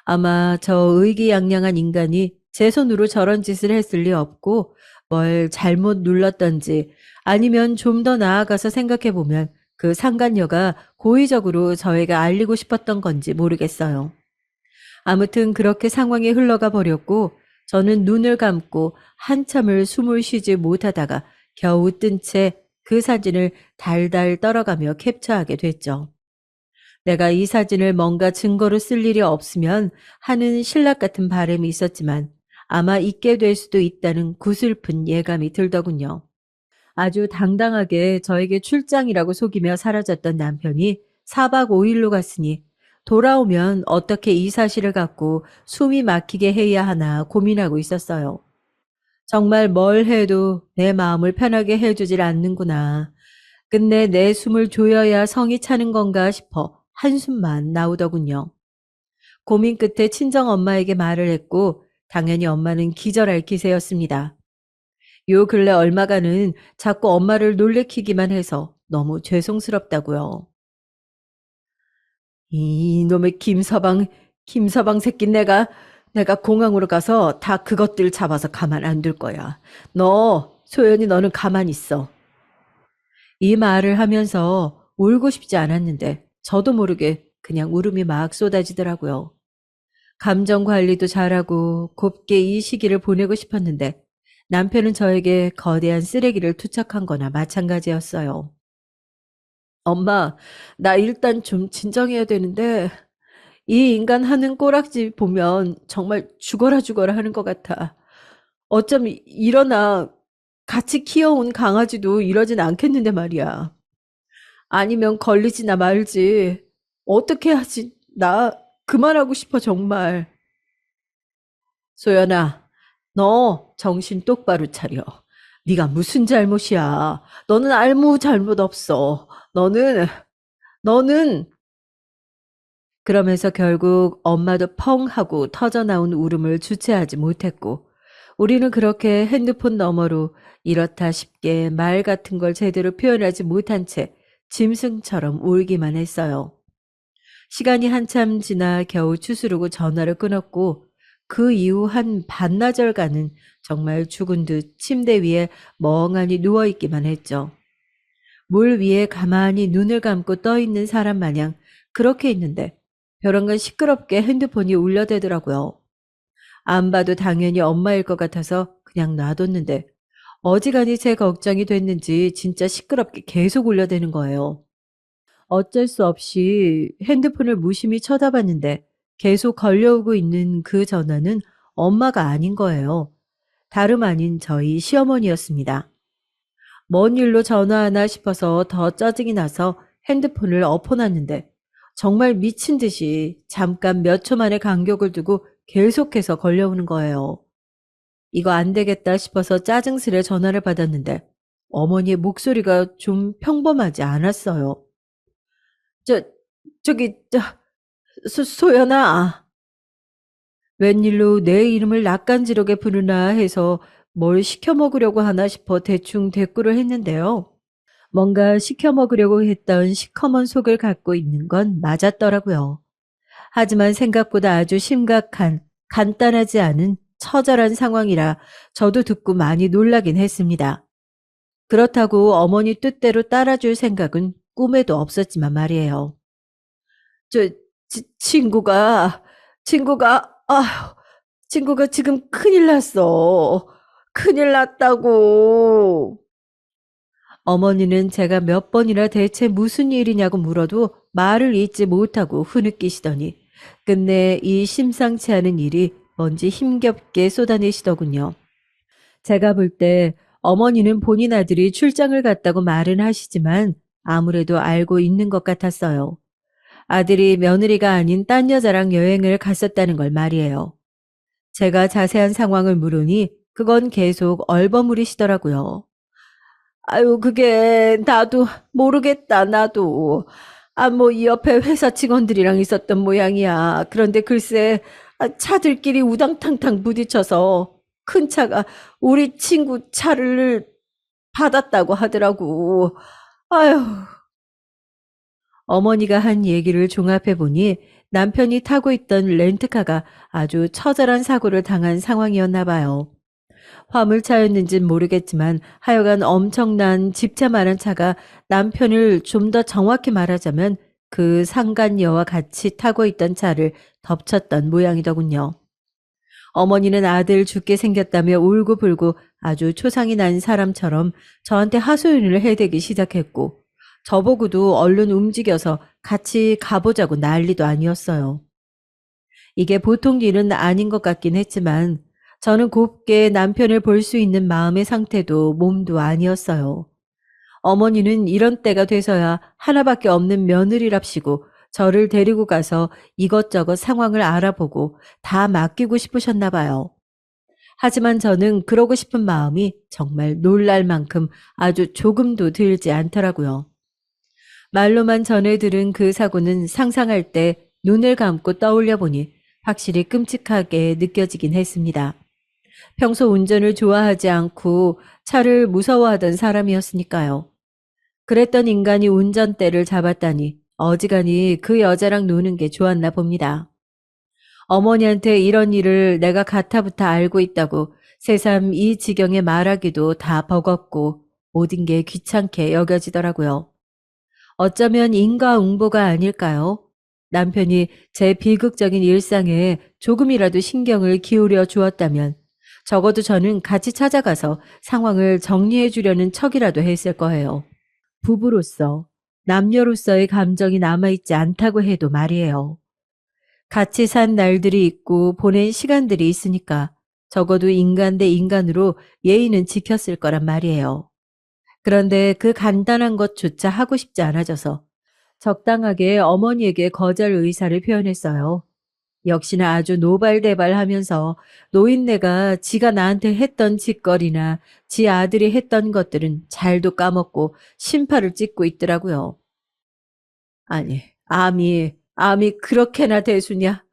Speaker 1: 아마 저 의기양양한 인간이 제 손으로 저런 짓을 했을 리 없고 뭘 잘못 눌렀던지 아니면 좀 더 나아가서 생각해 보면 그 상간녀가 고의적으로 저에게 알리고 싶었던 건지 모르겠어요. 아무튼 그렇게 상황이 흘러가 버렸고 저는 눈을 감고 한참을 숨을 쉬지 못하다가 겨우 뜬 채 그 사진을 달달 떨어가며 캡처하게 됐죠. 내가 이 사진을 뭔가 증거로 쓸 일이 없으면 하는 신락 같은 바람이 있었지만 아마 있게 될 수도 있다는 구슬픈 예감이 들더군요. 아주 당당하게 저에게 출장이라고 속이며 사라졌던 남편이 4박 5일로 갔으니 돌아오면 어떻게 이 사실을 갖고 숨이 막히게 해야 하나 고민하고 있었어요. 정말 뭘 해도 내 마음을 편하게 해주질 않는구나. 끝내 내 숨을 조여야 성이 차는 건가 싶어 한숨만 나오더군요. 고민 끝에 친정 엄마에게 말을 했고 당연히 엄마는 기절할 기세였습니다. 요 근래 얼마간은 자꾸 엄마를 놀래키기만 해서 너무 죄송스럽다고요. 이놈의 김서방 새끼 내가 공항으로 가서 다 그것들 잡아서 가만 안 둘 거야. 소연이 너는 가만히 있어. 이 말을 하면서 울고 싶지 않았는데 저도 모르게 그냥 울음이 막 쏟아지더라고요. 감정 관리도 잘하고 곱게 이 시기를 보내고 싶었는데 남편은 저에게 거대한 쓰레기를 투척한 거나 마찬가지였어요. 엄마, 나 일단 좀 진정해야 되는데 이 인간 하는 꼬락지 보면 정말 죽어라 하는 것 같아. 어쩜 이러나 같이 키워온 강아지도 이러진 않겠는데 말이야. 아니면 걸리지나 말지. 어떻게 하지? 나 그만하고 싶어 정말. 소연아, 너 정신 똑바로 차려. 네가 무슨 잘못이야. 너는 아무 잘못 없어. 너는 그러면서 결국 엄마도 펑 하고 터져나온 울음을 주체하지 못했고 우리는 그렇게 핸드폰 너머로 이렇다 싶게 말 같은 걸 제대로 표현하지 못한 채 짐승처럼 울기만 했어요. 시간이 한참 지나 겨우 추스르고 전화를 끊었고 그 이후 한 반나절간은 정말 죽은 듯 침대 위에 멍하니 누워있기만 했죠. 물 위에 가만히 눈을 감고 떠 있는 사람 마냥 그렇게 있는데 벼랑간 시끄럽게 핸드폰이 울려대더라고요. 안 봐도 당연히 엄마일 것 같아서 그냥 놔뒀는데 어지간히 제 걱정이 됐는지 진짜 시끄럽게 계속 울려대는 거예요. 어쩔 수 없이 핸드폰을 무심히 쳐다봤는데 계속 걸려오고 있는 그 전화는 엄마가 아닌 거예요. 다름 아닌 저희 시어머니였습니다. 뭔 일로 전화하나 싶어서 더 짜증이 나서 핸드폰을 엎어놨는데 정말 미친 듯이 잠깐 몇 초 만에 간격을 두고 계속해서 걸려오는 거예요. 이거 안 되겠다 싶어서 짜증스레 전화를 받았는데 어머니의 목소리가 좀 평범하지 않았어요. 저, 소연아. 웬일로 내 이름을 낯간지럽게 부르나 해서 뭘 시켜 먹으려고 하나 싶어 대충 대꾸를 했는데요. 뭔가 시켜 먹으려고 했던 시커먼 속을 갖고 있는 건 맞았더라고요. 하지만 생각보다 아주 심각한, 간단하지 않은 처절한 상황이라 저도 듣고 많이 놀라긴 했습니다. 그렇다고 어머니 뜻대로 따라줄 생각은 꿈에도 없었지만 말이에요. 저, 친구가, 아휴, 친구가 지금 큰일 났어. 큰일 났다고. 어머니는 제가 몇 번이나 대체 무슨 일이냐고 물어도 말을 잇지 못하고 흐느끼시더니 끝내 이 심상치 않은 일이 뭔지 힘겹게 쏟아내시더군요. 제가 볼 때 어머니는 본인 아들이 출장을 갔다고 말은 하시지만 아무래도 알고 있는 것 같았어요. 아들이 며느리가 아닌 딴 여자랑 여행을 갔었다는 걸 말이에요. 제가 자세한 상황을 물으니 그건 계속 얼버무리시더라고요. 아유, 그게 나도 모르겠다, 나도. 아, 뭐 이 옆에 회사 직원들이랑 있었던 모양이야. 그런데 글쎄 차들끼리 우당탕탕 부딪혀서 큰 차가 우리 친구 차를 받았다고 하더라고. 아유. 어머니가 한 얘기를 종합해 보니 남편이 타고 있던 렌트카가 아주 처절한 사고를 당한 상황이었나 봐요. 화물차였는진 모르겠지만 하여간 엄청난 집차만한 차가 남편을 좀 더 정확히 말하자면 그 상간녀와 같이 타고 있던 차를 덮쳤던 모양이더군요. 어머니는 아들 죽게 생겼다며 울고불고 아주 초상이 난 사람처럼 저한테 하소연을 해대기 시작했고 저보고도 얼른 움직여서 같이 가보자고 난리도 아니었어요. 이게 보통 일은 아닌 것 같긴 했지만 저는 곱게 남편을 볼 수 있는 마음의 상태도 몸도 아니었어요. 어머니는 이런 때가 돼서야 하나밖에 없는 며느리랍시고 저를 데리고 가서 이것저것 상황을 알아보고 다 맡기고 싶으셨나 봐요. 하지만 저는 그러고 싶은 마음이 정말 놀랄 만큼 아주 조금도 들지 않더라고요. 말로만 전해 들은 그 사고는 상상할 때 눈을 감고 떠올려 보니 확실히 끔찍하게 느껴지긴 했습니다. 평소 운전을 좋아하지 않고 차를 무서워하던 사람이었으니까요. 그랬던 인간이 운전대를 잡았다니 어지간히 그 여자랑 노는 게 좋았나 봅니다. 어머니한테 이런 일을 내가 가타부터 알고 있다고 새삼 이 지경에 말하기도 다 버겁고 모든 게 귀찮게 여겨지더라고요. 어쩌면 인과응보가 아닐까요? 남편이 제 비극적인 일상에 조금이라도 신경을 기울여 주었다면 적어도 저는 같이 찾아가서 상황을 정리해 주려는 척이라도 했을 거예요. 부부로서, 남녀로서의 감정이 남아있지 않다고 해도 말이에요. 같이 산 날들이 있고 보낸 시간들이 있으니까 적어도 인간 대 인간으로 예의는 지켰을 거란 말이에요. 그런데 그 간단한 것조차 하고 싶지 않아져서 적당하게 어머니에게 거절 의사를 표현했어요. 역시나 아주 노발대발하면서 노인네가 지가 나한테 했던 짓거리나 지 아들이 했던 것들은 잘도 까먹고 심파를 찍고 있더라고요. 아니, 암이 그렇게나 대수냐?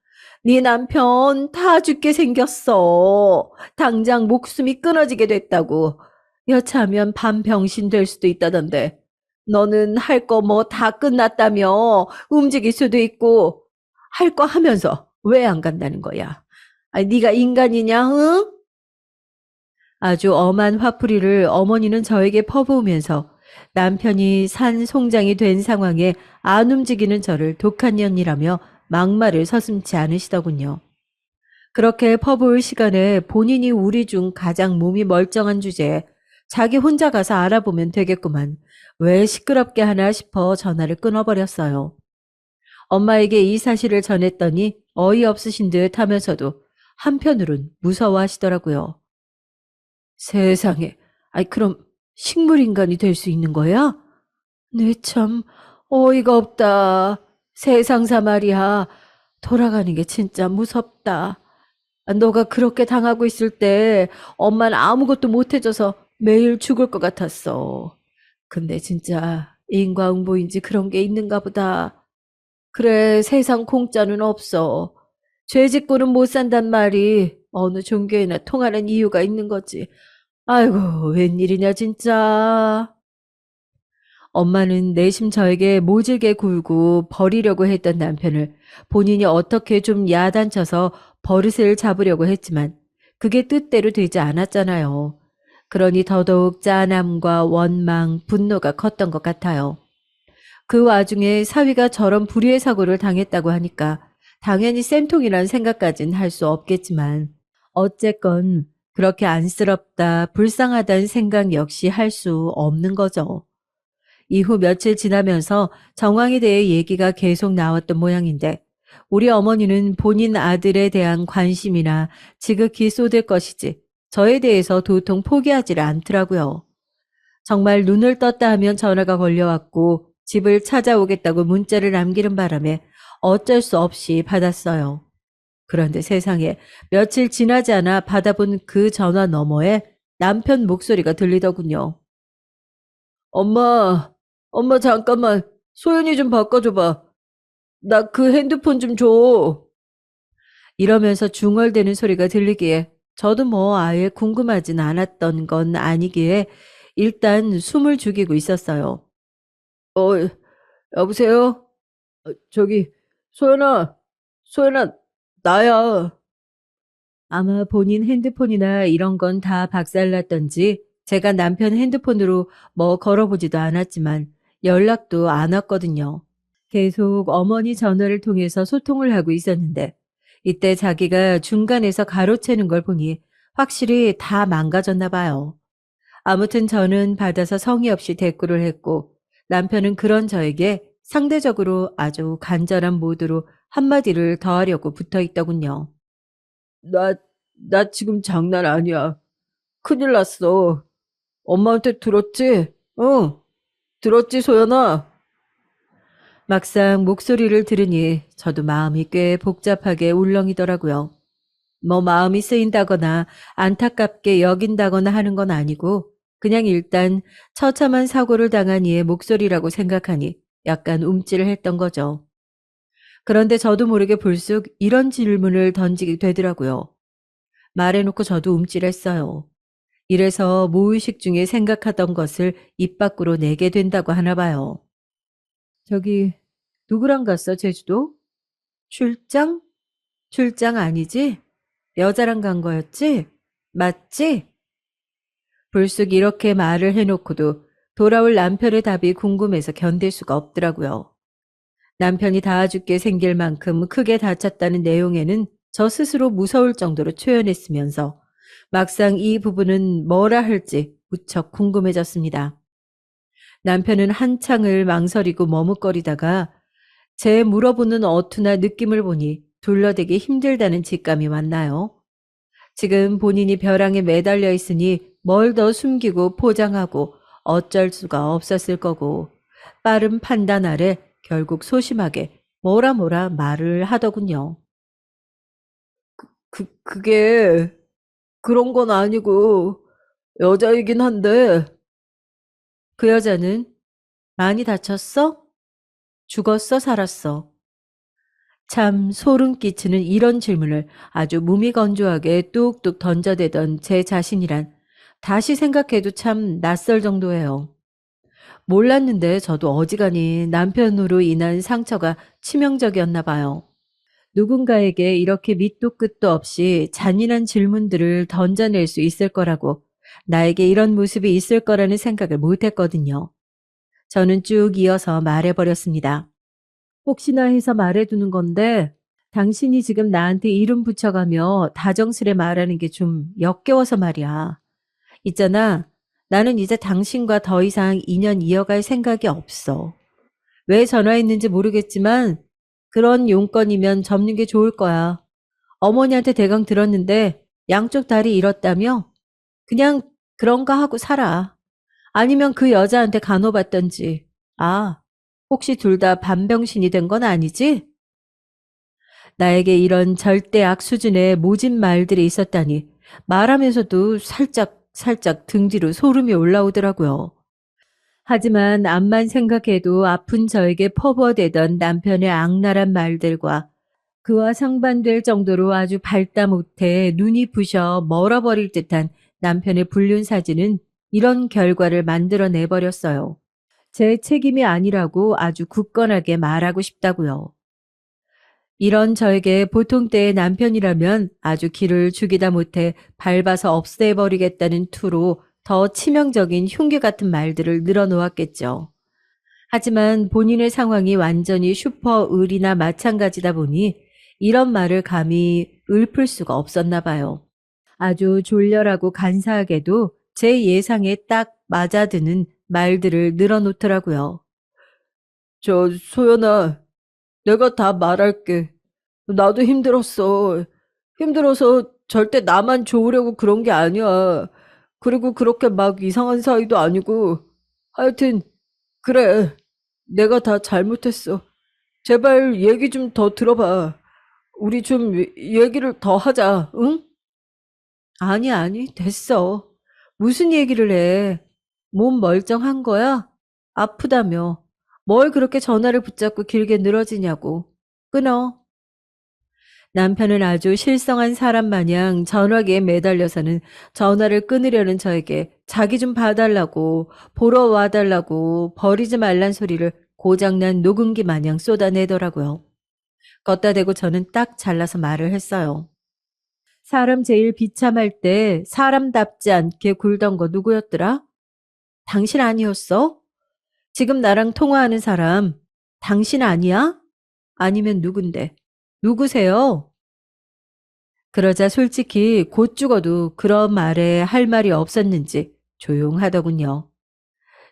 Speaker 1: 네 남편 다 죽게 생겼어. 당장 목숨이 끊어지게 됐다고. 여차하면 반병신 될 수도 있다던데. 너는 할 거 뭐 다 끝났다며 움직일 수도 있고 할 거 하면서 왜 안 간다는 거야? 아, 네가 인간이냐, 응? 아주 엄한 화풀이를 어머니는 저에게 퍼부으면서 남편이 산 송장이 된 상황에 안 움직이는 저를 독한 년이라며 막말을 서슴지 않으시더군요. 그렇게 퍼부을 시간에 본인이 우리 중 가장 몸이 멀쩡한 주제에 자기 혼자 가서 알아보면 되겠구만. 왜 시끄럽게 하나 싶어 전화를 끊어버렸어요. 엄마에게 이 사실을 전했더니 어이없으신 듯 하면서도 한편으론 무서워하시더라고요. 세상에. 아이, 그럼 식물인간이 될 수 있는 거야? 네, 참, 어이가 없다. 세상사 말이야. 돌아가는 게 진짜 무섭다. 아, 너가 그렇게 당하고 있을 때 엄마는 아무것도 못 해줘서 매일 죽을 것 같았어. 근데 진짜 인과응보인지 그런 게 있는가 보다. 그래, 세상 공짜는 없어. 죄 짓고는 못 산단 말이 어느 종교에나 통하는 이유가 있는 거지. 아이고, 웬일이냐, 진짜. 엄마는 내심 저에게 모질게 굴고 버리려고 했던 남편을 본인이 어떻게 좀 야단쳐서 버릇을 잡으려고 했지만 그게 뜻대로 되지 않았잖아요. 그러니 더더욱 짠함과 원망, 분노가 컸던 것 같아요. 그 와중에 사위가 저런 불의의 사고를 당했다고 하니까 당연히 쌤통이란 생각까진 할 수 없겠지만 어쨌건 그렇게 안쓰럽다, 불쌍하다는 생각 역시 할 수 없는 거죠. 이후 며칠 지나면서 정황에 대해 얘기가 계속 나왔던 모양인데 우리 어머니는 본인 아들에 대한 관심이나 지극히 쏟을 것이지 저에 대해서 도통 포기하지를 않더라고요. 정말 눈을 떴다 하면 전화가 걸려왔고 집을 찾아오겠다고 문자를 남기는 바람에 어쩔 수 없이 받았어요. 그런데 세상에 며칠 지나지 않아 받아본 그 전화 너머에 남편 목소리가 들리더군요. 엄마, 엄마 잠깐만 소연이 좀 바꿔줘봐. 나 그 핸드폰 좀 줘. 이러면서 중얼대는 소리가 들리기에 저도 뭐 아예 궁금하진 않았던 건 아니기에 일단 숨을 죽이고 있었어요. 어, 여보세요? 저기, 소연아, 소연아, 나야. 아마 본인 핸드폰이나 이런 건 다 박살났던지 제가 남편 핸드폰으로 뭐 걸어보지도 않았지만 연락도 안 왔거든요. 계속 어머니 전화를 통해서 소통을 하고 있었는데 이때 자기가 중간에서 가로채는 걸 보니 확실히 다 망가졌나 봐요. 아무튼 저는 받아서 성의 없이 대꾸를 했고 남편은 그런 저에게 상대적으로 아주 간절한 모드로 한마디를 더 하려고 붙어 있더군요. 나, 나 지금 장난 아니야. 큰일 났어. 엄마한테 들었지? 응, 들었지, 소연아? 막상 목소리를 들으니 저도 마음이 꽤 복잡하게 울렁이더라고요. 뭐 마음이 쓰인다거나 안타깝게 여긴다거나 하는 건 아니고 그냥 일단 처참한 사고를 당한 이의 목소리라고 생각하니 약간 움찔을 했던 거죠. 그런데 저도 모르게 불쑥 이런 질문을 던지게 되더라고요. 말해놓고 저도 움찔했어요. 이래서 무의식 중에 생각하던 것을 입 밖으로 내게 된다고 하나 봐요. 저기 누구랑 갔어, 제주도? 출장? 출장 아니지? 여자랑 간 거였지? 맞지? 불쑥 이렇게 말을 해놓고도 돌아올 남편의 답이 궁금해서 견딜 수가 없더라고요. 남편이 닿아 죽게 생길 만큼 크게 다쳤다는 내용에는 저 스스로 무서울 정도로 초연했으면서 막상 이 부분은 뭐라 할지 무척 궁금해졌습니다. 남편은 한창을 망설이고 머뭇거리다가 제 물어보는 어투나 느낌을 보니 둘러대기 힘들다는 직감이 왔나요? 지금 본인이 벼랑에 매달려 있으니 뭘 더 숨기고 포장하고 어쩔 수가 없었을 거고 빠른 판단 아래 결국 소심하게 뭐라 뭐라 말을 하더군요. 그게 그런 건 아니고 여자이긴 한데 그 여자는 많이 다쳤어? 죽었어? 살았어? 참 소름 끼치는 이런 질문을 아주 무미건조하게 뚝뚝 던져대던 제 자신이란 다시 생각해도 참 낯설 정도예요. 몰랐는데 저도 어지간히 남편으로 인한 상처가 치명적이었나 봐요. 누군가에게 이렇게 밑도 끝도 없이 잔인한 질문들을 던져낼 수 있을 거라고, 나에게 이런 모습이 있을 거라는 생각을 못 했거든요. 저는 쭉 이어서 말해버렸습니다. 혹시나 해서 말해두는 건데, 당신이 지금 나한테 이름 붙여가며 다정스레 말하는 게 좀 역겨워서 말이야. 있잖아, 나는 이제 당신과 더 이상 인연 이어갈 생각이 없어. 왜 전화했는지 모르겠지만 그런 용건이면 접는 게 좋을 거야. 어머니한테 대강 들었는데 양쪽 다리 잃었다며? 그냥 그런가 하고 살아. 아니면 그 여자한테 간호받던지. 아, 혹시 둘 다 반병신이 된 건 아니지? 나에게 이런 절대악 수준의 모진 말들이 있었다니 말하면서도 살짝 등 뒤로 소름이 올라오더라고요. 하지만 암만 생각해도 아픈 저에게 퍼부어대던 남편의 악랄한 말들과 그와 상반될 정도로 아주 밟다 못해 눈이 부셔 멀어버릴 듯한 남편의 불륜 사진은 이런 결과를 만들어내버렸어요. 제 책임이 아니라고 아주 굳건하게 말하고 싶다고요. 이런 저에게 보통 때의 남편이라면 아주 기를 죽이다 못해 밟아서 없애버리겠다는 투로 더 치명적인 흉기 같은 말들을 늘어놓았겠죠. 하지만 본인의 상황이 완전히 슈퍼 을이나 마찬가지다 보니 이런 말을 감히 읊을 수가 없었나 봐요. 아주 졸렬하고 간사하게도 제 예상에 딱 맞아드는 말들을 늘어놓더라고요. 소연아, 내가 다 말할게. 나도 힘들었어. 힘들어서 절대 나만 좋으려고 그런 게 아니야. 그리고 그렇게 막 이상한 사이도 아니고. 하여튼, 그래. 내가 다 잘못했어. 제발 얘기 좀 더 들어봐. 우리 좀 얘기를 더 하자, 응? 아니, 됐어. 무슨 얘기를 해? 몸 멀쩡한 거야? 아프다며. 뭘 그렇게 전화를 붙잡고 길게 늘어지냐고. 끊어. 남편은 아주 실성한 사람 마냥 전화기에 매달려서는 전화를 끊으려는 저에게 자기 좀 봐달라고, 보러 와달라고, 버리지 말란 소리를 고장난 녹음기 마냥 쏟아내더라고요. 걷다 대고 저는 딱 잘라서 말을 했어요. 사람 제일 비참할 때 사람답지 않게 굴던 거 누구였더라? 당신 아니었어? 지금 나랑 통화하는 사람, 당신 아니야? 아니면 누군데? 누구세요? 그러자 솔직히 곧 죽어도 그런 말에 할 말이 없었는지 조용하더군요.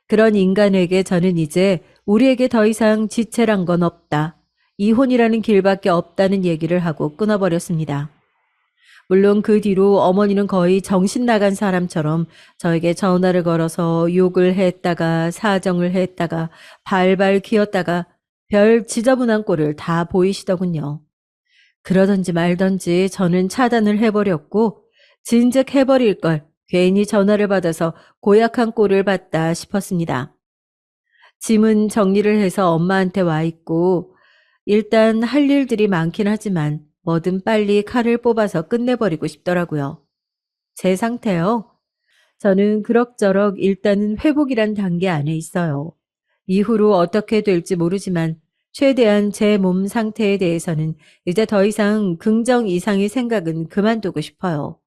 Speaker 1: 그런 인간에게 저는 이제 우리에게 더 이상 지체란 건 없다. 이혼이라는 길밖에 없다는 얘기를 하고 끊어버렸습니다. 물론 그 뒤로 어머니는 거의 정신 나간 사람처럼 저에게 전화를 걸어서 욕을 했다가 사정을 했다가 발발 기었다가 별 지저분한 꼴을 다 보이시더군요. 그러던지 말던지 저는 차단을 해버렸고 진즉 해버릴 걸 괜히 전화를 받아서 고약한 꼴을 봤다 싶었습니다. 짐은 정리를 해서 엄마한테 와 있고 일단 할 일들이 많긴 하지만 뭐든 빨리 칼을 뽑아서 끝내버리고 싶더라고요. 제 상태요. 저는 그럭저럭 일단은 회복이란 단계 안에 있어요. 이후로 어떻게 될지 모르지만 최대한 제 몸 상태에 대해서는 이제 더 이상 긍정 이상의 생각은 그만두고 싶어요.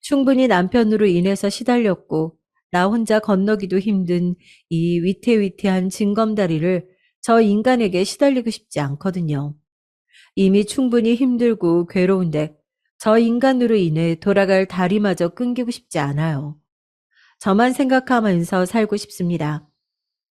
Speaker 1: 충분히 남편으로 인해서 시달렸고 나 혼자 건너기도 힘든 이 위태위태한 징검다리를 저 인간에게 시달리고 싶지 않거든요. 이미 충분히 힘들고 괴로운데 저 인간으로 인해 돌아갈 다리마저 끊기고 싶지 않아요. 저만 생각하면서 살고 싶습니다.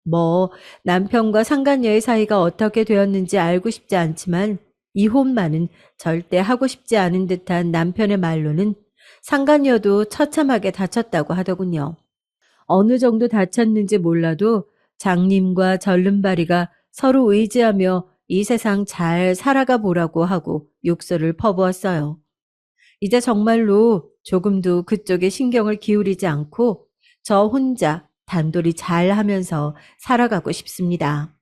Speaker 1: 뭐 남편과 상간녀의 사이가 어떻게 되었는지 알고 싶지 않지만 이혼만은 절대 하고 싶지 않은 듯한 남편의 말로는 상간녀도 처참하게 다쳤다고 하더군요. 어느 정도 다쳤는지 몰라도 장님과 절름발이가 서로 의지하며 이 세상 잘 살아가 보라고 하고 욕설을 퍼부었어요. 이제 정말로 조금도 그쪽에 신경을 기울이지 않고 저 혼자 단돌이 잘 하면서 살아가고 싶습니다.